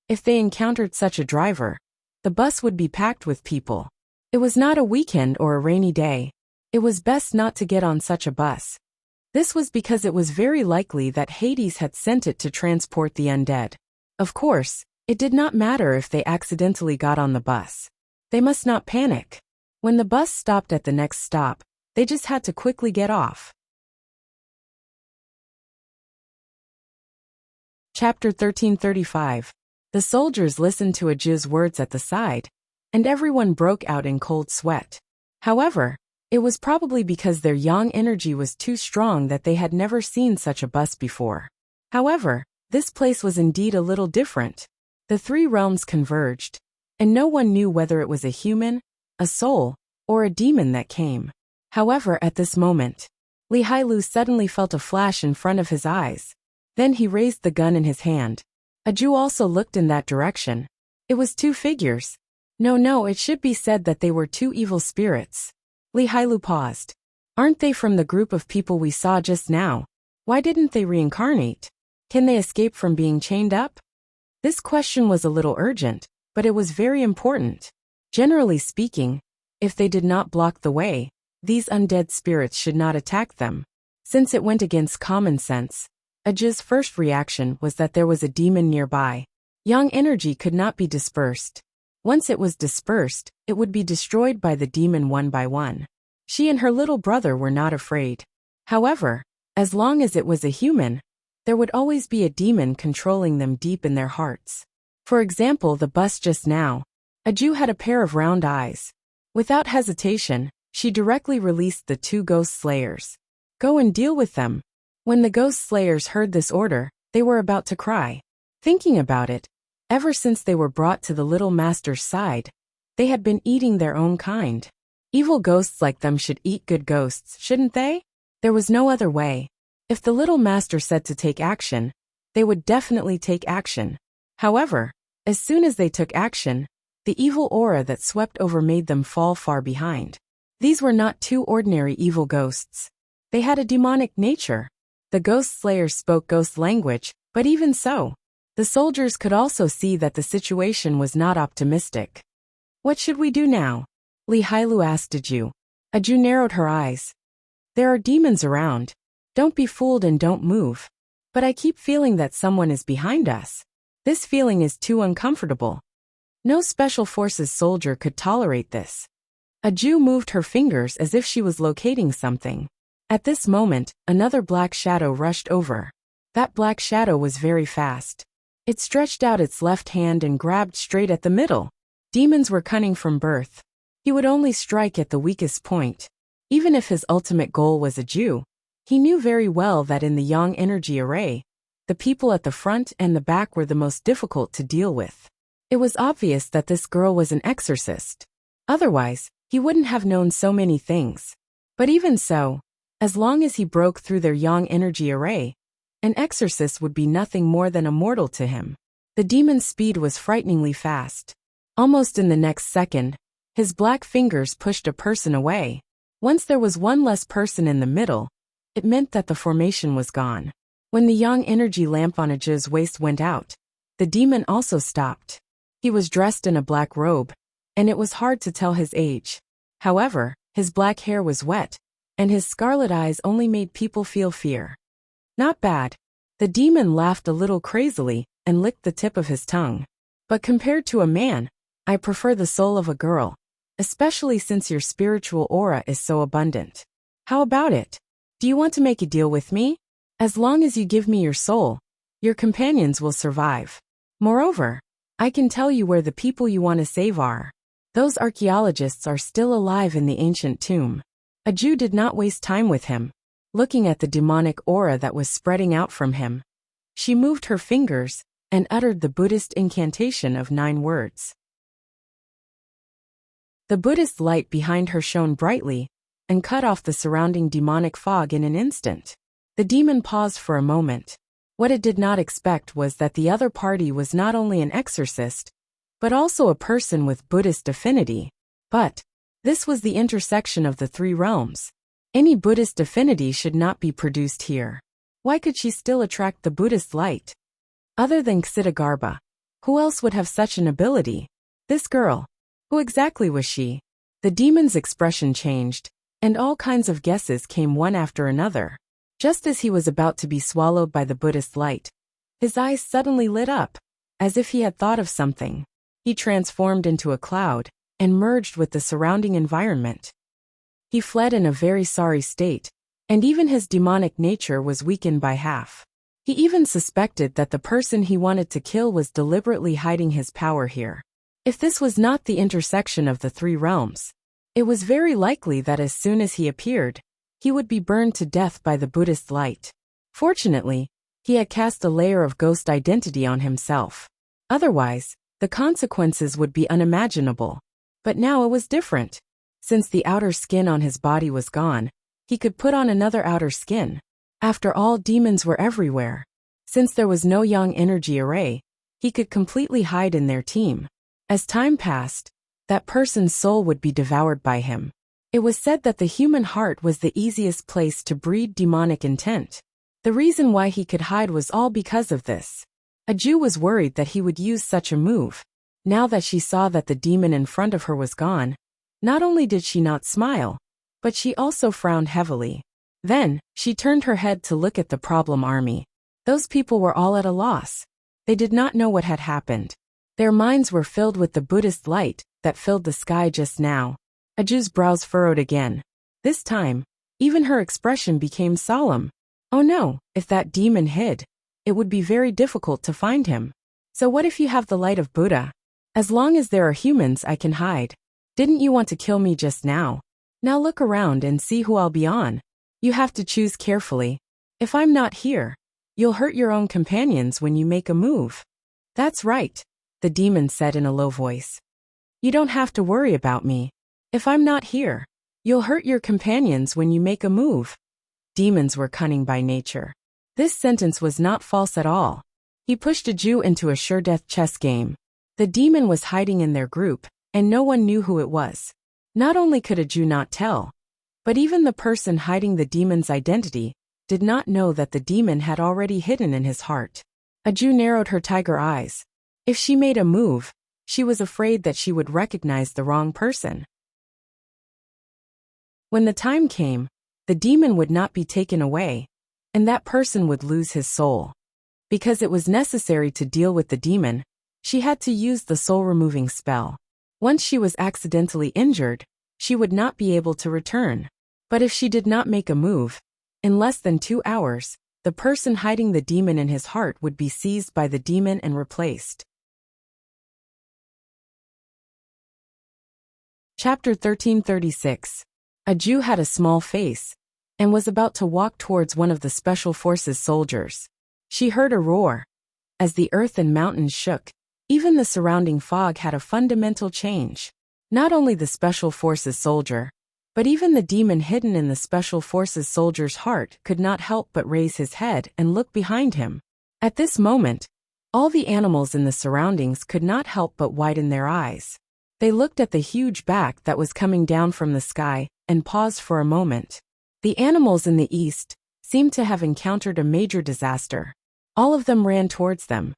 If they encountered such a driver, the bus would be packed with people. It was not a weekend or a rainy day. It was best not to get on such a bus. This was because it was very likely that Hades had sent it to transport the undead. Of course, it did not matter if they accidentally got on the bus. They must not panic. When the bus stopped at the next stop, they just had to quickly get off. Chapter 1335. The soldiers listened to Ajiz's words at the side, and everyone broke out in cold sweat. However, it was probably because their yang energy was too strong that they had never seen such a bus before. However, this place was indeed a little different. The three realms converged, and no one knew whether it was a human, a soul, or a demon that came. However, at this moment, Li Hailu suddenly felt a flash in front of his eyes. Then he raised the gun in his hand. A Jew also looked in that direction. It was two figures. No, it should be said that they were two evil spirits. Li Hailu paused. Aren't they from the group of people we saw just now? Why didn't they reincarnate? Can they escape from being chained up? This question was a little urgent, but it was very important. Generally speaking, if they did not block the way, these undead spirits should not attack them. Since it went against common sense, Ajiz's first reaction was that there was a demon nearby. Yang energy could not be dispersed. Once it was dispersed, it would be destroyed by the demon one by one. She and her little brother were not afraid. However, as long as it was a human, there would always be a demon controlling them deep in their hearts. For example, the bus just now. A Jew had a pair of round eyes. Without hesitation, she directly released the two ghost slayers. Go and deal with them. When the ghost slayers heard this order, they were about to cry. Thinking about it, ever since they were brought to the little master's side, they had been eating their own kind. Evil ghosts like them should eat good ghosts, shouldn't they? There was no other way. If the little master said to take action, they would definitely take action. However, as soon as they took action, the evil aura that swept over made them fall far behind. These were not two ordinary evil ghosts. They had a demonic nature. The ghost slayers spoke ghost language, but even so, the soldiers could also see that the situation was not optimistic. What should we do now? Li Hailu asked Aju. Aju narrowed her eyes. There are demons around. Don't be fooled and don't move. But I keep feeling that someone is behind us. This feeling is too uncomfortable. No special forces soldier could tolerate this. Aju moved her fingers as if she was locating something. At this moment, another black shadow rushed over. That black shadow was very fast. It stretched out its left hand and grabbed straight at the middle. Demons were cunning from birth. He would only strike at the weakest point. Even if his ultimate goal was Aju, he knew very well that in the yang energy array, the people at the front and the back were the most difficult to deal with. It was obvious that this girl was an exorcist. Otherwise, he wouldn't have known so many things. But even so, as long as he broke through their yang energy array, an exorcist would be nothing more than a mortal to him. The demon's speed was frighteningly fast. Almost in the next second, his black fingers pushed a person away. Once there was one less person in the middle, it meant that the formation was gone. When the yang energy lamp on Aju's waist went out, the demon also stopped. He was dressed in a black robe, and it was hard to tell his age. However, his black hair was wet, and his scarlet eyes only made people feel fear. Not bad. The demon laughed a little crazily and licked the tip of his tongue. But compared to a man, I prefer the soul of a girl, especially since your spiritual aura is so abundant. How about it? Do you want to make a deal with me? As long as you give me your soul, your companions will survive. Moreover, I can tell you where the people you want to save are. Those archaeologists are still alive in the ancient tomb. Aju did not waste time with him, looking at the demonic aura that was spreading out from him. She moved her fingers and uttered the Buddhist incantation of 9 words. The Buddhist light behind her shone brightly and cut off the surrounding demonic fog in an instant. The demon paused for a moment. What it did not expect was that the other party was not only an exorcist, but also a person with Buddhist affinity. But this was the intersection of the 3 realms. Any Buddhist affinity should not be produced here. Why could she still attract the Buddhist light? Other than Ksitigarbha, who else would have such an ability? This girl. Who exactly was she? The demon's expression changed, and all kinds of guesses came one after another. Just as he was about to be swallowed by the Buddhist light, his eyes suddenly lit up, as if he had thought of something. He transformed into a cloud and merged with the surrounding environment. He fled in a very sorry state, and even his demonic nature was weakened by half. He even suspected that the person he wanted to kill was deliberately hiding his power here. If this was not the intersection of the 3 realms, it was very likely that as soon as he appeared, he would be burned to death by the Buddhist light. Fortunately, he had cast a layer of ghost identity on himself. Otherwise, the consequences would be unimaginable. But now it was different. Since the outer skin on his body was gone, he could put on another outer skin. After all, demons were everywhere. Since there was no yang energy array, he could completely hide in their team. As time passed, that person's soul would be devoured by him. It was said that the human heart was the easiest place to breed demonic intent. The reason why he could hide was all because of this. Aju was worried that he would use such a move. Now that she saw that the demon in front of her was gone, not only did she not smile, but she also frowned heavily. Then, she turned her head to look at the problem army. Those people were all at a loss. They did not know what had happened. Their minds were filled with the Buddhist light that filled the sky just now. Aju's brows furrowed again. This time, even her expression became solemn. Oh no, if that demon hid, it would be very difficult to find him. So what if you have the light of Buddha? As long as there are humans, I can hide. Didn't you want to kill me just now? Now look around and see who I'll be on. You have to choose carefully. If I'm not here, you'll hurt your own companions when you make a move. That's right, the demon said in a low voice. You don't have to worry about me. If I'm not here, you'll hurt your companions when you make a move. Demons were cunning by nature. This sentence was not false at all. He pushed a Jew into a sure-death chess game. The demon was hiding in their group, and no one knew who it was. Not only could a Jew not tell, but even the person hiding the demon's identity did not know that the demon had already hidden in his heart. A Jew narrowed her tiger eyes. If she made a move, she was afraid that she would recognize the wrong person. When the time came, the demon would not be taken away, and that person would lose his soul. Because it was necessary to deal with the demon, she had to use the soul-removing spell. Once she was accidentally injured, she would not be able to return. But if she did not make a move, in less than 2 hours, the person hiding the demon in his heart would be seized by the demon and replaced. Chapter 1336. A Jew had a small face, and was about to walk towards one of the Special Forces soldiers. She heard a roar. As the earth and mountains shook, even the surrounding fog had a fundamental change. Not only the Special Forces soldier, but even the demon hidden in the Special Forces soldier's heart could not help but raise his head and look behind him. At this moment, all the animals in the surroundings could not help but widen their eyes. They looked at the huge back that was coming down from the sky and paused for a moment. The animals in the east seemed to have encountered a major disaster. All of them ran towards them.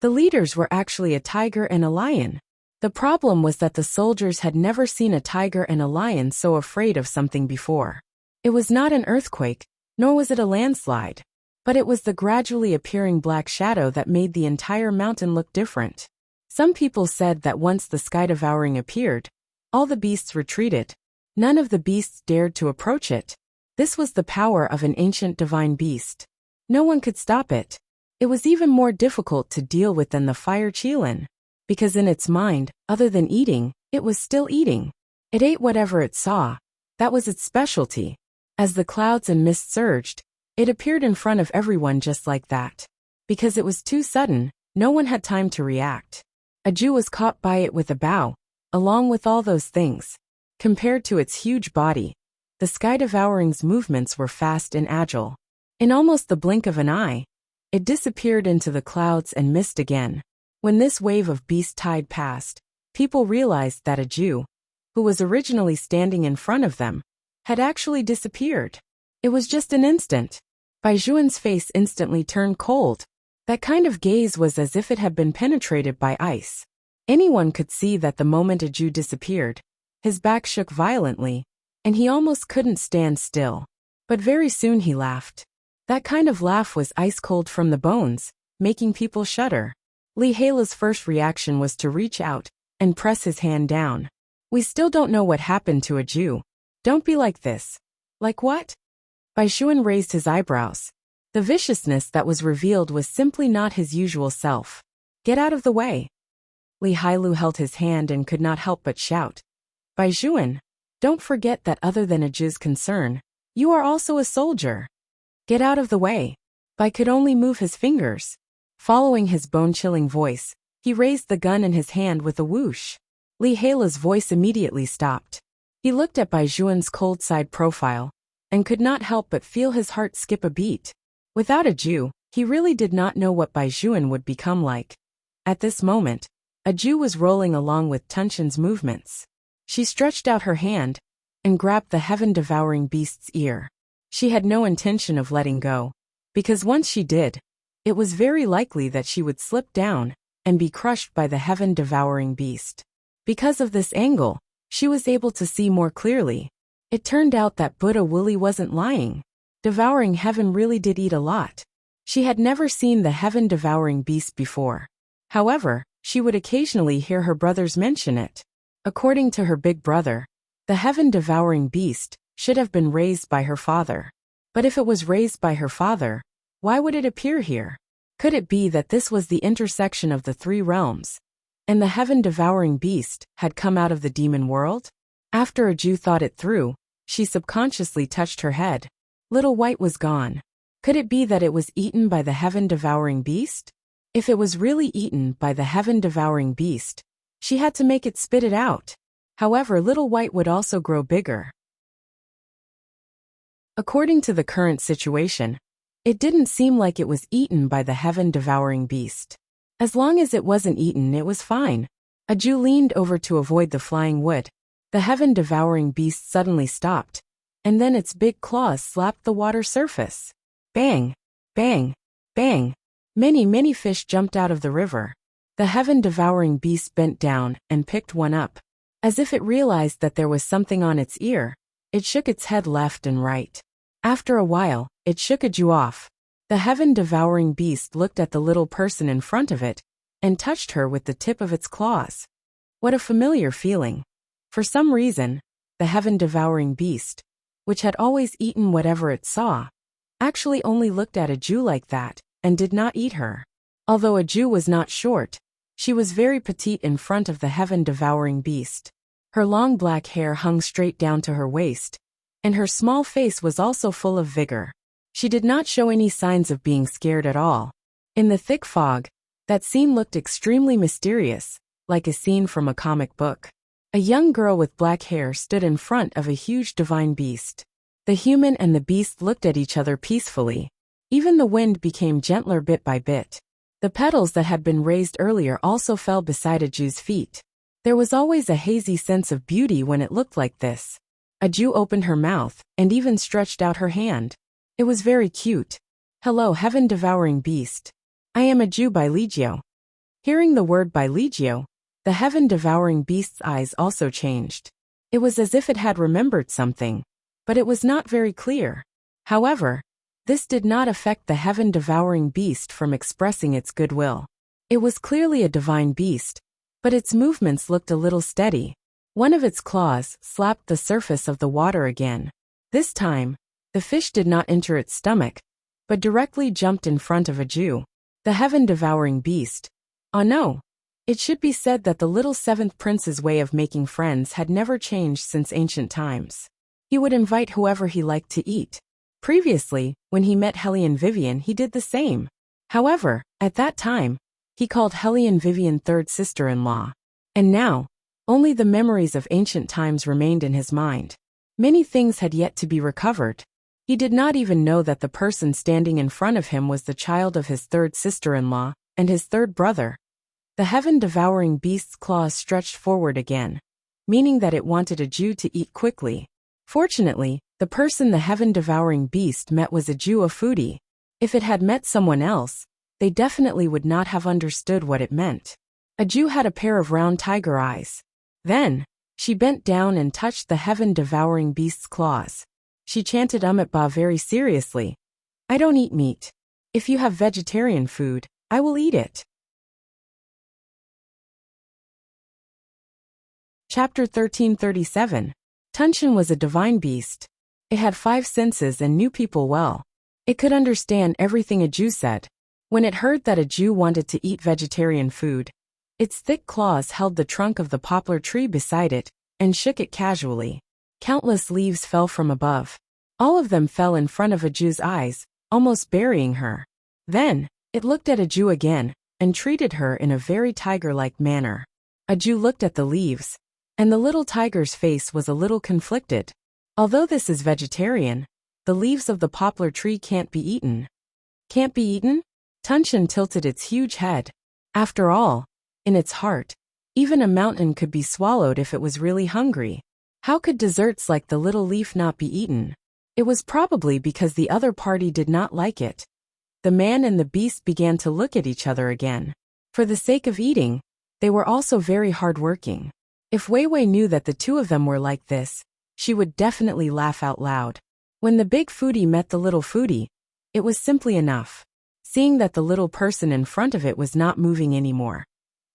The leaders were actually a tiger and a lion. The problem was that the soldiers had never seen a tiger and a lion so afraid of something before. It was not an earthquake, nor was it a landslide, but it was the gradually appearing black shadow that made the entire mountain look different. Some people said that once the sky devouring appeared, all the beasts retreated. None of the beasts dared to approach it. This was the power of an ancient divine beast. No one could stop it. It was even more difficult to deal with than the fire Qilin, because in its mind, other than eating, it was still eating. It ate whatever it saw. That was its specialty. As the clouds and mist surged, it appeared in front of everyone just like that. Because it was too sudden, no one had time to react. A Jew was caught by it with a bow, along with all those things. Compared to its huge body, the sky devouring's movements were fast and agile. In almost the blink of an eye, it disappeared into the clouds and mist again. When this wave of beast tide passed, people realized that a Jew, who was originally standing in front of them, had actually disappeared. It was just an instant. Baijuan's face instantly turned cold. That kind of gaze was as if it had been penetrated by ice. Anyone could see that the moment a Jew disappeared, his back shook violently, and he almost couldn't stand still. But very soon he laughed. That kind of laugh was ice-cold from the bones, making people shudder. Li Hala's first reaction was to reach out and press his hand down. We still don't know what happened to a Jew. Don't be like this. Like what? Baishuan raised his eyebrows. The viciousness that was revealed was simply not his usual self. Get out of the way. Li Hailu held his hand and could not help but shout. Baijuan, don't forget that other than a Jew's concern, you are also a soldier. Get out of the way. Bai could only move his fingers. Following his bone-chilling voice, he raised the gun in his hand with a whoosh. Li Hala's voice immediately stopped. He looked at Baijuan's cold side profile, and could not help but feel his heart skip a beat. Without a Jew, he really did not know what Baijuan would become like. At this moment, a Jew was rolling along with Tunshin's movements. She stretched out her hand, and grabbed the heaven-devouring beast's ear. She had no intention of letting go, because once she did, it was very likely that she would slip down and be crushed by the heaven-devouring beast. Because of this angle, she was able to see more clearly. It turned out that Buddha Wooly wasn't lying. Devouring heaven really did eat a lot. She had never seen the heaven-devouring beast before. However, she would occasionally hear her brothers mention it. According to her big brother, the heaven-devouring beast should have been raised by her father. But if it was raised by her father, why would it appear here? Could it be that this was the intersection of the three realms, and the heaven-devouring beast had come out of the demon world? After a Jew thought it through, she subconsciously touched her head. Little White was gone. Could it be that it was eaten by the heaven-devouring beast? If it was really eaten by the heaven-devouring beast, she had to make it spit it out. However, Little White would also grow bigger. According to the current situation, It didn't seem like it was eaten by the heaven-devouring beast. As long as it wasn't eaten, it was fine. Aju leaned over to avoid the flying wood. The heaven-devouring beast suddenly stopped, and then its big claws slapped the water surface. Bang! Bang! Bang! Many fish jumped out of the river. The heaven-devouring beast bent down and picked one up. As if it realized that there was something on its ear, it shook its head left and right. After a while, it shook Aju off. The heaven-devouring beast looked at the little person in front of it and touched her with the tip of its claws. What a familiar feeling. For some reason, the heaven-devouring beast, which had always eaten whatever it saw, actually only looked at Aju like that and did not eat her. Although Aju was not short, she was very petite in front of the heaven-devouring beast. Her long black hair hung straight down to her waist, and her small face was also full of vigor. She did not show any signs of being scared at all. In the thick fog, that scene looked extremely mysterious, like a scene from a comic book. A young girl with black hair stood in front of a huge divine beast. The human and the beast looked at each other peacefully. Even the wind became gentler bit by bit. The petals that had been raised earlier also fell beside Aju's feet. There was always a hazy sense of beauty when it looked like this. Aju opened her mouth and even stretched out her hand. It was very cute. Hello, heaven-devouring beast. I am Aju by Legio. Hearing the word by Legio, the heaven-devouring beast's eyes also changed. It was as if it had remembered something, but it was not very clear. However, this did not affect the heaven-devouring beast from expressing its goodwill. It was clearly a divine beast, but its movements looked a little steady. One of its claws slapped the surface of the water again. This time, the fish did not enter its stomach, but directly jumped in front of Aju. The heaven-devouring beast. Oh no! It should be said that the little seventh prince's way of making friends had never changed since ancient times. He would invite whoever he liked to eat. Previously, when he met Hellion Vivian, he did the same. However, at that time, he called Hellion Vivian third sister-in-law. And now, only the memories of ancient times remained in his mind. Many things had yet to be recovered. He did not even know that the person standing in front of him was the child of his third sister-in-law and his third brother. The heaven-devouring beast's claws stretched forward again, meaning that it wanted Aju to eat quickly. Fortunately, the person the heaven-devouring beast met was Aju, a foodie. If it had met someone else, they definitely would not have understood what it meant. Aju had a pair of round tiger eyes. Then, she bent down and touched the heaven-devouring beast's claws. She chanted Ba very seriously. I don't eat meat. If you have vegetarian food, I will eat it. Chapter 1337. Tunshin was a divine beast. It had 5 senses and knew people well. It could understand everything Aju said. When it heard that Aju wanted to eat vegetarian food, its thick claws held the trunk of the poplar tree beside it and shook it casually. Countless leaves fell from above. All of them fell in front of Aju's eyes, almost burying her. Then, it looked at Aju again and treated her in a very tiger-like manner. Aju looked at the leaves, and the little tiger's face was a little conflicted. Although this is vegetarian, the leaves of the poplar tree can't be eaten. Can't be eaten? Tunshin tilted its huge head. After all, in its heart, even a mountain could be swallowed if it was really hungry. How could desserts like the little leaf not be eaten? It was probably because the other party did not like it. The man and the beast began to look at each other again. For the sake of eating, they were also very hard-working. If Weiwei knew that the two of them were like this, she would definitely laugh out loud. When the big foodie met the little foodie, it was simply enough. Seeing that the little person in front of it was not moving anymore,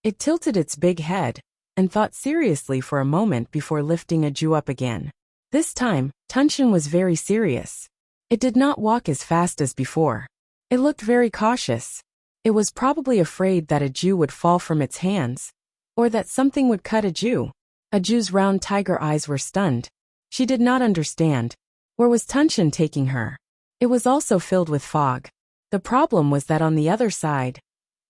it tilted its big head and thought seriously for a moment before lifting Aju up again. This time, Tunshin was very serious. It did not walk as fast as before. It looked very cautious. It was probably afraid that Aju would fall from its hands, or that something would cut Aju. Aju's round tiger eyes were stunned. She did not understand. Where was Tunshin taking her? It was also filled with fog. The problem was that on the other side,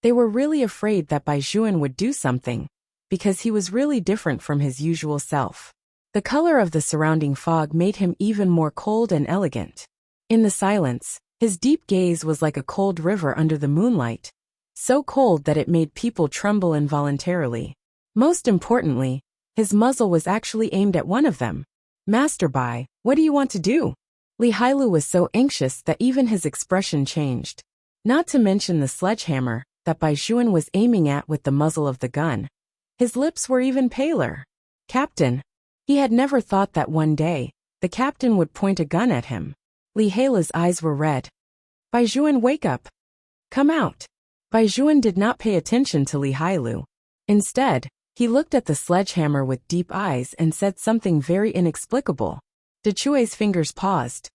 they were really afraid that Baijuan would do something, because he was really different from his usual self. The color of the surrounding fog made him even more cold and elegant. In the silence, His deep gaze was like a cold river under the moonlight, so cold that it made people tremble involuntarily. Most importantly, his muzzle was actually aimed at one of them. Master Bai, what do you want to do? Li Hailu was so anxious that even his expression changed. Not to mention the sledgehammer that Bai Juan was aiming at with the muzzle of the gun. His lips were even paler. Captain. He had never thought that one day, the captain would point a gun at him. Li Hailu's eyes were red. Bai Juan, wake up. Come out. Bai Juan did not pay attention to Li Hailu. Instead, he looked at the sledgehammer with deep eyes and said something very inexplicable. Dechue's fingers paused.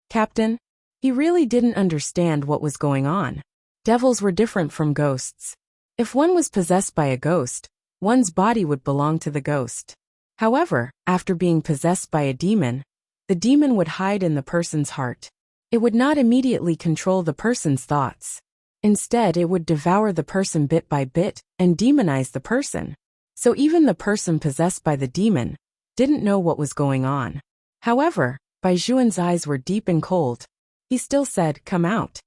Captain? He really didn't understand what was going on. Devils were different from ghosts. If one was possessed by a ghost, one's body would belong to the ghost. However, after being possessed by a demon, the demon would hide in the person's heart. It would not immediately control the person's thoughts. Instead, it would devour the person bit by bit and demonize the person. So even the person possessed by the demon didn't know what was going on. However, Bai Juan's eyes were deep and cold. He still said, come out.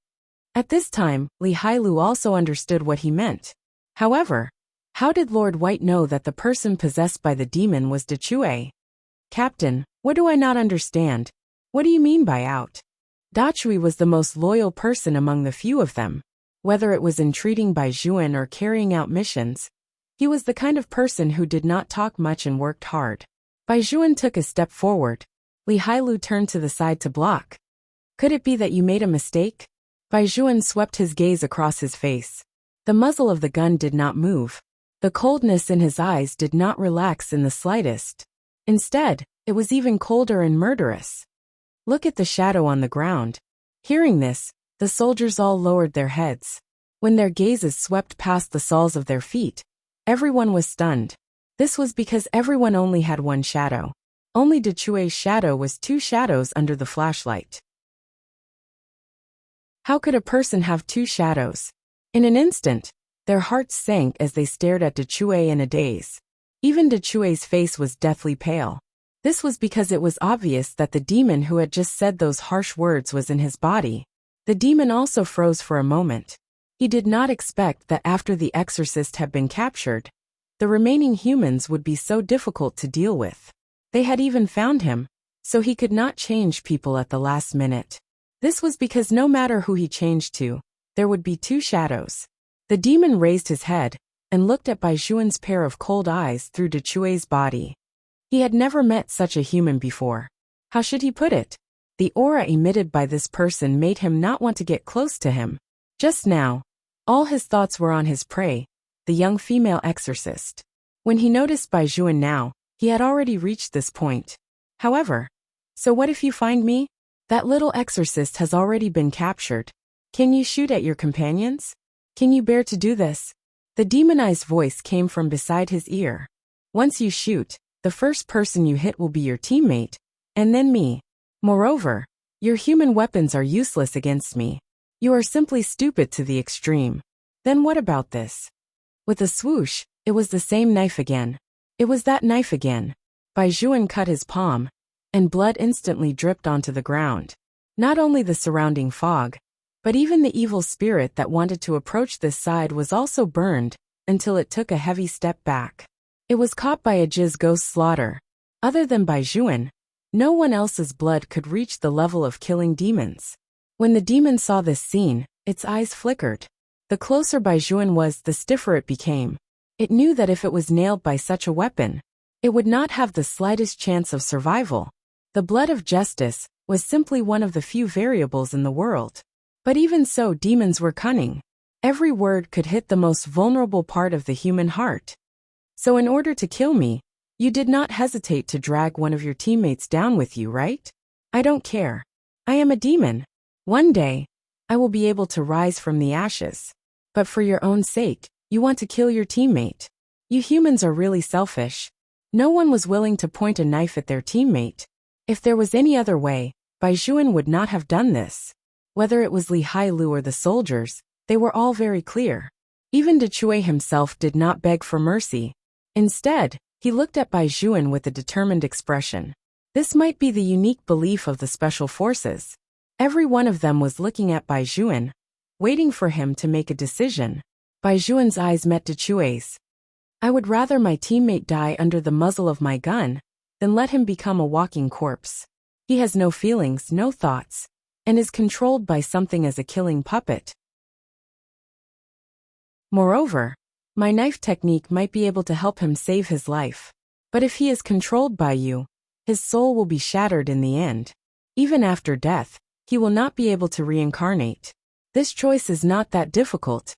At this time, Li Hailu also understood what he meant. However, how did Lord White know that the person possessed by the demon was Dechue? Captain, what do I not understand? What do you mean by out? Dachui was the most loyal person among the few of them. Whether it was entreating Bai Juan or carrying out missions, he was the kind of person who did not talk much and worked hard. Bai Juan took a step forward. Li Hailu turned to the side to block. Could it be that you made a mistake? Bai Juan swept his gaze across his face. The muzzle of the gun did not move. The coldness in his eyes did not relax in the slightest. Instead, it was even colder and murderous. Look at the shadow on the ground. Hearing this, the soldiers all lowered their heads. When their gazes swept past the soles of their feet, everyone was stunned. This was because everyone only had one shadow. Only Dechue's shadow was two shadows under the flashlight. How could a person have two shadows? In an instant, their hearts sank as they stared at Dechue in a daze. Even Dechue's face was deathly pale. This was because it was obvious that the demon who had just said those harsh words was in his body. The demon also froze for a moment. He did not expect that after the exorcist had been captured, the remaining humans would be so difficult to deal with. They had even found him, so he could not change people at the last minute. This was because no matter who he changed to, there would be two shadows. The demon raised his head and looked at Bai Juan's pair of cold eyes through Dechue's body. He had never met such a human before. How should he put it? The aura emitted by this person made him not want to get close to him. Just now, all his thoughts were on his prey, the young female exorcist. When he noticed Bai Juan now, he had already reached this point. However, so what if you find me? That little exorcist has already been captured. Can you shoot at your companions? Can you bear to do this? The demonized voice came from beside his ear. Once you shoot, the first person you hit will be your teammate, and then me. Moreover, your human weapons are useless against me. You are simply stupid to the extreme. Then what about this? With a swoosh, it was the same knife again. It was that knife again. Bai Juan cut his palm, and blood instantly dripped onto the ground. Not only the surrounding fog, but even the evil spirit that wanted to approach this side was also burned, until it took a heavy step back. It was caught by a Jizz ghost slaughter. Other than Bai Juan, no one else's blood could reach the level of killing demons. When the demon saw this scene, its eyes flickered. The closer Bai Juan was, the stiffer it became. It knew that if it was nailed by such a weapon, it would not have the slightest chance of survival. The blood of justice was simply one of the few variables in the world. But even so, demons were cunning. Every word could hit the most vulnerable part of the human heart. So in order to kill me, you did not hesitate to drag one of your teammates down with you, right? I don't care. I am a demon. One day, I will be able to rise from the ashes. But for your own sake, you want to kill your teammate. You humans are really selfish. No one was willing to point a knife at their teammate. If there was any other way, Bai Juan would not have done this. Whether it was Li Hailu or the soldiers, they were all very clear. Even Dechue himself did not beg for mercy. Instead, he looked at Bai Juan with a determined expression. This might be the unique belief of the special forces. Every one of them was looking at Bai Juan, waiting for him to make a decision. Bai Juan's eyes met Dechue's. I would rather my teammate die under the muzzle of my gun than let him become a walking corpse. He has no feelings, no thoughts, and is controlled by something as a killing puppet. Moreover, my knife technique might be able to help him save his life. But if he is controlled by you, his soul will be shattered in the end. Even after death, he will not be able to reincarnate. This choice is not that difficult.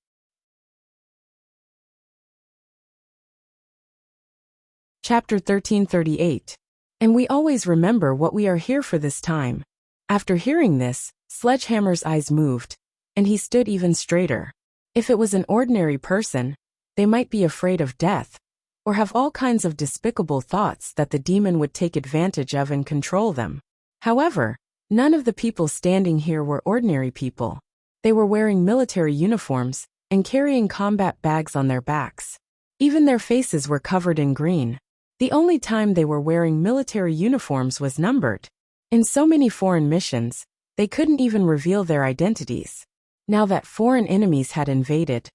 Chapter 1338. And we always remember what we are here for this time. After hearing this, Sledgehammer's eyes moved, and he stood even straighter. If it was an ordinary person, they might be afraid of death, or have all kinds of despicable thoughts that the demon would take advantage of and control them. However, none of the people standing here were ordinary people. They were wearing military uniforms and carrying combat bags on their backs. Even their faces were covered in green. The only time they were wearing military uniforms was numbered. In so many foreign missions, they couldn't even reveal their identities. Now that foreign enemies had invaded,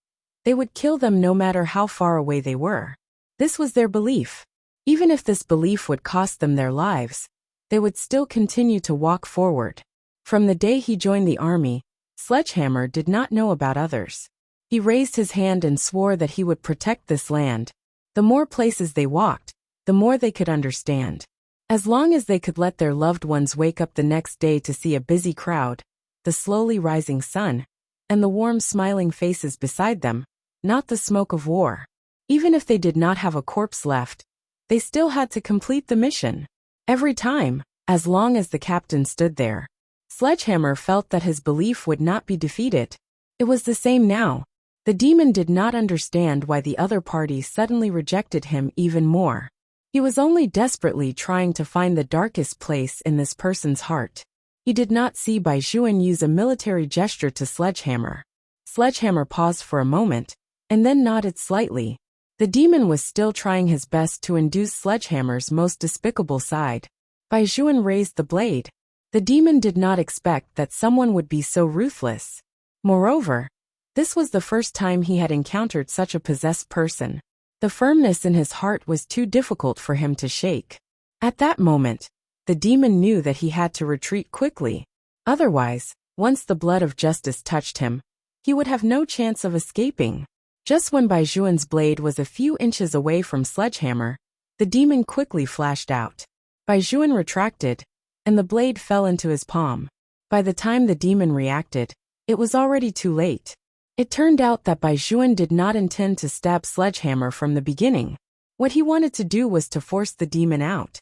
they would kill them no matter how far away they were. This was their belief. Even if this belief would cost them their lives, they would still continue to walk forward. From the day he joined the army, Sledgehammer did not know about others. He raised his hand and swore that he would protect this land. The more places they walked, the more they could understand. As long as they could let their loved ones wake up the next day to see a busy crowd, the slowly rising sun, and the warm smiling faces beside them, not the smoke of war. Even if they did not have a corpse left, they still had to complete the mission. Every time, as long as the captain stood there, Sledgehammer felt that his belief would not be defeated. It was the same now. The demon did not understand why the other party suddenly rejected him even more. He was only desperately trying to find the darkest place in this person's heart. He did not see Bai Juan use a military gesture to Sledgehammer. Sledgehammer paused for a moment, and then nodded slightly. The demon was still trying his best to induce Sledgehammer's most despicable side. Bai Juan raised the blade. The demon did not expect that someone would be so ruthless. Moreover, this was the first time he had encountered such a possessed person. The firmness in his heart was too difficult for him to shake. At that moment, the demon knew that he had to retreat quickly. Otherwise, once the blood of justice touched him, he would have no chance of escaping. Just when Bai Juan's blade was a few inches away from Sledgehammer, the demon quickly flashed out. Bai Juan retracted, and the blade fell into his palm. By the time the demon reacted, it was already too late. It turned out that Bai Juan did not intend to stab Sledgehammer from the beginning. What he wanted to do was to force the demon out.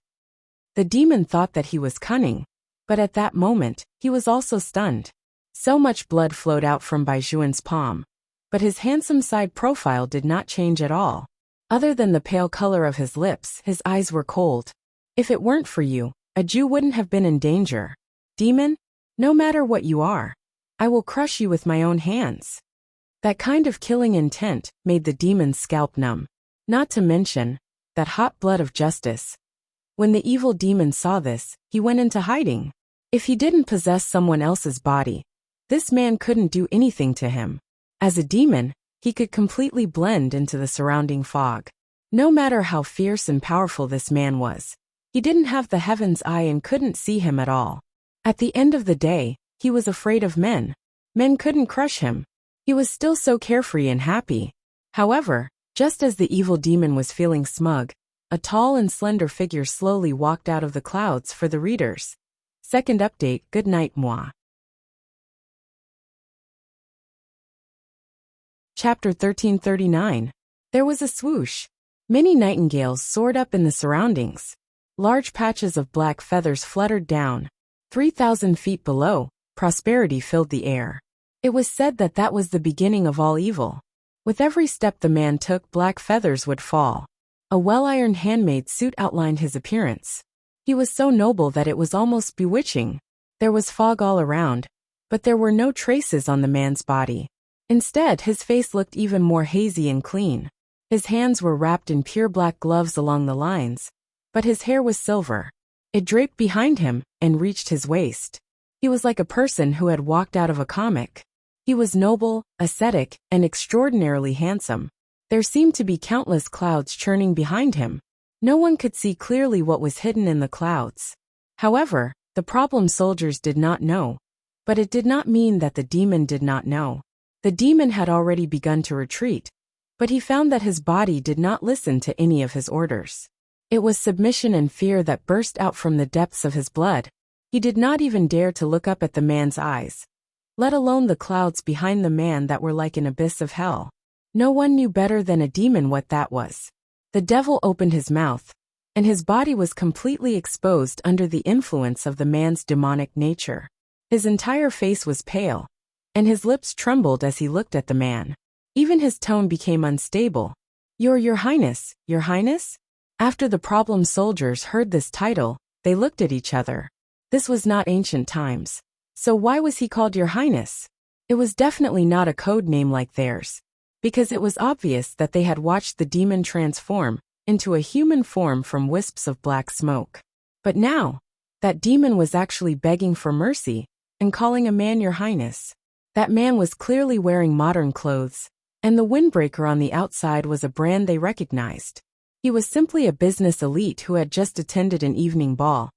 The demon thought that he was cunning, but at that moment, he was also stunned. So much blood flowed out from Bai Juan's palm, but his handsome side profile did not change at all. Other than the pale color of his lips, his eyes were cold. If it weren't for you, a Jew wouldn't have been in danger. Demon, no matter what you are, I will crush you with my own hands. That kind of killing intent made the demon's scalp numb. Not to mention, that hot blood of justice. When the evil demon saw this, he went into hiding. If he didn't possess someone else's body, this man couldn't do anything to him. As a demon, he could completely blend into the surrounding fog. No matter how fierce and powerful this man was, he didn't have the heaven's eye and couldn't see him at all. At the end of the day, he was afraid of men. Men couldn't crush him. He was still so carefree and happy. However, just as the evil demon was feeling smug, a tall and slender figure slowly walked out of the clouds for the readers. Second update, good night, moi. Chapter 1339. There was a swoosh. Many nightingales soared up in the surroundings. Large patches of black feathers fluttered down. 3,000 feet below, prosperity filled the air. It was said that that was the beginning of all evil. With every step the man took, black feathers would fall. A well-ironed handmade suit outlined his appearance. He was so noble that it was almost bewitching. There was fog all around, but there were no traces on the man's body. Instead, his face looked even more hazy and clean. His hands were wrapped in pure black gloves along the lines, but his hair was silver. It draped behind him and reached his waist. He was like a person who had walked out of a comic. He was noble, ascetic, and extraordinarily handsome. There seemed to be countless clouds churning behind him. No one could see clearly what was hidden in the clouds. However, the problem soldiers did not know. But it did not mean that the demon did not know. The demon had already begun to retreat, but he found that his body did not listen to any of his orders. It was submission and fear that burst out from the depths of his blood. He did not even dare to look up at the man's eyes, let alone the clouds behind the man that were like an abyss of hell. No one knew better than a demon what that was. The devil opened his mouth, and his body was completely exposed under the influence of the man's demonic nature. His entire face was pale, and his lips trembled as he looked at the man. Even his tone became unstable. Your Highness, Your Highness? After the problem soldiers heard this title, they looked at each other. This was not ancient times. So why was he called Your Highness? It was definitely not a code name like theirs, because it was obvious that they had watched the demon transform into a human form from wisps of black smoke. But now, that demon was actually begging for mercy and calling a man Your Highness. That man was clearly wearing modern clothes, and the windbreaker on the outside was a brand they recognized. He was simply a business elite who had just attended an evening ball.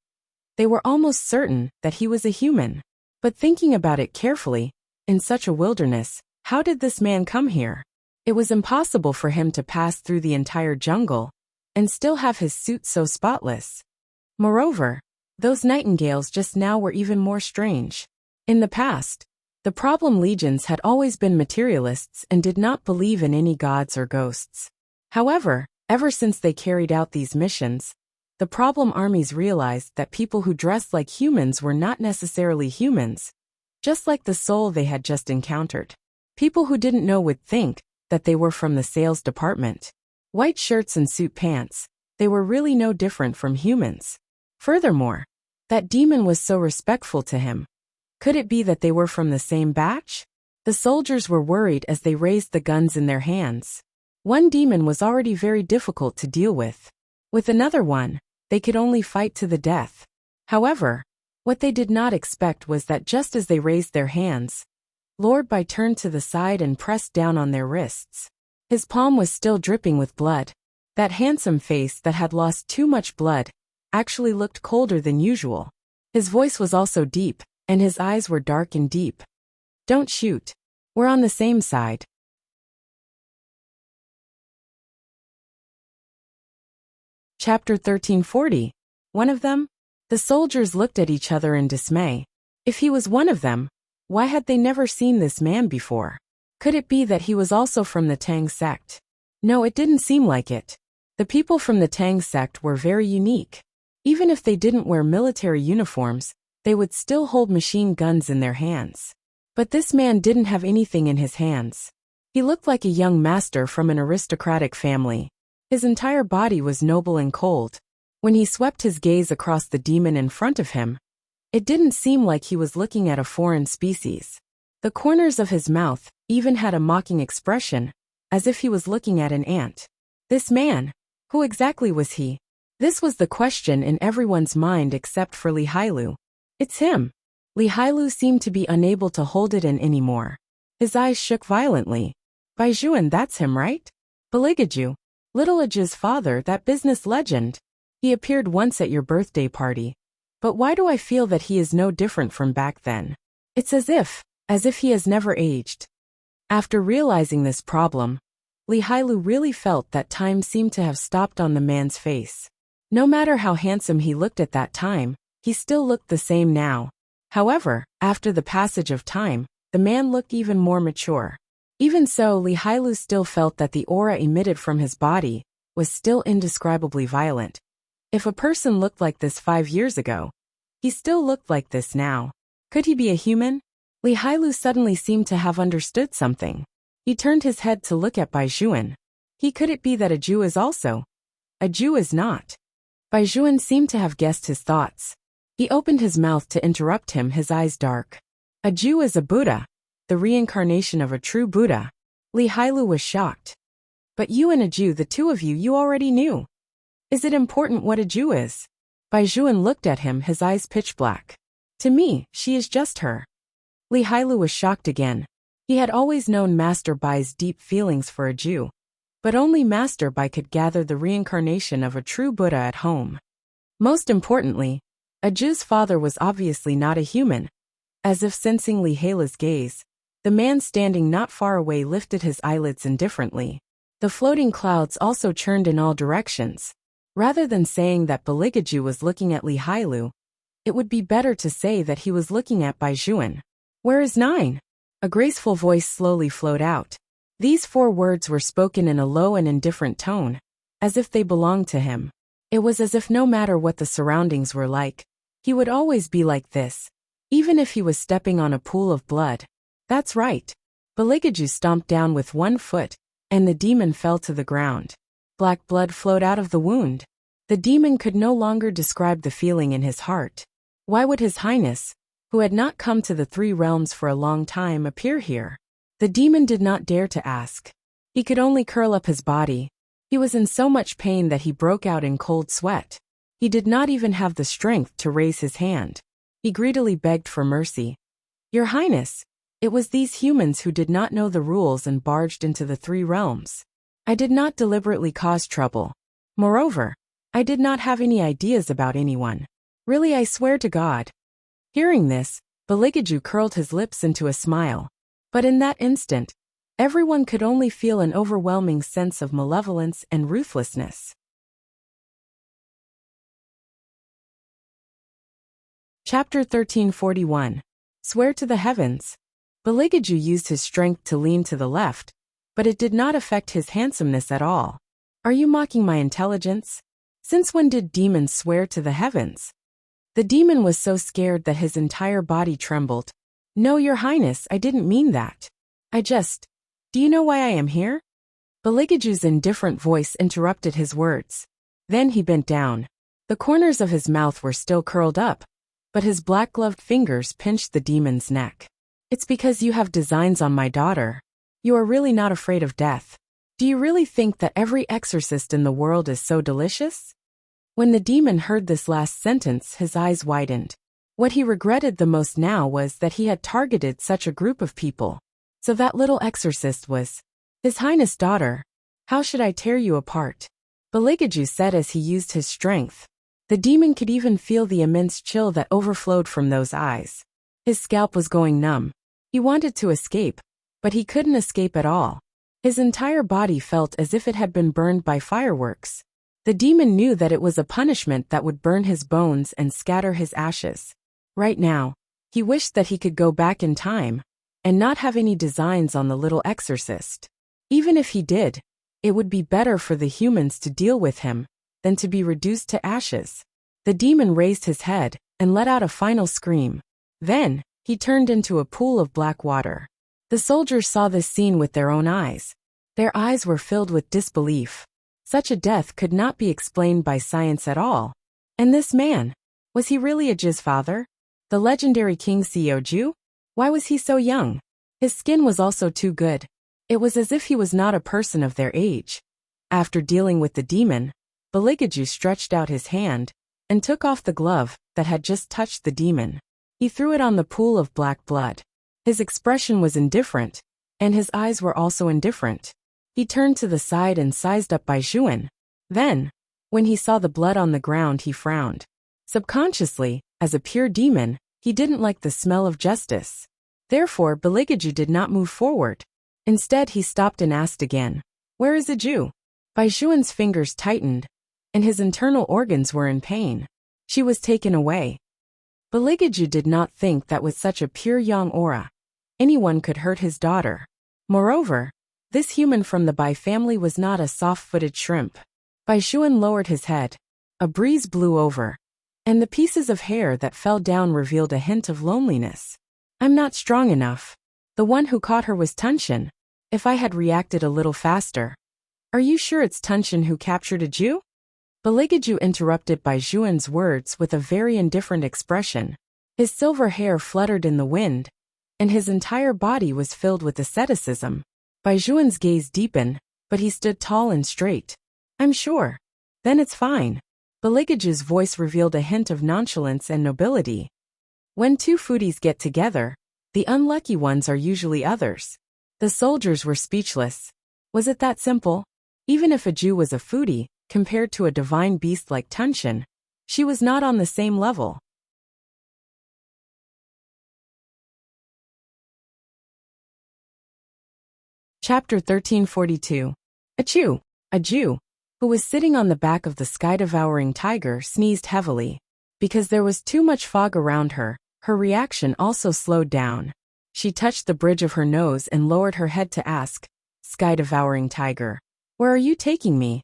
They were almost certain that he was a human. But thinking about it carefully, in such a wilderness, how did this man come here? It was impossible for him to pass through the entire jungle and still have his suit so spotless. Moreover, those nightingales just now were even more strange. In the past, the problem legions had always been materialists and did not believe in any gods or ghosts. However, ever since they carried out these missions, the problem armies realized that people who dressed like humans were not necessarily humans, just like the soul they had just encountered. People who didn't know would think that they were from the sales department. White shirts and suit pants, they were really no different from humans. Furthermore, that demon was so respectful to him. Could it be that they were from the same batch? The soldiers were worried as they raised the guns in their hands. One demon was already very difficult to deal with. With another one, they could only fight to the death. However, what they did not expect was that just as they raised their hands, Lord Bai turned to the side and pressed down on their wrists. His palm was still dripping with blood. That handsome face that had lost too much blood actually looked colder than usual. His voice was also deep, and his eyes were dark and deep. Don't shoot. We're on the same side. Chapter 1340. One of them? The soldiers looked at each other in dismay. If he was one of them, why had they never seen this man before? Could it be that he was also from the Tang sect? No, it didn't seem like it. The people from the Tang sect were very unique. Even if they didn't wear military uniforms, they would still hold machine guns in their hands. But this man didn't have anything in his hands. He looked like a young master from an aristocratic family. His entire body was noble and cold. When he swept his gaze across the demon in front of him, it didn't seem like he was looking at a foreign species. The corners of his mouth even had a mocking expression, as if he was looking at an ant. This man, who exactly was he? This was the question in everyone's mind except for Li Hailu. It's him. Li Hailu seemed to be unable to hold it in anymore. His eyes shook violently. Baijuan, that's him, right? Baligaju. Little Aj's father, that business legend. He appeared once at your birthday party. But why do I feel that he is no different from back then? It's as if he has never aged. After realizing this problem, Li Hailu really felt that time seemed to have stopped on the man's face. No matter how handsome he looked at that time, he still looked the same now. However, after the passage of time, the man looked even more mature. Even so, Li Hailu still felt that the aura emitted from his body was still indescribably violent. If a person looked like this 5 years ago, he still looked like this now. Could he be a human? Li Hailu suddenly seemed to have understood something. He turned his head to look at Baijuan. Could it be that a Jew is also? A Jew is not. Baijuan seemed to have guessed his thoughts. He opened his mouth to interrupt him, his eyes dark. A Jew is a Buddha, the reincarnation of a true Buddha. Li Hailu was shocked. But you and a Jew, the two of you already knew. Is it important what a Jew is? Baijuan looked at him, his eyes pitch black. To me, she is just her. Li Hailu was shocked again. He had always known Master Bai's deep feelings for a Jew, but only Master Bai could gather the reincarnation of a true Buddha at home. Most importantly, a Jew's father was obviously not a human. As if sensing Li Hailu's gaze, the man standing not far away lifted his eyelids indifferently. The floating clouds also churned in all directions. Rather than saying that Baligaju was looking at Li Hailu, it would be better to say that he was looking at Bai Juan. "Where is 9? A graceful voice slowly flowed out. These 4 words were spoken in a low and indifferent tone, as if they belonged to him. It was as if no matter what the surroundings were like, he would always be like this, even if he was stepping on a pool of blood. That's right. Baligaju stomped down with 1 foot, and the demon fell to the ground. Black blood flowed out of the wound. The demon could no longer describe the feeling in his heart. Why would His Highness, who had not come to the 3 realms for a long time, appear here? The demon did not dare to ask. He could only curl up his body. He was in so much pain that he broke out in cold sweat. He did not even have the strength to raise his hand. He greedily begged for mercy. "Your Highness, it was these humans who did not know the rules and barged into the 3 realms. I did not deliberately cause trouble. Moreover, I did not have any ideas about anyone. Really, I swear to God." Hearing this, Baligaju curled his lips into a smile. But in that instant, everyone could only feel an overwhelming sense of malevolence and ruthlessness. Chapter 1341. Swear to the Heavens. Baligaju used his strength to lean to the left, but it did not affect his handsomeness at all. "Are you mocking my intelligence? Since when did demons swear to the heavens?" The demon was so scared that his entire body trembled. "No, Your Highness, I didn't mean that. Do you know why I am here?" Baligaju's indifferent voice interrupted his words. Then he bent down. The corners of his mouth were still curled up, but his black-gloved fingers pinched the demon's neck. "It's because you have designs on my daughter. You are really not afraid of death. Do you really think that every exorcist in the world is so delicious?" When the demon heard this last sentence, his eyes widened. What he regretted the most now was that he had targeted such a group of people. So that little exorcist was His Highness' daughter. "How should I tear you apart?" Baligaju said as he used his strength. The demon could even feel the immense chill that overflowed from those eyes. His scalp was going numb. He wanted to escape, but he couldn't escape at all. His entire body felt as if it had been burned by fireworks. The demon knew that it was a punishment that would burn his bones and scatter his ashes. Right now, he wished that he could go back in time and not have any designs on the little exorcist. Even if he did, it would be better for the humans to deal with him than to be reduced to ashes. The demon raised his head and let out a final scream. Then, he turned into a pool of black water. The soldiers saw this scene with their own eyes. Their eyes were filled with disbelief. Such a death could not be explained by science at all. And this man, was he really a Jiz's father? The legendary King Seoju? Why was he so young? His skin was also too good. It was as if he was not a person of their age. After dealing with the demon, Baligaju stretched out his hand and took off the glove that had just touched the demon. He threw it on the pool of black blood. His expression was indifferent, and his eyes were also indifferent. He turned to the side and sized up Bai Juan. Then, when he saw the blood on the ground, he frowned. Subconsciously, as a pure demon, he didn't like the smell of justice. Therefore, Baligaju did not move forward. Instead, he stopped and asked again, "Where is the Jew?" Bai Juan's fingers tightened, and his internal organs were in pain. She was taken away. Baligaju did not think that with such a pure young aura, anyone could hurt his daughter. Moreover, this human from the Bai family was not a soft-footed shrimp. Bai Juan lowered his head. A breeze blew over, and the pieces of hair that fell down revealed a hint of loneliness. "I'm not strong enough. The one who caught her was Tunshin. If I had reacted a little faster." "Are you sure it's Tunshin who captured a Jew?" Baligaju interrupted Bai Juan's words with a very indifferent expression. His silver hair fluttered in the wind, and his entire body was filled with asceticism. Bai Juan's gaze deepened, but he stood tall and straight. "I'm sure. Then it's fine." Baligaju's voice revealed a hint of nonchalance and nobility. When two foodies get together, the unlucky ones are usually others. The soldiers were speechless. Was it that simple? Even if a Jew was a foodie, compared to a divine beast like Tunshin, she was not on the same level. Chapter 1342. A Jew, who was sitting on the back of the sky-devouring tiger, sneezed heavily. Because there was too much fog around her, her reaction also slowed down. She touched the bridge of her nose and lowered her head to ask, "Sky-devouring tiger, where are you taking me?"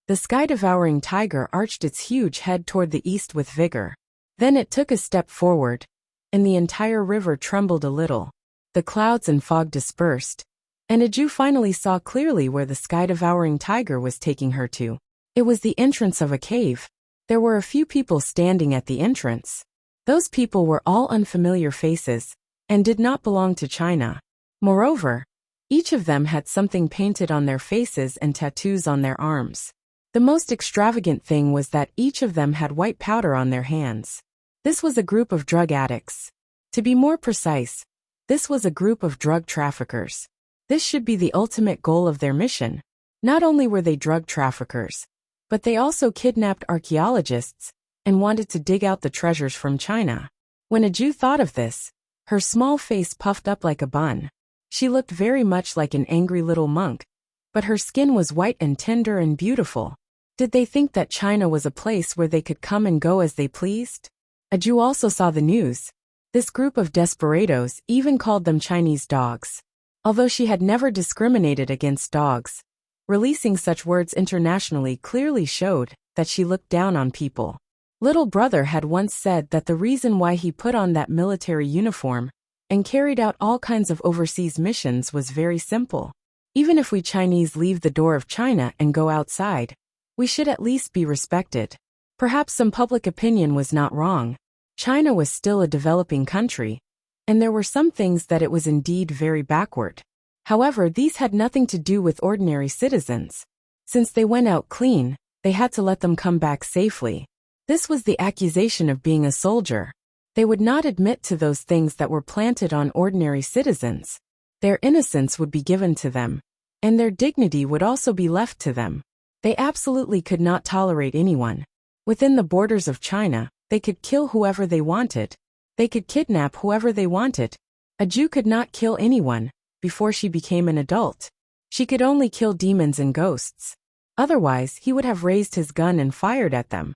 The sky-devouring tiger arched its huge head toward the east with vigor. Then it took a step forward, and the entire river trembled a little. The clouds and fog dispersed, and a Jew finally saw clearly where the sky-devouring tiger was taking her to. It was the entrance of a cave. There were a few people standing at the entrance. Those people were all unfamiliar faces, and did not belong to China. Moreover, each of them had something painted on their faces and tattoos on their arms. The most extravagant thing was that each of them had white powder on their hands. This was a group of drug addicts. To be more precise, this was a group of drug traffickers. This should be the ultimate goal of their mission. Not only were they drug traffickers, but they also kidnapped archaeologists and wanted to dig out the treasures from China. When a Jew thought of this, her small face puffed up like a bun. She looked very much like an angry little monk, but her skin was white and tender and beautiful. Did they think that China was a place where they could come and go as they pleased? A Jew also saw the news. This group of desperados even called them Chinese dogs. Although she had never discriminated against dogs, releasing such words internationally clearly showed that she looked down on people. Little brother had once said that the reason why he put on that military uniform and carried out all kinds of overseas missions was very simple. Even if we Chinese leave the door of China and go outside, we should at least be respected. Perhaps some public opinion was not wrong. China was still a developing country, and there were some things that it was indeed very backward. However, these had nothing to do with ordinary citizens. Since they went out clean, they had to let them come back safely. This was the accusation of being a soldier. They would not admit to those things that were planted on ordinary citizens. Their innocence would be given to them, and their dignity would also be left to them. They absolutely could not tolerate anyone. Within the borders of China, they could kill whoever they wanted. They could kidnap whoever they wanted. A Jew could not kill anyone before she became an adult. She could only kill demons and ghosts. Otherwise, he would have raised his gun and fired at them.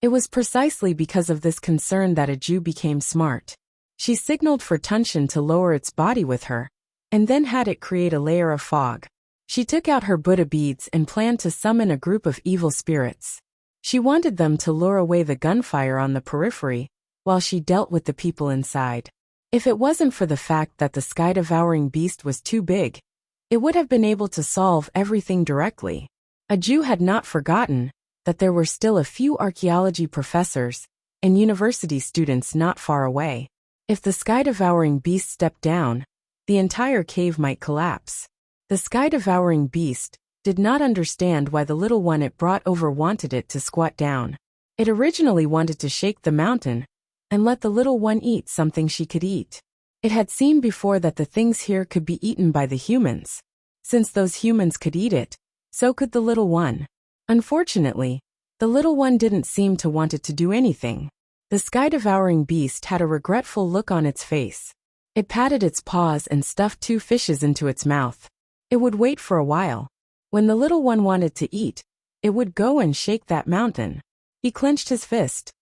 It was precisely because of this concern that a Jew became smart. She signaled for Tunshin to lower its body with her, and then had it create a layer of fog. She took out her Buddha beads and planned to summon a group of evil spirits. She wanted them to lure away the gunfire on the periphery, while she dealt with the people inside. If it wasn't for the fact that the sky-devouring beast was too big, it would have been able to solve everything directly. A Jew had not forgotten that there were still a few archaeology professors and university students not far away. If the sky-devouring beast stepped down, the entire cave might collapse. The sky-devouring beast did not understand why the little one it brought over wanted it to squat down. It originally wanted to shake the mountain and let the little one eat something she could eat. It had seen before that the things here could be eaten by the humans. Since those humans could eat it, so could the little one. Unfortunately, the little one didn't seem to want it to do anything. The sky-devouring beast had a regretful look on its face. It patted its paws and stuffed 2 fishes into its mouth. It would wait for a while. When the little one wanted to eat, it would go and shake that mountain. He clenched his fist.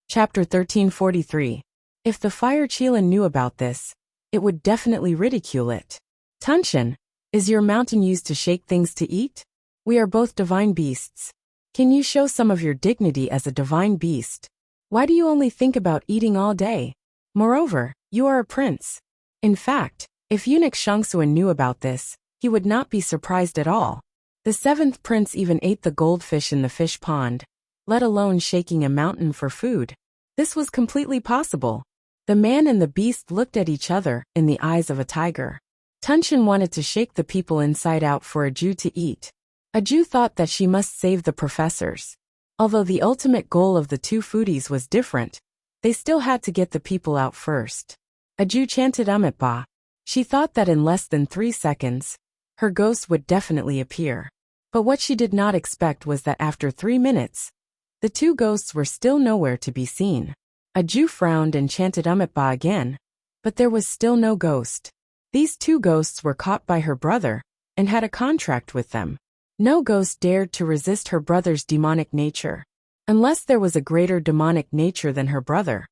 Chapter 1343. If the Fire Qilin knew about this, it would definitely ridicule it. Tunshin, is your mountain used to shake things to eat? We are both divine beasts. Can you show some of your dignity as a divine beast? Why do you only think about eating all day? Moreover, you are a prince. In fact, if eunuch Shangsuan knew about this, he would not be surprised at all. The 7th prince even ate the goldfish in the fish pond, let alone shaking a mountain for food. This was completely possible. The man and the beast looked at each other in the eyes of a tiger. Tunshin wanted to shake the people inside out for a Jew to eat. A Jew thought that she must save the professors. Although the ultimate goal of the two foodies was different, they still had to get the people out first. Aju chanted Ba. She thought that in less than 3 seconds, her ghost would definitely appear. But what she did not expect was that after 3 minutes, the two ghosts were still nowhere to be seen. Aju frowned and chanted Ba again, but there was still no ghost. These two ghosts were caught by her brother, and had a contract with them. No ghost dared to resist her brother's demonic nature. Unless there was a greater demonic nature than her brother.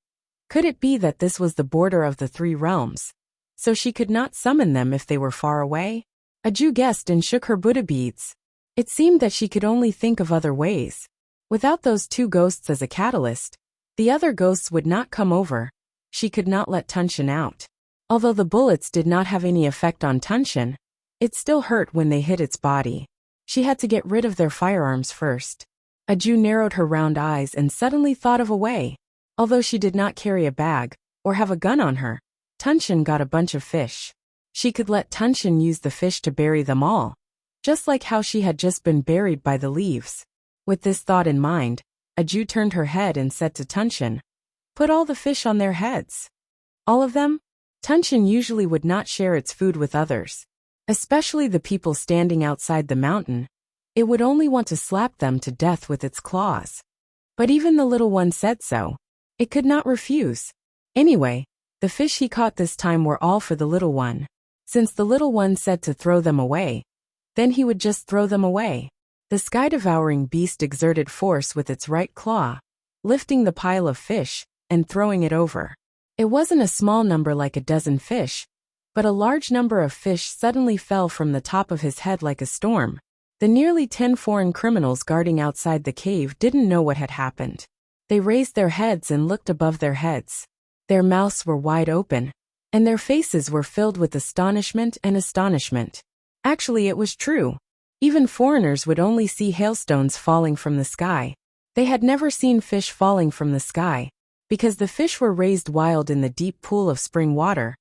Could it be that this was the border of the 3 realms, so she could not summon them if they were far away? Aju guessed and shook her Buddha beads. It seemed that she could only think of other ways. Without those two ghosts as a catalyst, the other ghosts would not come over. She could not let Tunshin out. Although the bullets did not have any effect on Tunshin, it still hurt when they hit its body. She had to get rid of their firearms first. Aju narrowed her round eyes and suddenly thought of a way. Although she did not carry a bag, or have a gun on her, Tunshin got a bunch of fish. She could let Tunshin use the fish to bury them all, just like how she had just been buried by the leaves. With this thought in mind, Aju turned her head and said to Tunshin, "Put all the fish on their heads." All of them? Tunshin usually would not share its food with others. Especially the people standing outside the mountain. It would only want to slap them to death with its claws. But even the little one said so. It could not refuse. Anyway, the fish he caught this time were all for the little one. Since the little one said to throw them away, then he would just throw them away. The sky-devouring beast exerted force with its right claw, lifting the pile of fish and throwing it over. It wasn't a small number like a dozen fish, but a large number of fish suddenly fell from the top of his head like a storm. The nearly 10 foreign criminals guarding outside the cave didn't know what had happened. They raised their heads and looked above their heads. Their mouths were wide open, and their faces were filled with astonishment and astonishment. Actually, it was true. Even foreigners would only see hailstones falling from the sky. They had never seen fish falling from the sky, because the fish were raised wild in the deep pool of spring water.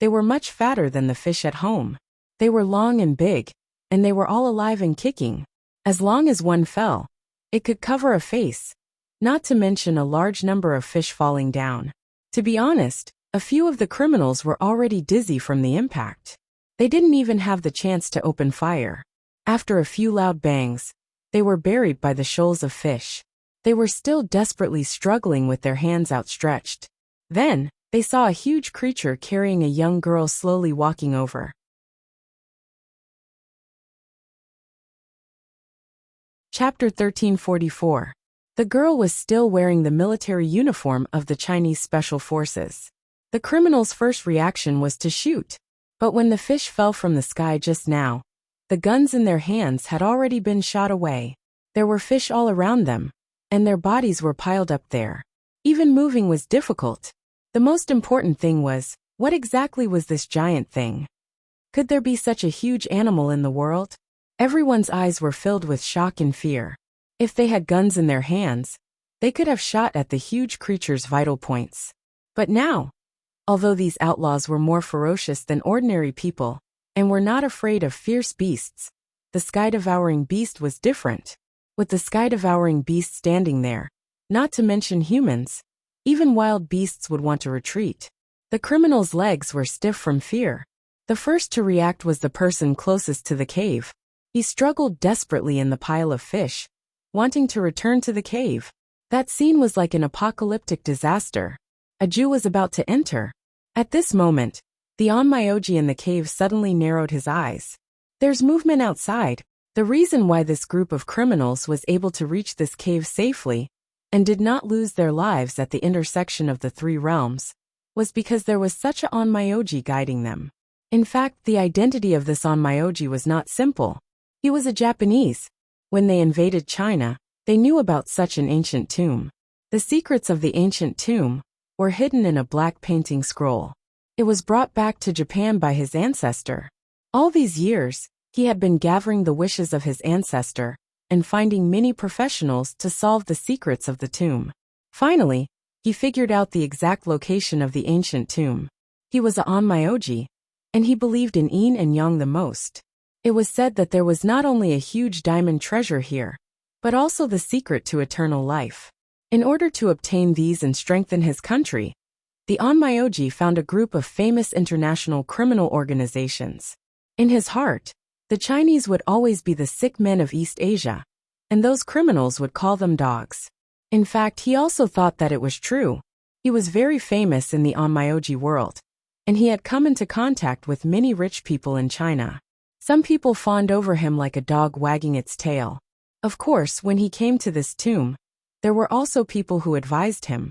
They were much fatter than the fish at home. They were long and big, and they were all alive and kicking. As long as one fell, it could cover a face, not to mention a large number of fish falling down. To be honest, a few of the criminals were already dizzy from the impact. They didn't even have the chance to open fire. After a few loud bangs, they were buried by the shoals of fish. They were still desperately struggling with their hands outstretched. Then, they saw a huge creature carrying a young girl slowly walking over. Chapter 1344. The girl was still wearing the military uniform of the Chinese Special Forces. The criminal's first reaction was to shoot. But when the fish fell from the sky just now, the guns in their hands had already been shot away. There were fish all around them, and their bodies were piled up there. Even moving was difficult. The most important thing was, what exactly was this giant thing? Could there be such a huge animal in the world? Everyone's eyes were filled with shock and fear. If they had guns in their hands, they could have shot at the huge creature's vital points. But now, although these outlaws were more ferocious than ordinary people, and were not afraid of fierce beasts, the sky-devouring beast was different. With the sky-devouring beast standing there, not to mention humans, even wild beasts would want to retreat. The criminal's legs were stiff from fear. The first to react was the person closest to the cave. He struggled desperately in the pile of fish, wanting to return to the cave. That scene was like an apocalyptic disaster. Aju was about to enter. At this moment, the Onmyoji in the cave suddenly narrowed his eyes. There's movement outside. The reason why this group of criminals was able to reach this cave safely, and did not lose their lives at the intersection of the 3 realms, was because there was such a Onmyoji guiding them. In fact, the identity of this Onmyoji was not simple. He was a Japanese. When they invaded China, they knew about such an ancient tomb. The secrets of the ancient tomb were hidden in a black painting scroll. It was brought back to Japan by his ancestor. All these years, he had been gathering the wishes of his ancestor and finding many professionals to solve the secrets of the tomb. Finally, he figured out the exact location of the ancient tomb. He was a Onmyoji, and he believed in yin and yang the most. It was said that there was not only a huge diamond treasure here, but also the secret to eternal life. In order to obtain these and strengthen his country, the Onmyoji found a group of famous international criminal organizations. In his heart, the Chinese would always be the sick men of East Asia, and those criminals would call them dogs. In fact, he also thought that it was true. He was very famous in the Onmyoji world, and he had come into contact with many rich people in China. Some people fawned over him like a dog wagging its tail. Of course, when he came to this tomb, there were also people who advised him.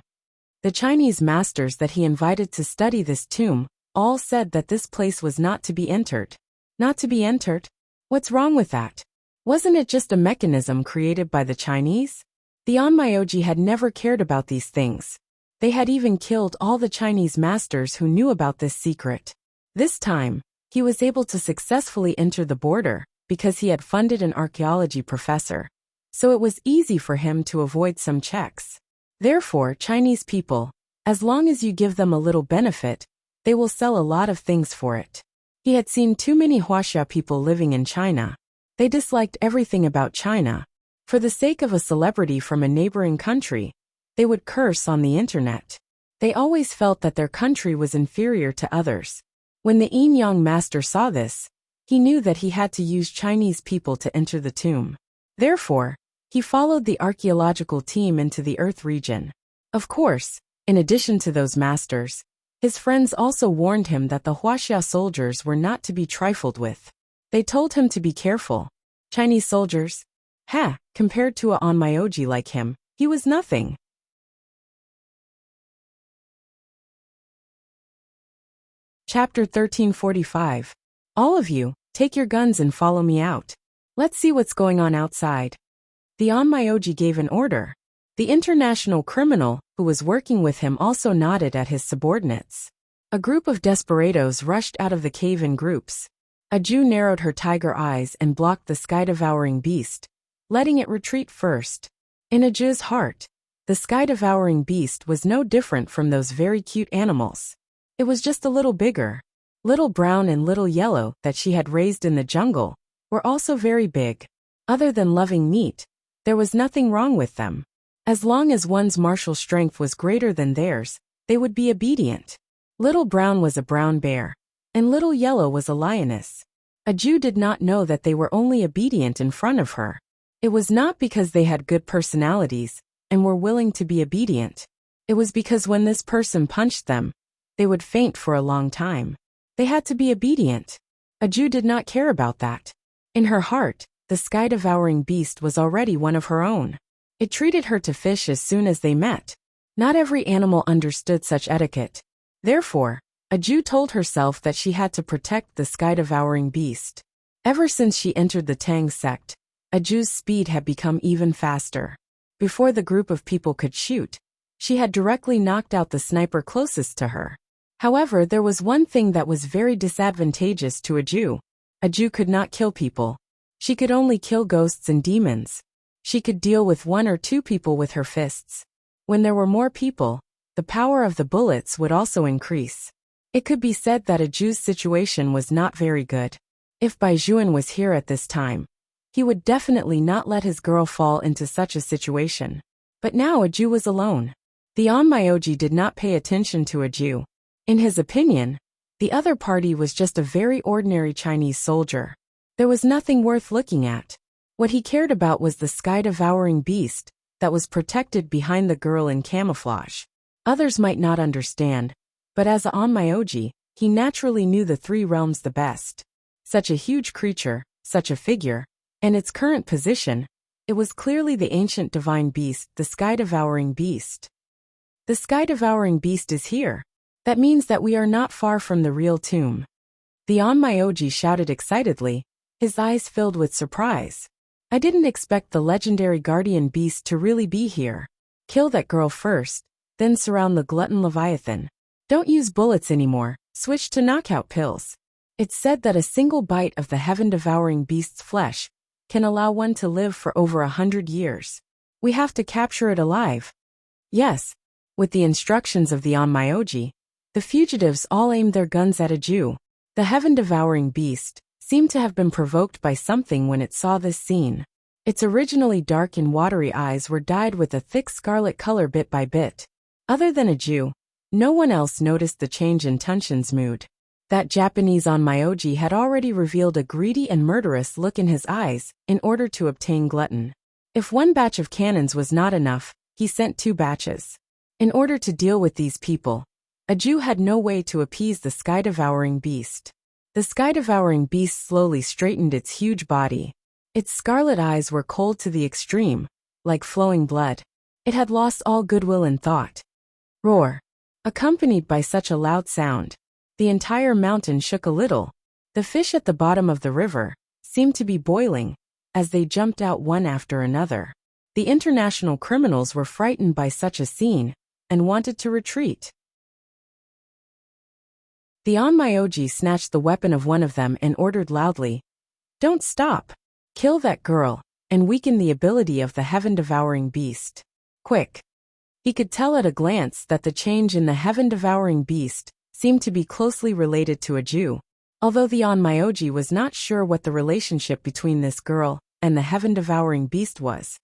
The Chinese masters that he invited to study this tomb all said that this place was not to be entered. Not to be entered? What's wrong with that? Wasn't it just a mechanism created by the Chinese? The Onmyoji had never cared about these things. They had even killed all the Chinese masters who knew about this secret. This time, he was able to successfully enter the border because he had funded an archaeology professor. So it was easy for him to avoid some checks. Therefore, Chinese people, as long as you give them a little benefit, they will sell a lot of things for it. He had seen too many Huaxia people living in China. They disliked everything about China. For the sake of a celebrity from a neighboring country, they would curse on the internet. They always felt that their country was inferior to others. When the Yin Yang master saw this, he knew that he had to use Chinese people to enter the tomb. Therefore, he followed the archaeological team into the Earth region. Of course, in addition to those masters, his friends also warned him that the Huaxia soldiers were not to be trifled with. They told him to be careful. Chinese soldiers? Compared to a Onmyoji like him, he was nothing. Chapter 1345. All of you, take your guns and follow me out. Let's see what's going on outside. The Onmyoji gave an order. The international criminal, who was working with him, also nodded at his subordinates. A group of desperados rushed out of the cave in groups. A Jew narrowed her tiger eyes and blocked the sky-devouring beast, letting it retreat first. In a Jew's heart, the sky-devouring beast was no different from those very cute animals. It was just a little bigger. Little Brown and Little Yellow, that she had raised in the jungle, were also very big. Other than loving meat, there was nothing wrong with them. As long as one's martial strength was greater than theirs, they would be obedient. Little Brown was a brown bear, and Little Yellow was a lioness. A Jew did not know that they were only obedient in front of her. It was not because they had good personalities and were willing to be obedient. It was because when this person punched them, they would faint for a long time. They had to be obedient. A Jew did not care about that. In her heart, the sky-devouring beast was already one of her own. It treated her to fish as soon as they met. Not every animal understood such etiquette. Therefore, a Jew told herself that she had to protect the sky-devouring beast. Ever since she entered the Tang sect, a Jew's speed had become even faster. Before the group of people could shoot, she had directly knocked out the sniper closest to her. However, there was one thing that was very disadvantageous to a Jew. A Jew could not kill people. She could only kill ghosts and demons. She could deal with 1 or 2 people with her fists. When there were more people, the power of the bullets would also increase. It could be said that a Jew's situation was not very good. If Baijuan was here at this time, he would definitely not let his girl fall into such a situation. But now a Jew was alone. The Onmyoji did not pay attention to a Jew. In his opinion, the other party was just a very ordinary Chinese soldier. There was nothing worth looking at. What he cared about was the sky-devouring beast that was protected behind the girl in camouflage. Others might not understand, but as a Onmyoji, he naturally knew the 3 realms the best. Such a huge creature, such a figure, and its current position, it was clearly the ancient divine beast, the sky-devouring beast. The sky-devouring beast is here. That means that we are not far from the real tomb. The Onmyoji shouted excitedly, his eyes filled with surprise. I didn't expect the legendary guardian beast to really be here. Kill that girl first, then surround the glutton Leviathan. Don't use bullets anymore, switch to knockout pills. It's said that a single bite of the heaven-devouring beast's flesh can allow one to live for over 100 years. We have to capture it alive. Yes. With the instructions of the Onmyoji, the fugitives all aimed their guns at a Jew. The heaven-devouring beast seemed to have been provoked by something when it saw this scene. Its originally dark and watery eyes were dyed with a thick scarlet color bit by bit. Other than Aju, no one else noticed the change in Tunshin's mood. That Japanese onmyoji had already revealed a greedy and murderous look in his eyes in order to obtain glutton. If one batch of cannons was not enough, he sent 2 batches. In order to deal with these people, Aju had no way to appease the sky-devouring beast. The sky-devouring beast slowly straightened its huge body. Its scarlet eyes were cold to the extreme, like flowing blood. It had lost all goodwill and thought. Roar! Accompanied by such a loud sound, the entire mountain shook a little. The fish at the bottom of the river seemed to be boiling as they jumped out one after another. The international criminals were frightened by such a scene and wanted to retreat. The onmyoji snatched the weapon of one of them and ordered loudly, "Don't stop! Kill that girl, and weaken the ability of the heaven-devouring beast. Quick!" He could tell at a glance that the change in the heaven-devouring beast seemed to be closely related to Aju, although the onmyoji was not sure what the relationship between this girl and the heaven-devouring beast was.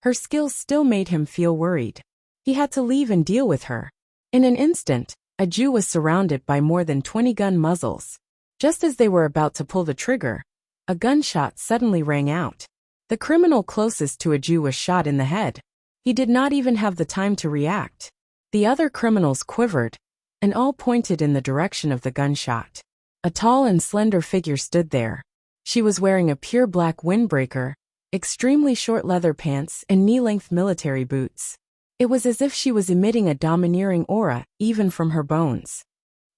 Her skills still made him feel worried. He had to leave and deal with her. In an instant, Aju was surrounded by more than 20 gun muzzles. Just as they were about to pull the trigger, a gunshot suddenly rang out. The criminal closest to Aju was shot in the head. He did not even have the time to react. The other criminals quivered, and all pointed in the direction of the gunshot. A tall and slender figure stood there. She was wearing a pure black windbreaker, extremely short leather pants, and knee-length military boots. It was as if she was emitting a domineering aura, even from her bones.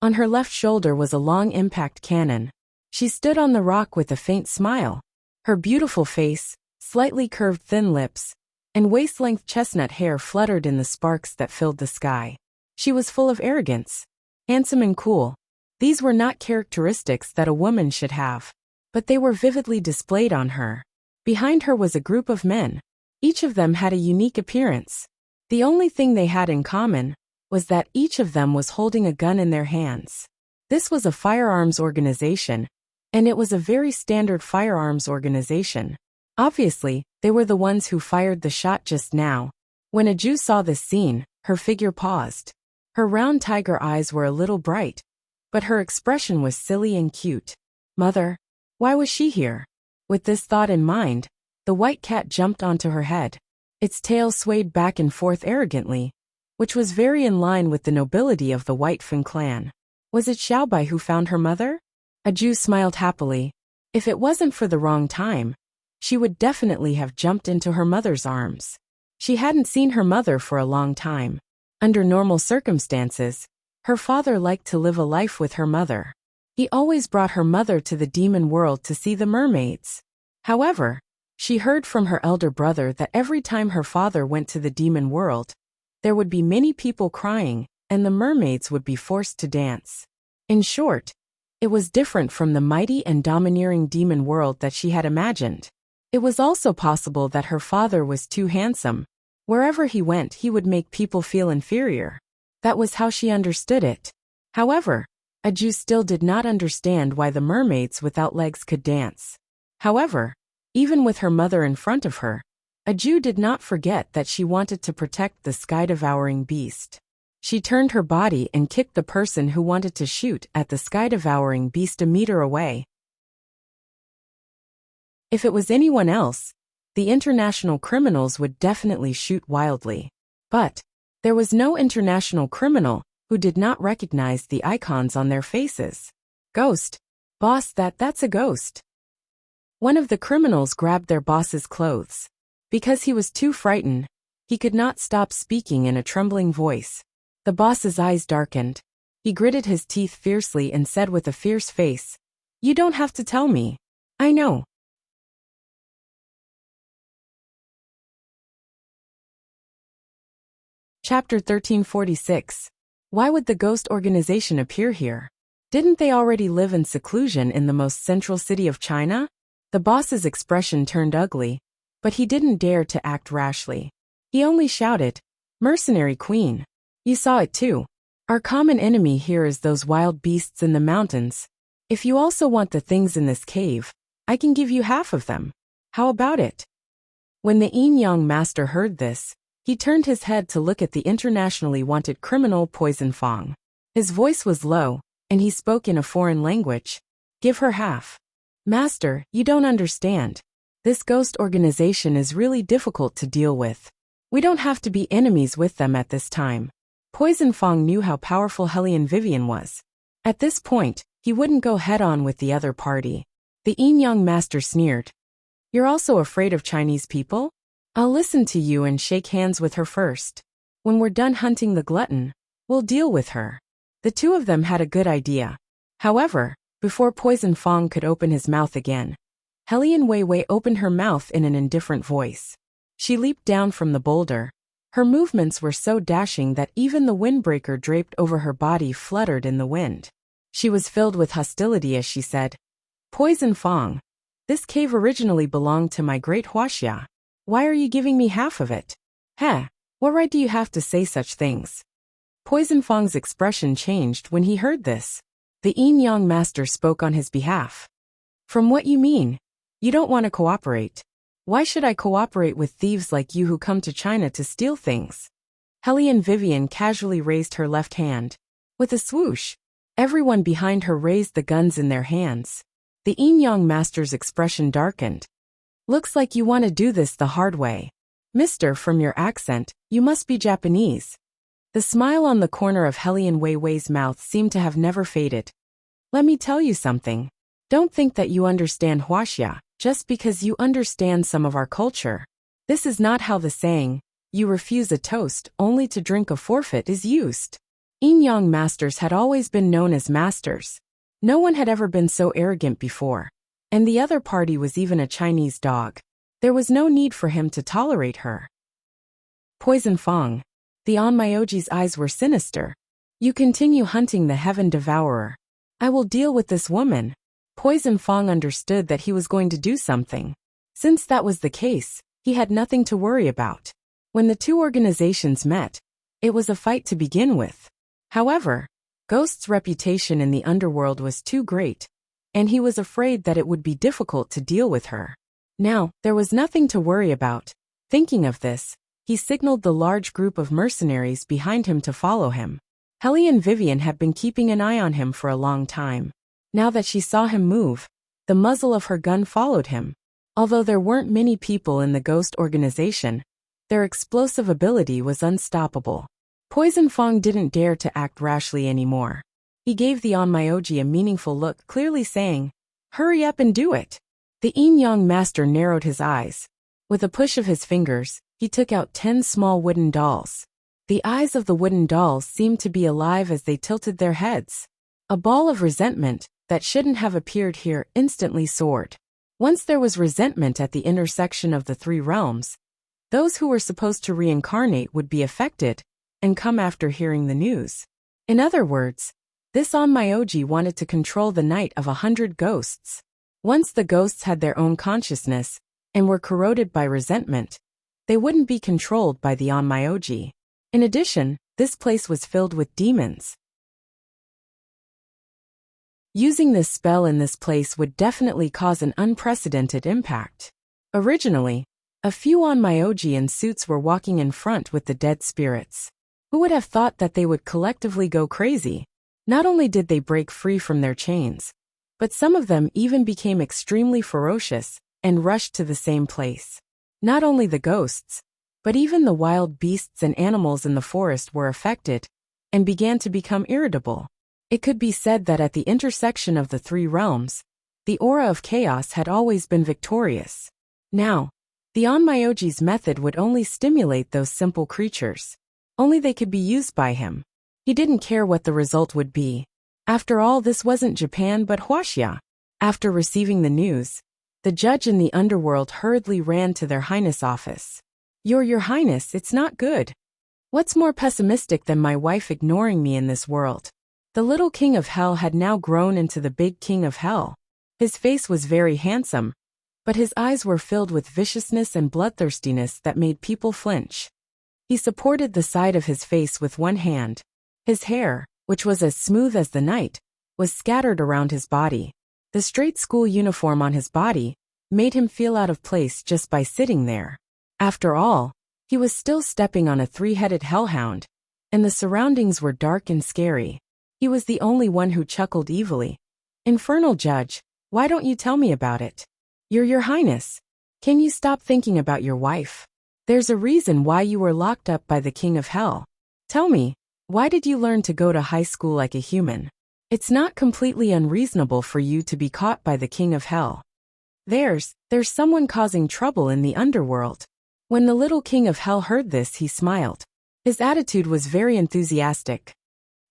On her left shoulder was a long impact cannon. She stood on the rock with a faint smile. Her beautiful face, slightly curved thin lips, and waist-length chestnut hair fluttered in the sparks that filled the sky. She was full of arrogance, handsome and cool. These were not characteristics that a woman should have, but they were vividly displayed on her. Behind her was a group of men. Each of them had a unique appearance. The only thing they had in common was that each of them was holding a gun in their hands. This was a firearms organization, and it was a very standard firearms organization. Obviously, they were the ones who fired the shot just now. When Aju saw this scene, her figure paused. Her round tiger eyes were a little bright, but her expression was silly and cute. Mother, why was she here? With this thought in mind, the white cat jumped onto her head. Its tail swayed back and forth arrogantly, which was very in line with the nobility of the White Fin clan. Was it Xiaobai who found her mother? Aju smiled happily. If it wasn't for the wrong time, she would definitely have jumped into her mother's arms. She hadn't seen her mother for a long time. Under normal circumstances, her father liked to live a life with her mother. He always brought her mother to the demon world to see the mermaids. However, she heard from her elder brother that every time her father went to the demon world, there would be many people crying, and the mermaids would be forced to dance. In short, it was different from the mighty and domineering demon world that she had imagined. It was also possible that her father was too handsome. Wherever he went, he would make people feel inferior. That was how she understood it. However, Aju still did not understand why the mermaids without legs could dance. However, even with her mother in front of her, Aju did not forget that she wanted to protect the sky-devouring beast. She turned her body and kicked the person who wanted to shoot at the sky-devouring beast a meter away. If it was anyone else, the international criminals would definitely shoot wildly. But there was no international criminal who did not recognize the icons on their faces. Ghost. Boss, that's a ghost. One of the criminals grabbed their boss's clothes. Because he was too frightened, he could not stop speaking in a trembling voice. The boss's eyes darkened. He gritted his teeth fiercely and said with a fierce face, "You don't have to tell me. I know." Chapter 1346. Why would the ghost organization appear here? Didn't they already live in seclusion in the most central city of China? The boss's expression turned ugly, but he didn't dare to act rashly. He only shouted, "Mercenary Queen. You saw it too. Our common enemy here is those wild beasts in the mountains. If you also want the things in this cave, I can give you half of them. How about it?" When the yin-yang master heard this, he turned his head to look at the internationally wanted criminal Poison Fong. His voice was low, and he spoke in a foreign language. Give her half. Master, you don't understand. This ghost organization is really difficult to deal with. We don't have to be enemies with them at this time. Poison Fong knew how powerful Hellion Vivian was. At this point, he wouldn't go head-on with the other party. The yin-yang master sneered. You're also afraid of Chinese people? I'll listen to you and shake hands with her first. When we're done hunting the glutton, we'll deal with her. The two of them had a good idea. However, before Poison Fong could open his mouth again, Hellion Weiwei opened her mouth in an indifferent voice. She leaped down from the boulder. Her movements were so dashing that even the windbreaker draped over her body fluttered in the wind. She was filled with hostility as she said, Poison Fong, this cave originally belonged to my great Huaxia. Why are you giving me half of it? Heh, what right do you have to say such things? Poison Fong's expression changed when he heard this. The yin-yang master spoke on his behalf. From what you mean, you don't want to cooperate. Why should I cooperate with thieves like you who come to China to steal things? Hellion Vivian casually raised her left hand. With a swoosh, everyone behind her raised the guns in their hands. The yin-yang master's expression darkened. Looks like you want to do this the hard way. Mister, from your accent, you must be Japanese. The smile on the corner of Hellion Weiwei's mouth seemed to have never faded. Let me tell you something. Don't think that you understand Huaxia, just because you understand some of our culture. This is not how the saying, you refuse a toast only to drink a forfeit is used. Yin-yang masters had always been known as masters. No one had ever been so arrogant before. And the other party was even a Chinese dog. There was no need for him to tolerate her. Poison Fong. The Onmyoji's eyes were sinister. You continue hunting the Heaven Devourer. I will deal with this woman. Poison Fong understood that he was going to do something. Since that was the case, he had nothing to worry about. When the two organizations met, it was a fight to begin with. However, Ghost's reputation in the underworld was too great, and he was afraid that it would be difficult to deal with her. Now, there was nothing to worry about. Thinking of this, he signaled the large group of mercenaries behind him to follow him. Hellion Vivian had been keeping an eye on him for a long time. Now that she saw him move, the muzzle of her gun followed him. Although there weren't many people in the Ghost organization, their explosive ability was unstoppable. Poison Fong didn't dare to act rashly anymore. He gave the Onmyoji a meaningful look, clearly saying, hurry up and do it. The yin-yang master narrowed his eyes. With a push of his fingers, he took out 10 small wooden dolls. The eyes of the wooden dolls seemed to be alive as they tilted their heads. A ball of resentment, that shouldn't have appeared here, instantly soared. Once there was resentment at the intersection of the three realms, those who were supposed to reincarnate would be affected, and come after hearing the news. In other words, this Onmyoji wanted to control the night of 100 ghosts. Once the ghosts had their own consciousness, and were corroded by resentment, they wouldn't be controlled by the Onmyoji. In addition, this place was filled with demons. Using this spell in this place would definitely cause an unprecedented impact. Originally, a few Onmyoji in suits were walking in front with the dead spirits. Who would have thought that they would collectively go crazy? Not only did they break free from their chains, but some of them even became extremely ferocious and rushed to the same place. Not only the ghosts, but even the wild beasts and animals in the forest were affected and began to become irritable. It could be said that at the intersection of the three realms, the aura of chaos had always been victorious. Now, the Onmyoji's method would only stimulate those simple creatures. Only they could be used by him. He didn't care what the result would be. After all, this wasn't Japan but Huaxia. After receiving the news, the judge in the underworld hurriedly ran to their Highness office. Your Highness, it's not good. What's more pessimistic than my wife ignoring me in this world? The little king of hell had now grown into the big king of hell. His face was very handsome, but his eyes were filled with viciousness and bloodthirstiness that made people flinch. He supported the side of his face with one hand. His hair, which was as smooth as the night, was scattered around his body. The straight school uniform on his body made him feel out of place just by sitting there. After all, he was still stepping on a three-headed hellhound, and the surroundings were dark and scary. He was the only one who chuckled evilly. Infernal Judge, why don't you tell me about it? Your Highness, can you stop thinking about your wife? There's a reason why you were locked up by the King of Hell. Tell me, why did you learn to go to high school like a human? It's not completely unreasonable for you to be caught by the King of Hell. There's someone causing trouble in the underworld. When the little King of Hell heard this, he smiled. His attitude was very enthusiastic.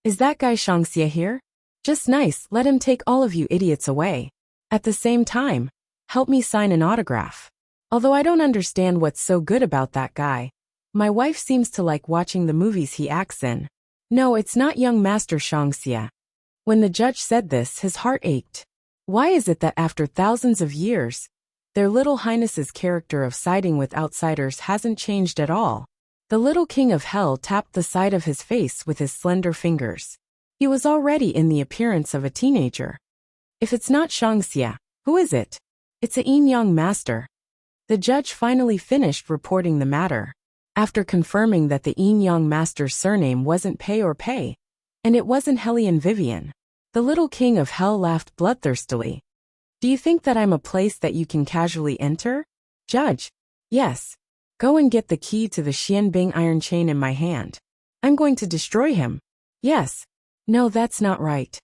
Is that guy Shangxia here? Just nice, let him take all of you idiots away. At the same time, help me sign an autograph. Although I don't understand what's so good about that guy. My wife seems to like watching the movies he acts in. No, it's not young Master Shangxia. When the judge said this, his heart ached. Why is it that after thousands of years, their little highness's character of siding with outsiders hasn't changed at all? The little King of Hell tapped the side of his face with his slender fingers. He was already in the appearance of a teenager. If it's not Shangxia, who is it? It's a young master. The judge finally finished reporting the matter. After confirming that the young master's surname wasn't Pei or Pei, and it wasn't Hellion Vivian, the little King of Hell laughed bloodthirstily. Do you think that I'm a place that you can casually enter? Judge? Yes. Go and get the key to the Xianbing iron chain in my hand. I'm going to destroy him. Yes. No, that's not right.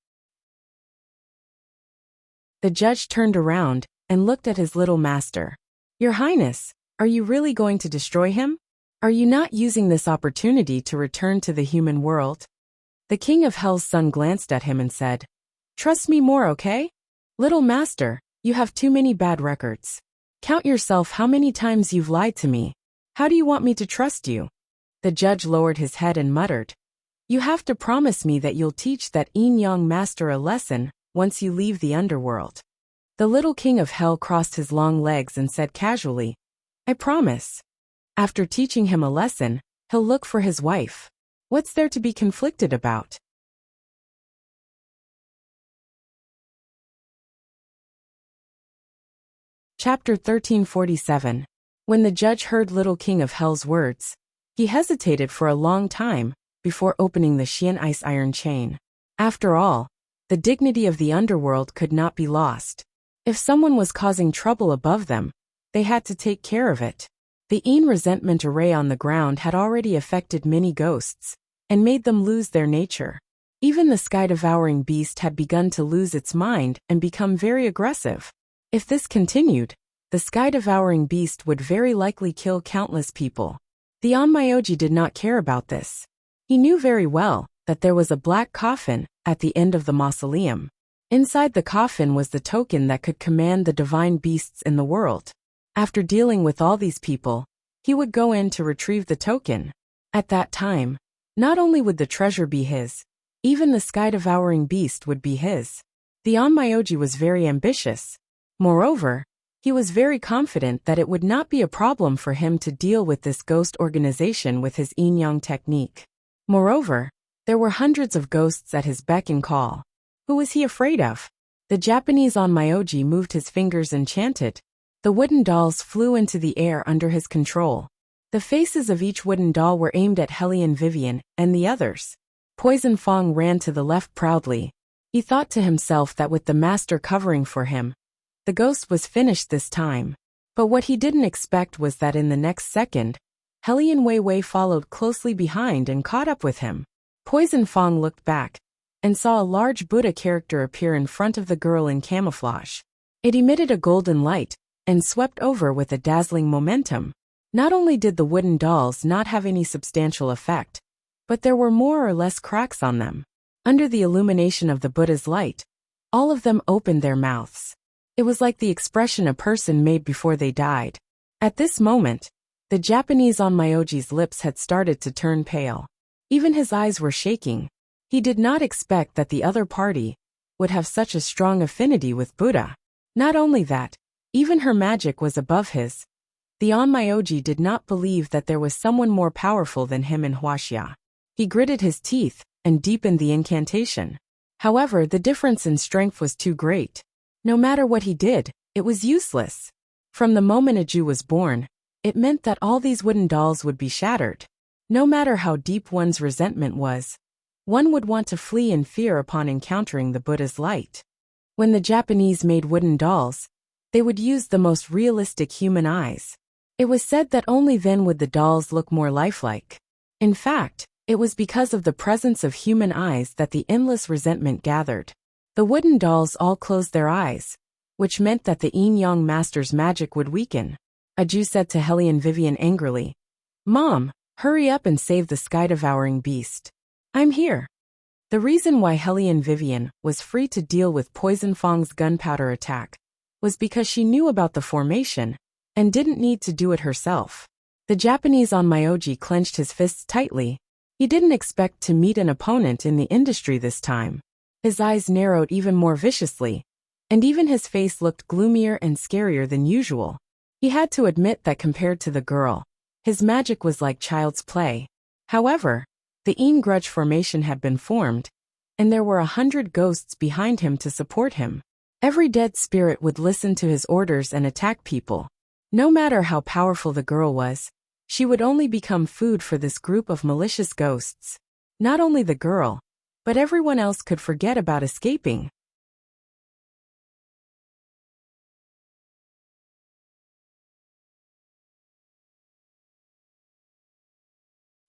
The judge turned around and looked at his little master. Your Highness, are you really going to destroy him? Are you not using this opportunity to return to the human world? The King of Hell's son glanced at him and said, Trust me more, okay? Little master, you have too many bad records. Count yourself how many times you've lied to me. How do you want me to trust you? The judge lowered his head and muttered, You have to promise me that you'll teach that young master a lesson once you leave the underworld. The little King of Hell crossed his long legs and said casually, I promise. After teaching him a lesson, he'll look for his wife. What's there to be conflicted about? Chapter 1347. When the judge heard little King of Hell's words, he hesitated for a long time before opening the Xian ice iron chain. After all, the dignity of the underworld could not be lost. If someone was causing trouble above them, they had to take care of it. The resentment array on the ground had already affected many ghosts, and made them lose their nature. Even the sky-devouring beast had begun to lose its mind and become very aggressive. If this continued, the sky-devouring beast would very likely kill countless people. The Onmyoji did not care about this. He knew very well that there was a black coffin at the end of the mausoleum. Inside the coffin was the token that could command the divine beasts in the world. After dealing with all these people, he would go in to retrieve the token. At that time, not only would the treasure be his, even the sky-devouring beast would be his. The Onmyoji was very ambitious. Moreover, he was very confident that it would not be a problem for him to deal with this ghost organization with his yin-yang technique. Moreover, there were hundreds of ghosts at his beck and call. Who was he afraid of? The Japanese Onmyoji moved his fingers and chanted. The wooden dolls flew into the air under his control. The faces of each wooden doll were aimed at Hellion Vivian and the others. Poison Fong ran to the left proudly. He thought to himself that with the master covering for him, the ghost was finished this time. But what he didn't expect was that in the next second, Hellion Wei Wei followed closely behind and caught up with him. Poison Fong looked back and saw a large Buddha character appear in front of the girl in camouflage. It emitted a golden light and swept over with a dazzling momentum. Not only did the wooden dolls not have any substantial effect, but there were more or less cracks on them. Under the illumination of the Buddha's light, all of them opened their mouths. It was like the expression a person made before they died. At this moment, the Japanese Onmyoji's lips had started to turn pale. Even his eyes were shaking. He did not expect that the other party would have such a strong affinity with Buddha. Not only that, even her magic was above his. The Onmyoji did not believe that there was someone more powerful than him in Huaxia. He gritted his teeth and deepened the incantation. However, the difference in strength was too great. No matter what he did, it was useless. From the moment a Jew was born, it meant that all these wooden dolls would be shattered. No matter how deep one's resentment was, one would want to flee in fear upon encountering the Buddha's light. When the Japanese made wooden dolls, they would use the most realistic human eyes. It was said that only then would the dolls look more lifelike. In fact, it was because of the presence of human eyes that the endless resentment gathered. The wooden dolls all closed their eyes, which meant that the Yin-Yang master's magic would weaken. Aju said to Helly and Vivian angrily, "Mom, hurry up and save the sky-devouring beast. I'm here." The reason why Helly and Vivian was free to deal with Poison Fong's gunpowder attack was because she knew about the formation and didn't need to do it herself. The Japanese on Myoji clenched his fists tightly. He didn't expect to meet an opponent in the industry this time. His eyes narrowed even more viciously, and even his face looked gloomier and scarier than usual. He had to admit that compared to the girl, his magic was like child's play. However, the Yin grudge formation had been formed, and there were 100 ghosts behind him to support him. Every dead spirit would listen to his orders and attack people. No matter how powerful the girl was, she would only become food for this group of malicious ghosts. Not only the girl, but everyone else could forget about escaping.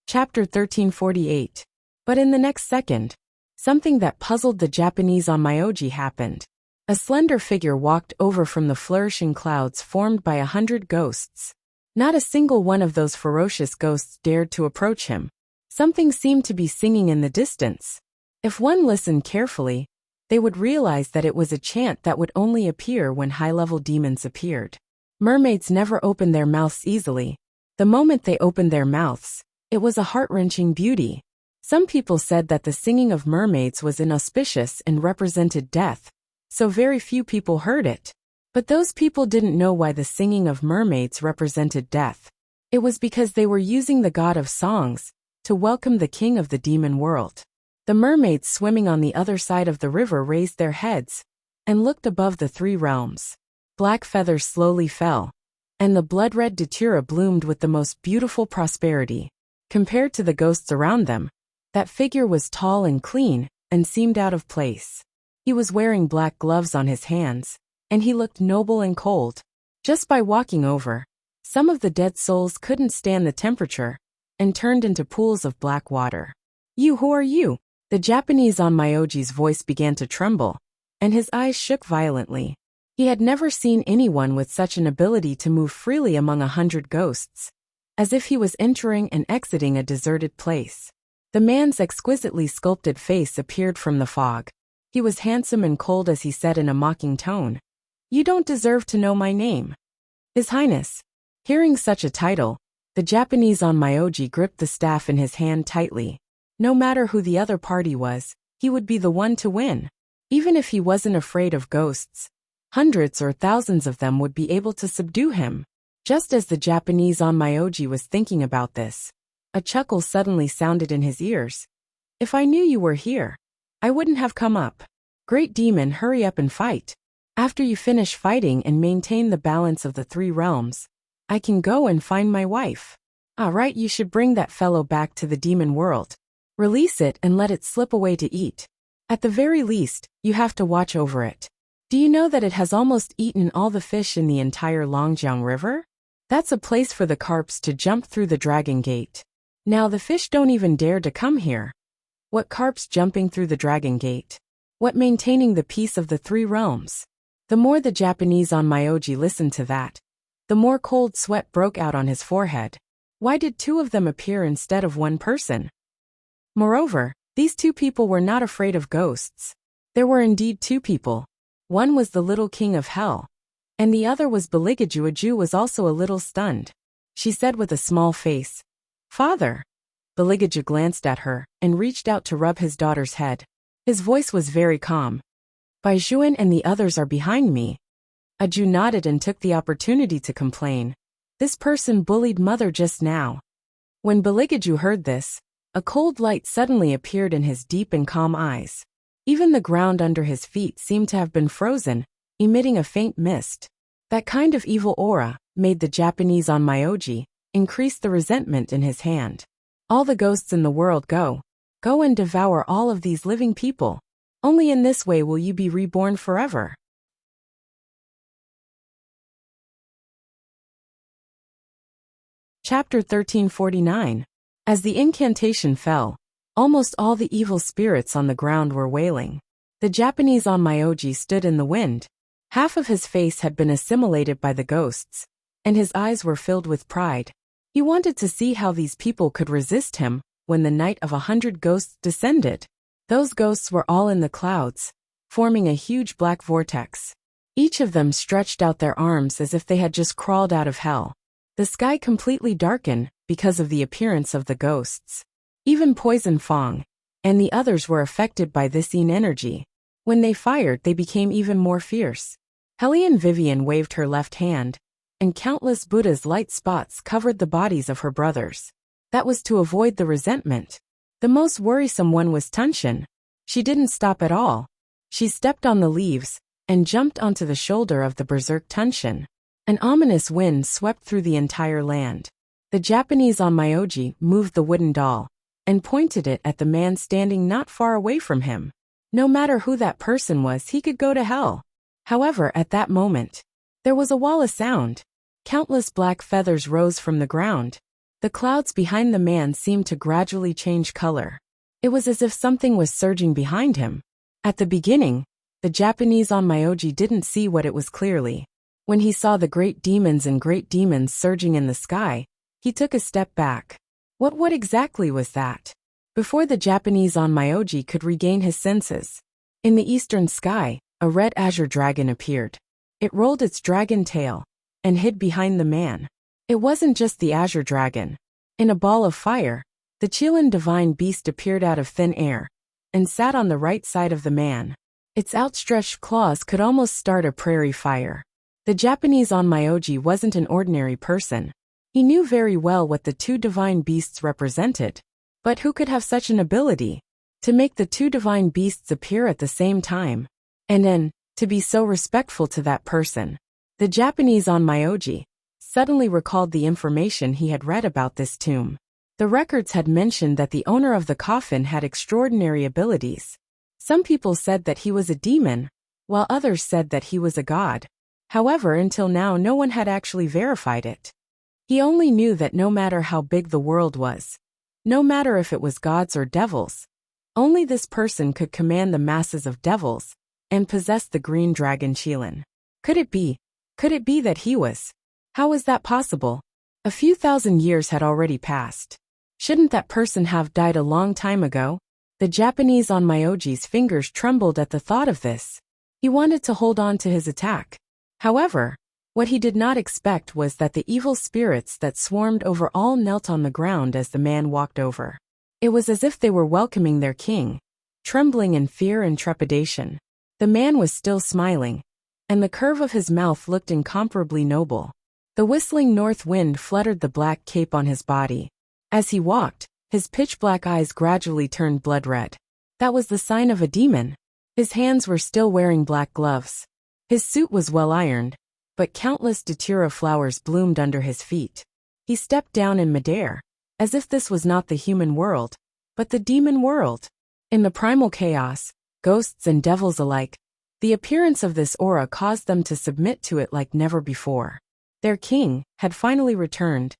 Chapter 1348. But in the next second, something that puzzled the Japanese on Myoji happened. A slender figure walked over from the flourishing clouds formed by 100 ghosts. Not a single one of those ferocious ghosts dared to approach him. Something seemed to be singing in the distance. If one listened carefully, they would realize that it was a chant that would only appear when high-level demons appeared. Mermaids never opened their mouths easily. The moment they opened their mouths, it was a heart-wrenching beauty. Some people said that the singing of mermaids was inauspicious and represented death, so very few people heard it. But those people didn't know why the singing of mermaids represented death. It was because they were using the god of songs to welcome the king of the demon world. The mermaids swimming on the other side of the river raised their heads and looked above the three realms. Black feathers slowly fell, and the blood-red datura bloomed with the most beautiful prosperity. Compared to the ghosts around them, that figure was tall and clean and seemed out of place. He was wearing black gloves on his hands, and he looked noble and cold. Just by walking over, some of the dead souls couldn't stand the temperature and turned into pools of black water. Who are you?" The Japanese on Myoji's voice began to tremble, and his eyes shook violently. He had never seen anyone with such an ability to move freely among 100 ghosts, as if he was entering and exiting a deserted place. The man's exquisitely sculpted face appeared from the fog. He was handsome and cold as he said in a mocking tone, "You don't deserve to know my name." His Highness. Hearing such a title, the Japanese on Myoji gripped the staff in his hand tightly. No matter who the other party was, he would be the one to win. Even if he wasn't afraid of ghosts, hundreds or thousands of them would be able to subdue him. Just as the Japanese on Myoji was thinking about this, a chuckle suddenly sounded in his ears. "If I knew you were here, I wouldn't have come up. Great demon, hurry up and fight. After you finish fighting and maintain the balance of the three realms, I can go and find my wife. Right, you should bring that fellow back to the demon world. Release it and let it slip away to eat. At the very least, you have to watch over it. Do you know that it has almost eaten all the fish in the entire Longjiang River? That's a place for the carps to jump through the dragon gate. Now the fish don't even dare to come here. What carps jumping through the dragon gate? What maintaining the peace of the three realms?" The more the Japanese on Myoji listened to that, the more cold sweat broke out on his forehead. Why did two of them appear instead of one person? Moreover, these two people were not afraid of ghosts. There were indeed two people. One was the little king of hell, and the other was Beligaju. Aju was also a little stunned. She said with a small face, "Father." Beligaju glanced at her and reached out to rub his daughter's head. His voice was very calm. "Baijuan and the others are behind me." Aju nodded and took the opportunity to complain. "This person bullied mother just now." When Beligaju heard this, a cold light suddenly appeared in his deep and calm eyes. Even the ground under his feet seemed to have been frozen, emitting a faint mist. That kind of evil aura made the Japanese onmyoji increase the resentment in his hand. All the ghosts in the world go and devour all of these living people. Only in this way will you be reborn forever. Chapter 1349. As the incantation fell, almost all the evil spirits on the ground were wailing. The Japanese onmyoji stood in the wind. Half of his face had been assimilated by the ghosts, and his eyes were filled with pride. He wanted to see how these people could resist him when the night of 100 ghosts descended. Those ghosts were all in the clouds, forming a huge black vortex. Each of them stretched out their arms as if they had just crawled out of hell. The sky completely darkened because of the appearance of the ghosts. Even Poison Fong and the others were affected by this energy. When they fired, they became even more fierce. Hellion Vivian waved her left hand, and countless Buddha's light spots covered the bodies of her brothers. That was to avoid the resentment. The most worrisome one was Tunshin. She didn't stop at all. She stepped on the leaves and jumped onto the shoulder of the berserk Tunshin. An ominous wind swept through the entire land. The Japanese onmyoji moved the wooden doll and pointed it at the man standing not far away from him. No matter who that person was, he could go to hell. However, at that moment, there was a wall of sound. Countless black feathers rose from the ground. The clouds behind the man seemed to gradually change color. It was as if something was surging behind him. At the beginning, the Japanese onmyoji didn't see what it was clearly. When he saw the great demons and great demons surging in the sky, he took a step back. What exactly was that? Before the Japanese onmyoji could regain his senses, in the eastern sky, a red azure dragon appeared. It rolled its dragon tail and hid behind the man. It wasn't just the azure dragon. In a ball of fire, the Chilean divine beast appeared out of thin air and sat on the right side of the man. Its outstretched claws could almost start a prairie fire. The Japanese onmyoji wasn't an ordinary person. He knew very well what the two divine beasts represented. But who could have such an ability to make the two divine beasts appear at the same time? And then, to be so respectful to that person. The Japanese onmyoji suddenly recalled the information he had read about this tomb. The records had mentioned that the owner of the coffin had extraordinary abilities. Some people said that he was a demon, while others said that he was a god. However, until now no one had actually verified it. He only knew that no matter how big the world was, no matter if it was gods or devils, only this person could command the masses of devils and possess the green dragon Chilean. Could it be that he was? How was that possible? A few thousand years had already passed. Shouldn't that person have died a long time ago? The Japanese onmyoji's fingers trembled at the thought of this. He wanted to hold on to his attack. However, what he did not expect was that the evil spirits that swarmed over all knelt on the ground as the man walked over. It was as if they were welcoming their king, trembling in fear and trepidation. The man was still smiling, and the curve of his mouth looked incomparably noble. The whistling north wind fluttered the black cape on his body. As he walked, his pitch-black eyes gradually turned blood red. That was the sign of a demon. His hands were still wearing black gloves. His suit was well ironed, but countless datura flowers bloomed under his feet. He stepped down in midair, as if this was not the human world, but the demon world. In the primal chaos, ghosts and devils alike, the appearance of this aura caused them to submit to it like never before. Their king had finally returned.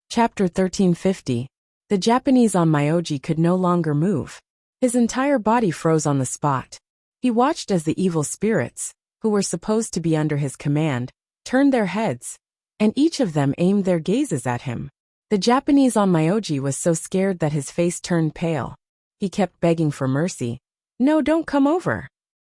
Chapter 1350. The Japanese onmyoji could no longer move. His entire body froze on the spot. He watched as the evil spirits, who were supposed to be under his command, turned their heads, and each of them aimed their gazes at him. The Japanese onmyoji was so scared that his face turned pale. He kept begging for mercy. No, don't come over.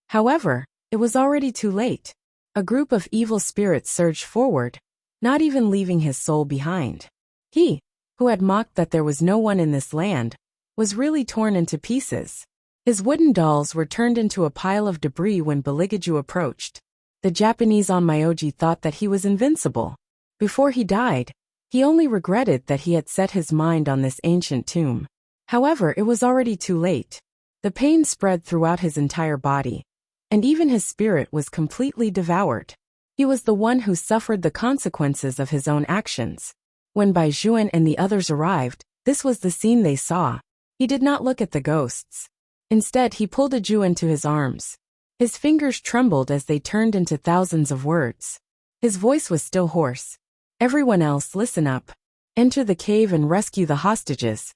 However, it was already too late. A group of evil spirits surged forward, not even leaving his soul behind. He, who had mocked that there was no one in this land, was really torn into pieces. His wooden dolls were turned into a pile of debris when Baligaju approached. The Japanese onmyoji thought that he was invincible. Before he died, he only regretted that he had set his mind on this ancient tomb. However, it was already too late. The pain spread throughout his entire body, and even his spirit was completely devoured. He was the one who suffered the consequences of his own actions. When Bai Juan and the others arrived, this was the scene they saw. He did not look at the ghosts. Instead, he pulled Ju into his arms. His fingers trembled as they turned into thousands of words. His voice was still hoarse. "Everyone else, listen up. Enter the cave and rescue the hostages."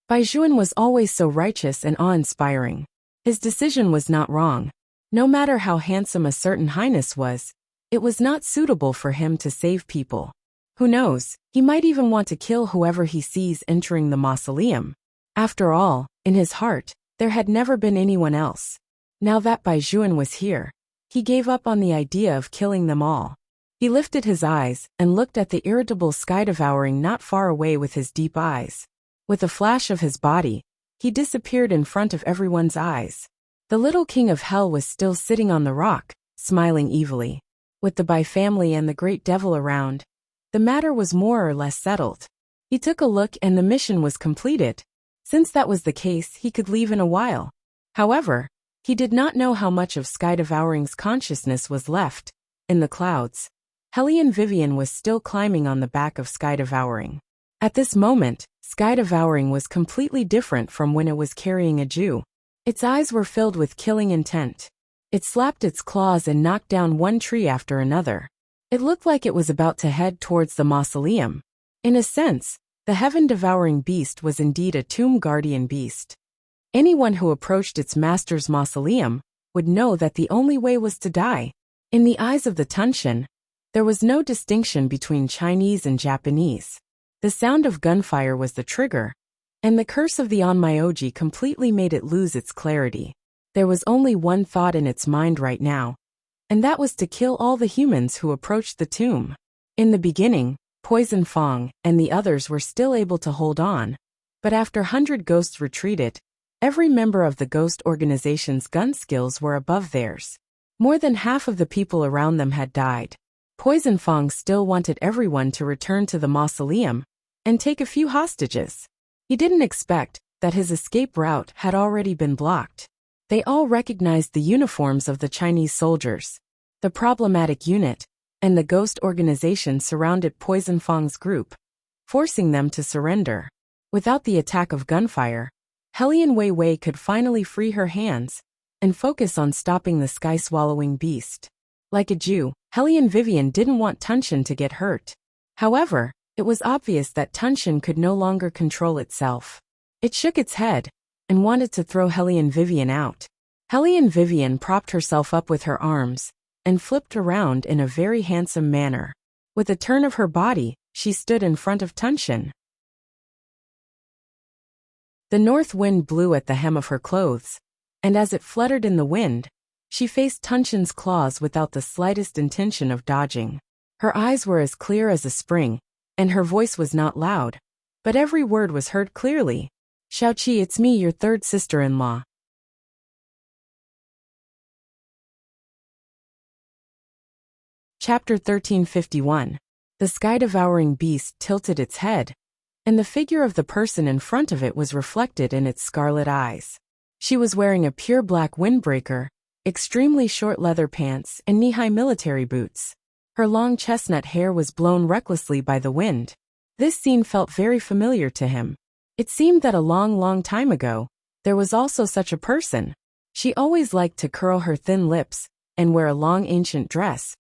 Bai Juan was always so righteous and awe-inspiring. His decision was not wrong. No matter how handsome a certain highness was, it was not suitable for him to save people. Who knows, he might even want to kill whoever he sees entering the mausoleum. After all, in his heart, there had never been anyone else. Now that Bai Juan was here, he gave up on the idea of killing them all. He lifted his eyes and looked at the irritable sky devouring not far away with his deep eyes. With a flash of his body, he disappeared in front of everyone's eyes. The little king of hell was still sitting on the rock, smiling evilly. With the Bai family and the great devil around, the matter was more or less settled. He took a look and the mission was completed. Since that was the case, he could leave in a while. However, he did not know how much of Sky Devouring's consciousness was left. In the clouds, Hellion Vivian was still climbing on the back of Sky Devouring. At this moment, Sky Devouring was completely different from when it was carrying a Jew. Its eyes were filled with killing intent. It slapped its claws and knocked down one tree after another. It looked like it was about to head towards the mausoleum. In a sense, the heaven-devouring beast was indeed a tomb guardian beast. Anyone who approached its master's mausoleum would know that the only way was to die. In the eyes of the Tunshin, there was no distinction between Chinese and Japanese. The sound of gunfire was the trigger, and the curse of the Onmyoji completely made it lose its clarity. There was only one thought in its mind right now, and that was to kill all the humans who approached the tomb. In the beginning, Poison Fong and the others were still able to hold on, but after 100 ghosts retreated, every member of the ghost organization's gun skills were above theirs. More than half of the people around them had died. Poison Fong still wanted everyone to return to the mausoleum and take a few hostages. He didn't expect that his escape route had already been blocked. They all recognized the uniforms of the Chinese soldiers. The problematic unit and the ghost organization surrounded Poison Fong's group, forcing them to surrender. Without the attack of gunfire, Hellion Wei Wei could finally free her hands and focus on stopping the sky-swallowing beast. Like a Jew, Hellion Vivian didn't want Tunshin to get hurt. However, it was obvious that Tunshin could no longer control itself. It shook its head and wanted to throw Hellion Vivian out. Hellion Vivian propped herself up with her arms and flipped around in a very handsome manner. With a turn of her body, she stood in front of Tunshin. The north wind blew at the hem of her clothes, and as it fluttered in the wind, she faced Tunshin's claws without the slightest intention of dodging. Her eyes were as clear as a spring, and her voice was not loud, but every word was heard clearly. "Xiaoqi, it's me, your third sister-in-law." Chapter 1351. The sky-devouring beast tilted its head, and the figure of the person in front of it was reflected in its scarlet eyes. She was wearing a pure black windbreaker, extremely short leather pants, and knee-high military boots. Her long chestnut hair was blown recklessly by the wind. This scene felt very familiar to him. It seemed that a long, long time ago, there was also such a person. She always liked to curl her thin lips and wear a long ancient dress,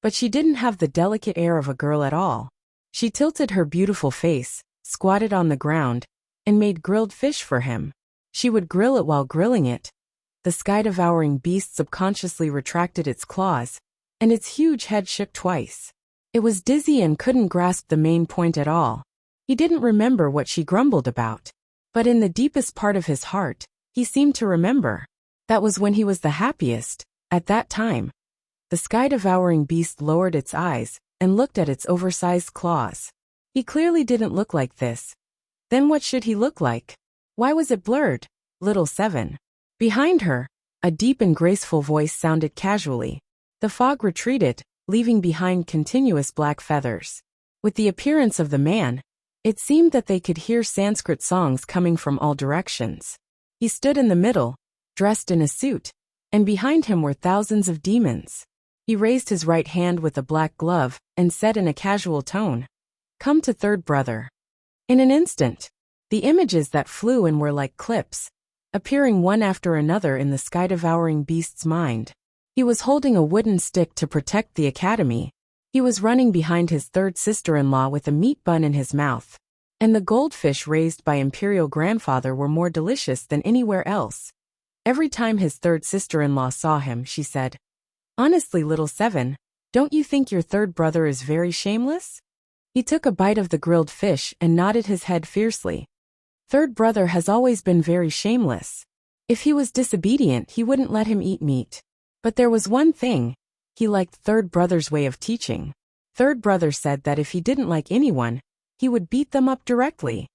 but she didn't have the delicate air of a girl at all. She tilted her beautiful face, squatted on the ground, and made grilled fish for him. She would grill it while grilling it. The sky-devouring beast subconsciously retracted its claws, and its huge head shook twice. It was dizzy and couldn't grasp the main point at all. He didn't remember what she grumbled about. But in the deepest part of his heart, he seemed to remember. That was when he was the happiest, at that time. The sky-devouring beast lowered its eyes and looked at its oversized claws. He clearly didn't look like this. Then what should he look like? Why was it blurred? Little 7. Behind her, a deep and graceful voice sounded casually. The fog retreated, leaving behind continuous black feathers. With the appearance of the man, it seemed that they could hear Sanskrit songs coming from all directions. He stood in the middle, dressed in a suit, and behind him were thousands of demons. He raised his right hand with a black glove and said in a casual tone, "Come to third brother." In an instant, the images that flew in were like clips, appearing one after another in the sky-devouring beast's mind. He was holding a wooden stick to protect the academy. He was running behind his third sister-in-law with a meat bun in his mouth. And the goldfish raised by Imperial Grandfather were more delicious than anywhere else. Every time his third sister-in-law saw him, she said, "Honestly, little Seven, don't you think your third brother is very shameless?" He took a bite of the grilled fish and nodded his head fiercely. Third brother has always been very shameless. If he was disobedient, he wouldn't let him eat meat. But there was one thing. He liked third brother's way of teaching. Third brother said that if he didn't like anyone, he would beat them up directly.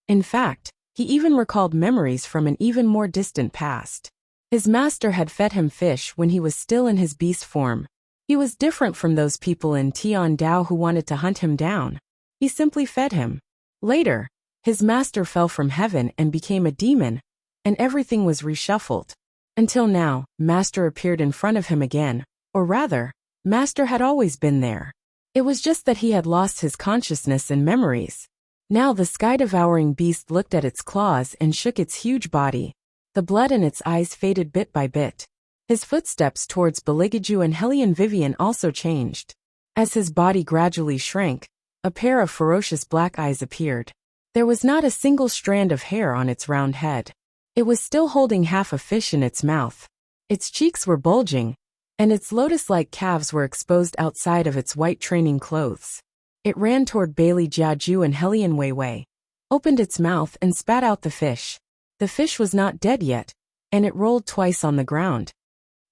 In fact, he even recalled memories from an even more distant past. His master had fed him fish when he was still in his beast form. He was different from those people in Tiandao who wanted to hunt him down. He simply fed him. Later, his master fell from heaven and became a demon, and everything was reshuffled. Until now, master appeared in front of him again, or rather, master had always been there. It was just that he had lost his consciousness and memories. Now the sky-devouring beast looked at its claws and shook its huge body. The blood in its eyes faded bit by bit. His footsteps towards Beligaju and Hellion Vivian also changed. As his body gradually shrank, a pair of ferocious black eyes appeared. There was not a single strand of hair on its round head. It was still holding half a fish in its mouth. Its cheeks were bulging, and its lotus-like calves were exposed outside of its white training clothes. It ran toward Bailey Jiaju and Hellion Weiwei, opened its mouth and spat out the fish. The fish was not dead yet, and it rolled twice on the ground.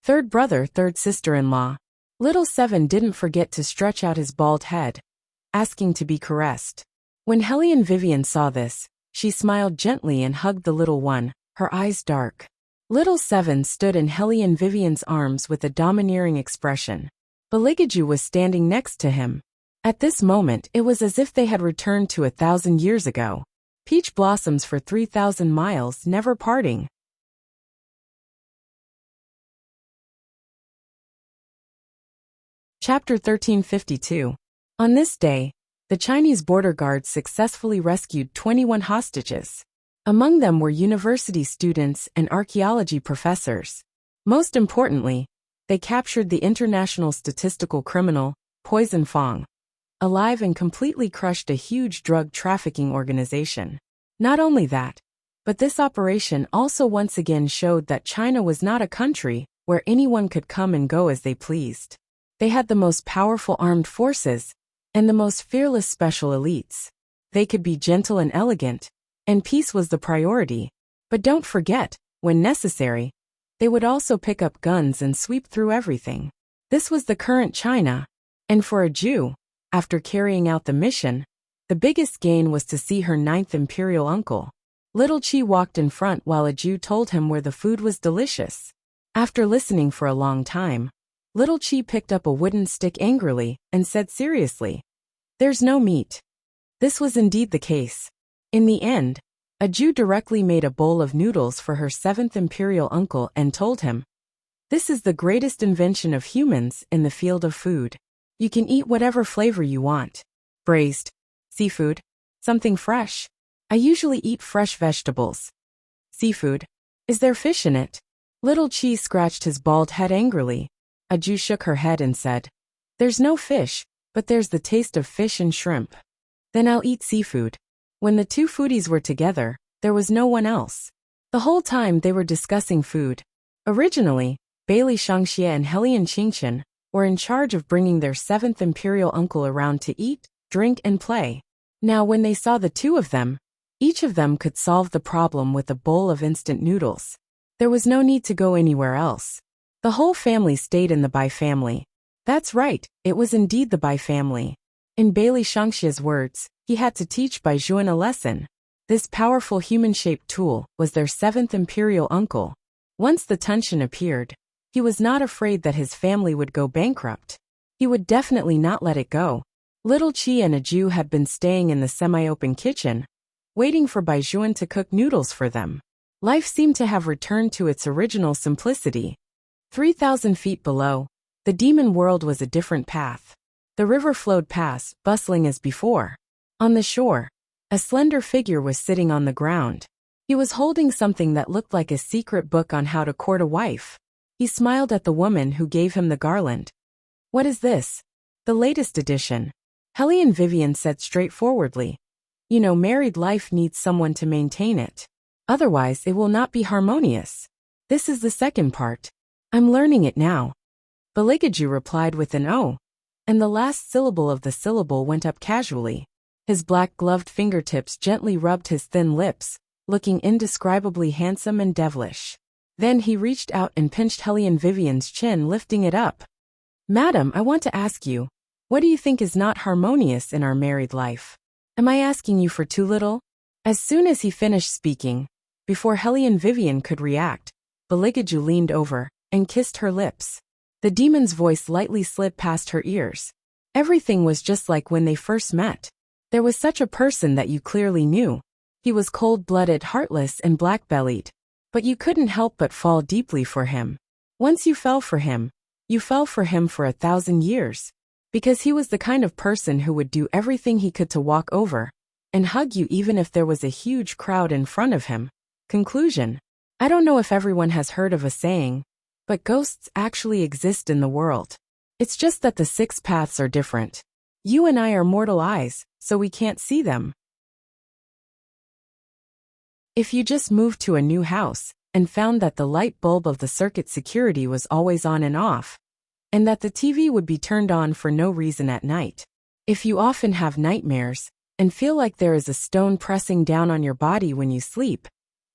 Third brother, third sister-in-law. Little Seven didn't forget to stretch out his bald head, asking to be caressed. When Hellion Vivian saw this, she smiled gently and hugged the little one, her eyes dark. Little Seven stood in Hellion Vivian's arms with a domineering expression. Beligaju was standing next to him. At this moment, it was as if they had returned to 1,000 years ago. Peach blossoms for 3,000 miles, never parting. Chapter 1352. On this day, the Chinese border guards successfully rescued 21 hostages. Among them were university students and archaeology professors. Most importantly, they captured the international statistical criminal, Poison Fong, alive and completely crushed a huge drug trafficking organization. Not only that, but this operation also once again showed that China was not a country where anyone could come and go as they pleased. They had the most powerful armed forces and the most fearless special elites. They could be gentle and elegant, and peace was the priority. But don't forget, when necessary, they would also pick up guns and sweep through everything. This was the current China. And for a Jew, after carrying out the mission, the biggest gain was to see her ninth imperial uncle. Little Chi walked in front while a Jew told him where the food was delicious. After listening for a long time, Little Chi picked up a wooden stick angrily and said seriously, "There's no meat." This was indeed the case. In the end, a Jew directly made a bowl of noodles for her seventh imperial uncle and told him, "This is the greatest invention of humans in the field of food. You can eat whatever flavor you want. Braised, seafood, something fresh. I usually eat fresh vegetables. Seafood. Is there fish in it?" Little Chi scratched his bald head angrily. A Jew shook her head and said, "There's no fish, but there's the taste of fish and shrimp." "Then I'll eat seafood." When the two foodies were together, there was no one else. The whole time they were discussing food. Originally, Bailey Shangxie and Hellion Qingchen were in charge of bringing their seventh imperial uncle around to eat, drink and play. Now when they saw the two of them, each of them could solve the problem with a bowl of instant noodles. There was no need to go anywhere else. The whole family stayed in the Bai family. That's right, it was indeed the Bai family. In Bailey Shangxie's words, he had to teach Bai Juan a lesson. This powerful human-shaped tool was their seventh imperial uncle. Once the Tunshin appeared, he was not afraid that his family would go bankrupt. He would definitely not let it go. Little Chi and a Jew had been staying in the semi-open kitchen, waiting for Bai Juan to cook noodles for them. Life seemed to have returned to its original simplicity. 3,000 feet below, the demon world was a different path. The river flowed past, bustling as before. On the shore, a slender figure was sitting on the ground. He was holding something that looked like a secret book on how to court a wife. He smiled at the woman who gave him the garland. "What is this?" "The latest edition," Helene Vivian said straightforwardly. "You know, married life needs someone to maintain it. Otherwise, it will not be harmonious. This is the second part. I'm learning it now." Baligaju replied with an "oh," and the last syllable of the syllable went up casually. His black-gloved fingertips gently rubbed his thin lips, looking indescribably handsome and devilish. Then he reached out and pinched Helene Vivian's chin, lifting it up. "Madam, I want to ask you, what do you think is not harmonious in our married life? Am I asking you for too little?" As soon as he finished speaking, before Helene Vivian could react, Baligaju leaned over and kissed her lips. The demon's voice lightly slid past her ears. Everything was just like when they first met. There was such a person that you clearly knew. He was cold-blooded, heartless, and black-bellied. But you couldn't help but fall deeply for him. Once you fell for him, you fell for him for 1,000 years. Because he was the kind of person who would do everything he could to walk over and hug you even if there was a huge crowd in front of him. Conclusion. I don't know if everyone has heard of a saying, but ghosts actually exist in the world. It's just that the 6 paths are different. You and I are mortal eyes, so we can't see them. If you just moved to a new house and found that the light bulb of the circuit security was always on and off, and that the TV would be turned on for no reason at night. If you often have nightmares and feel like there is a stone pressing down on your body when you sleep.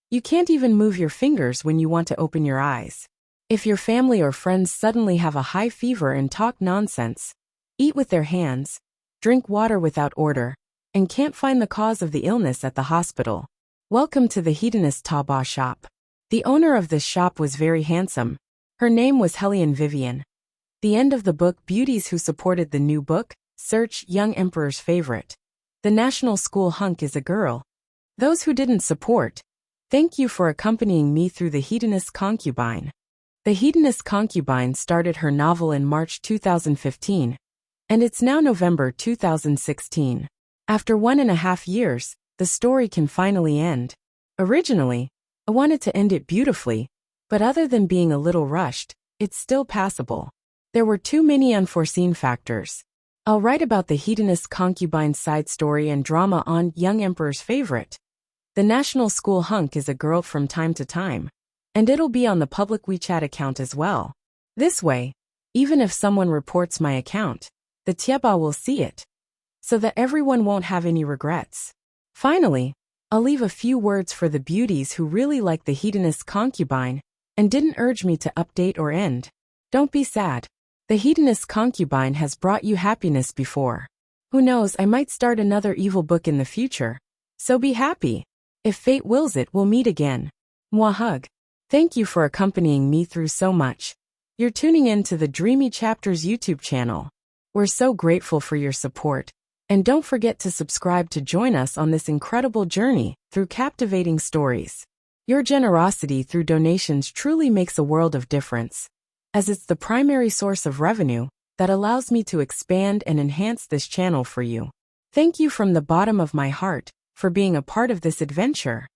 You can't even move your fingers when you want to open your eyes. If your family or friends suddenly have a high fever and talk nonsense, eat with their hands, drink water without order, and can't find the cause of the illness at the hospital. Welcome to the hedonist Taobao shop. The owner of this shop was very handsome. Her name was Helene Vivian. The end of the book. Beauties who supported the new book, search Young Emperor's favorite. The National School hunk is a girl. Those who didn't support, thank you for accompanying me through The Hedonist Concubine. The Hedonist Concubine started her novel in March 2015, and it's now November 2016. After 1.5 years, the story can finally end. Originally, I wanted to end it beautifully, but other than being a little rushed, it's still passable. There were too many unforeseen factors. I'll write about the Hedonist Concubine side story and drama on Young Emperor's favorite. The National School hunk is a girl from time to time, and it'll be on the public WeChat account as well. This way, even if someone reports my account, the Tieba will see it, so that everyone won't have any regrets. Finally, I'll leave a few words for the beauties who really like the Hedonist Concubine and didn't urge me to update or end. Don't be sad. The Hedonist Concubine has brought you happiness before. Who knows, I might start another evil book in the future. So be happy. If fate wills it, we'll meet again. Mwah hug. Thank you for accompanying me through so much. You're tuning in to the Dreamy Chapters YouTube channel. We're so grateful for your support. And don't forget to subscribe to join us on this incredible journey through captivating stories. Your generosity through donations truly makes a world of difference, as it's the primary source of revenue that allows me to expand and enhance this channel for you. Thank you from the bottom of my heart for being a part of this adventure.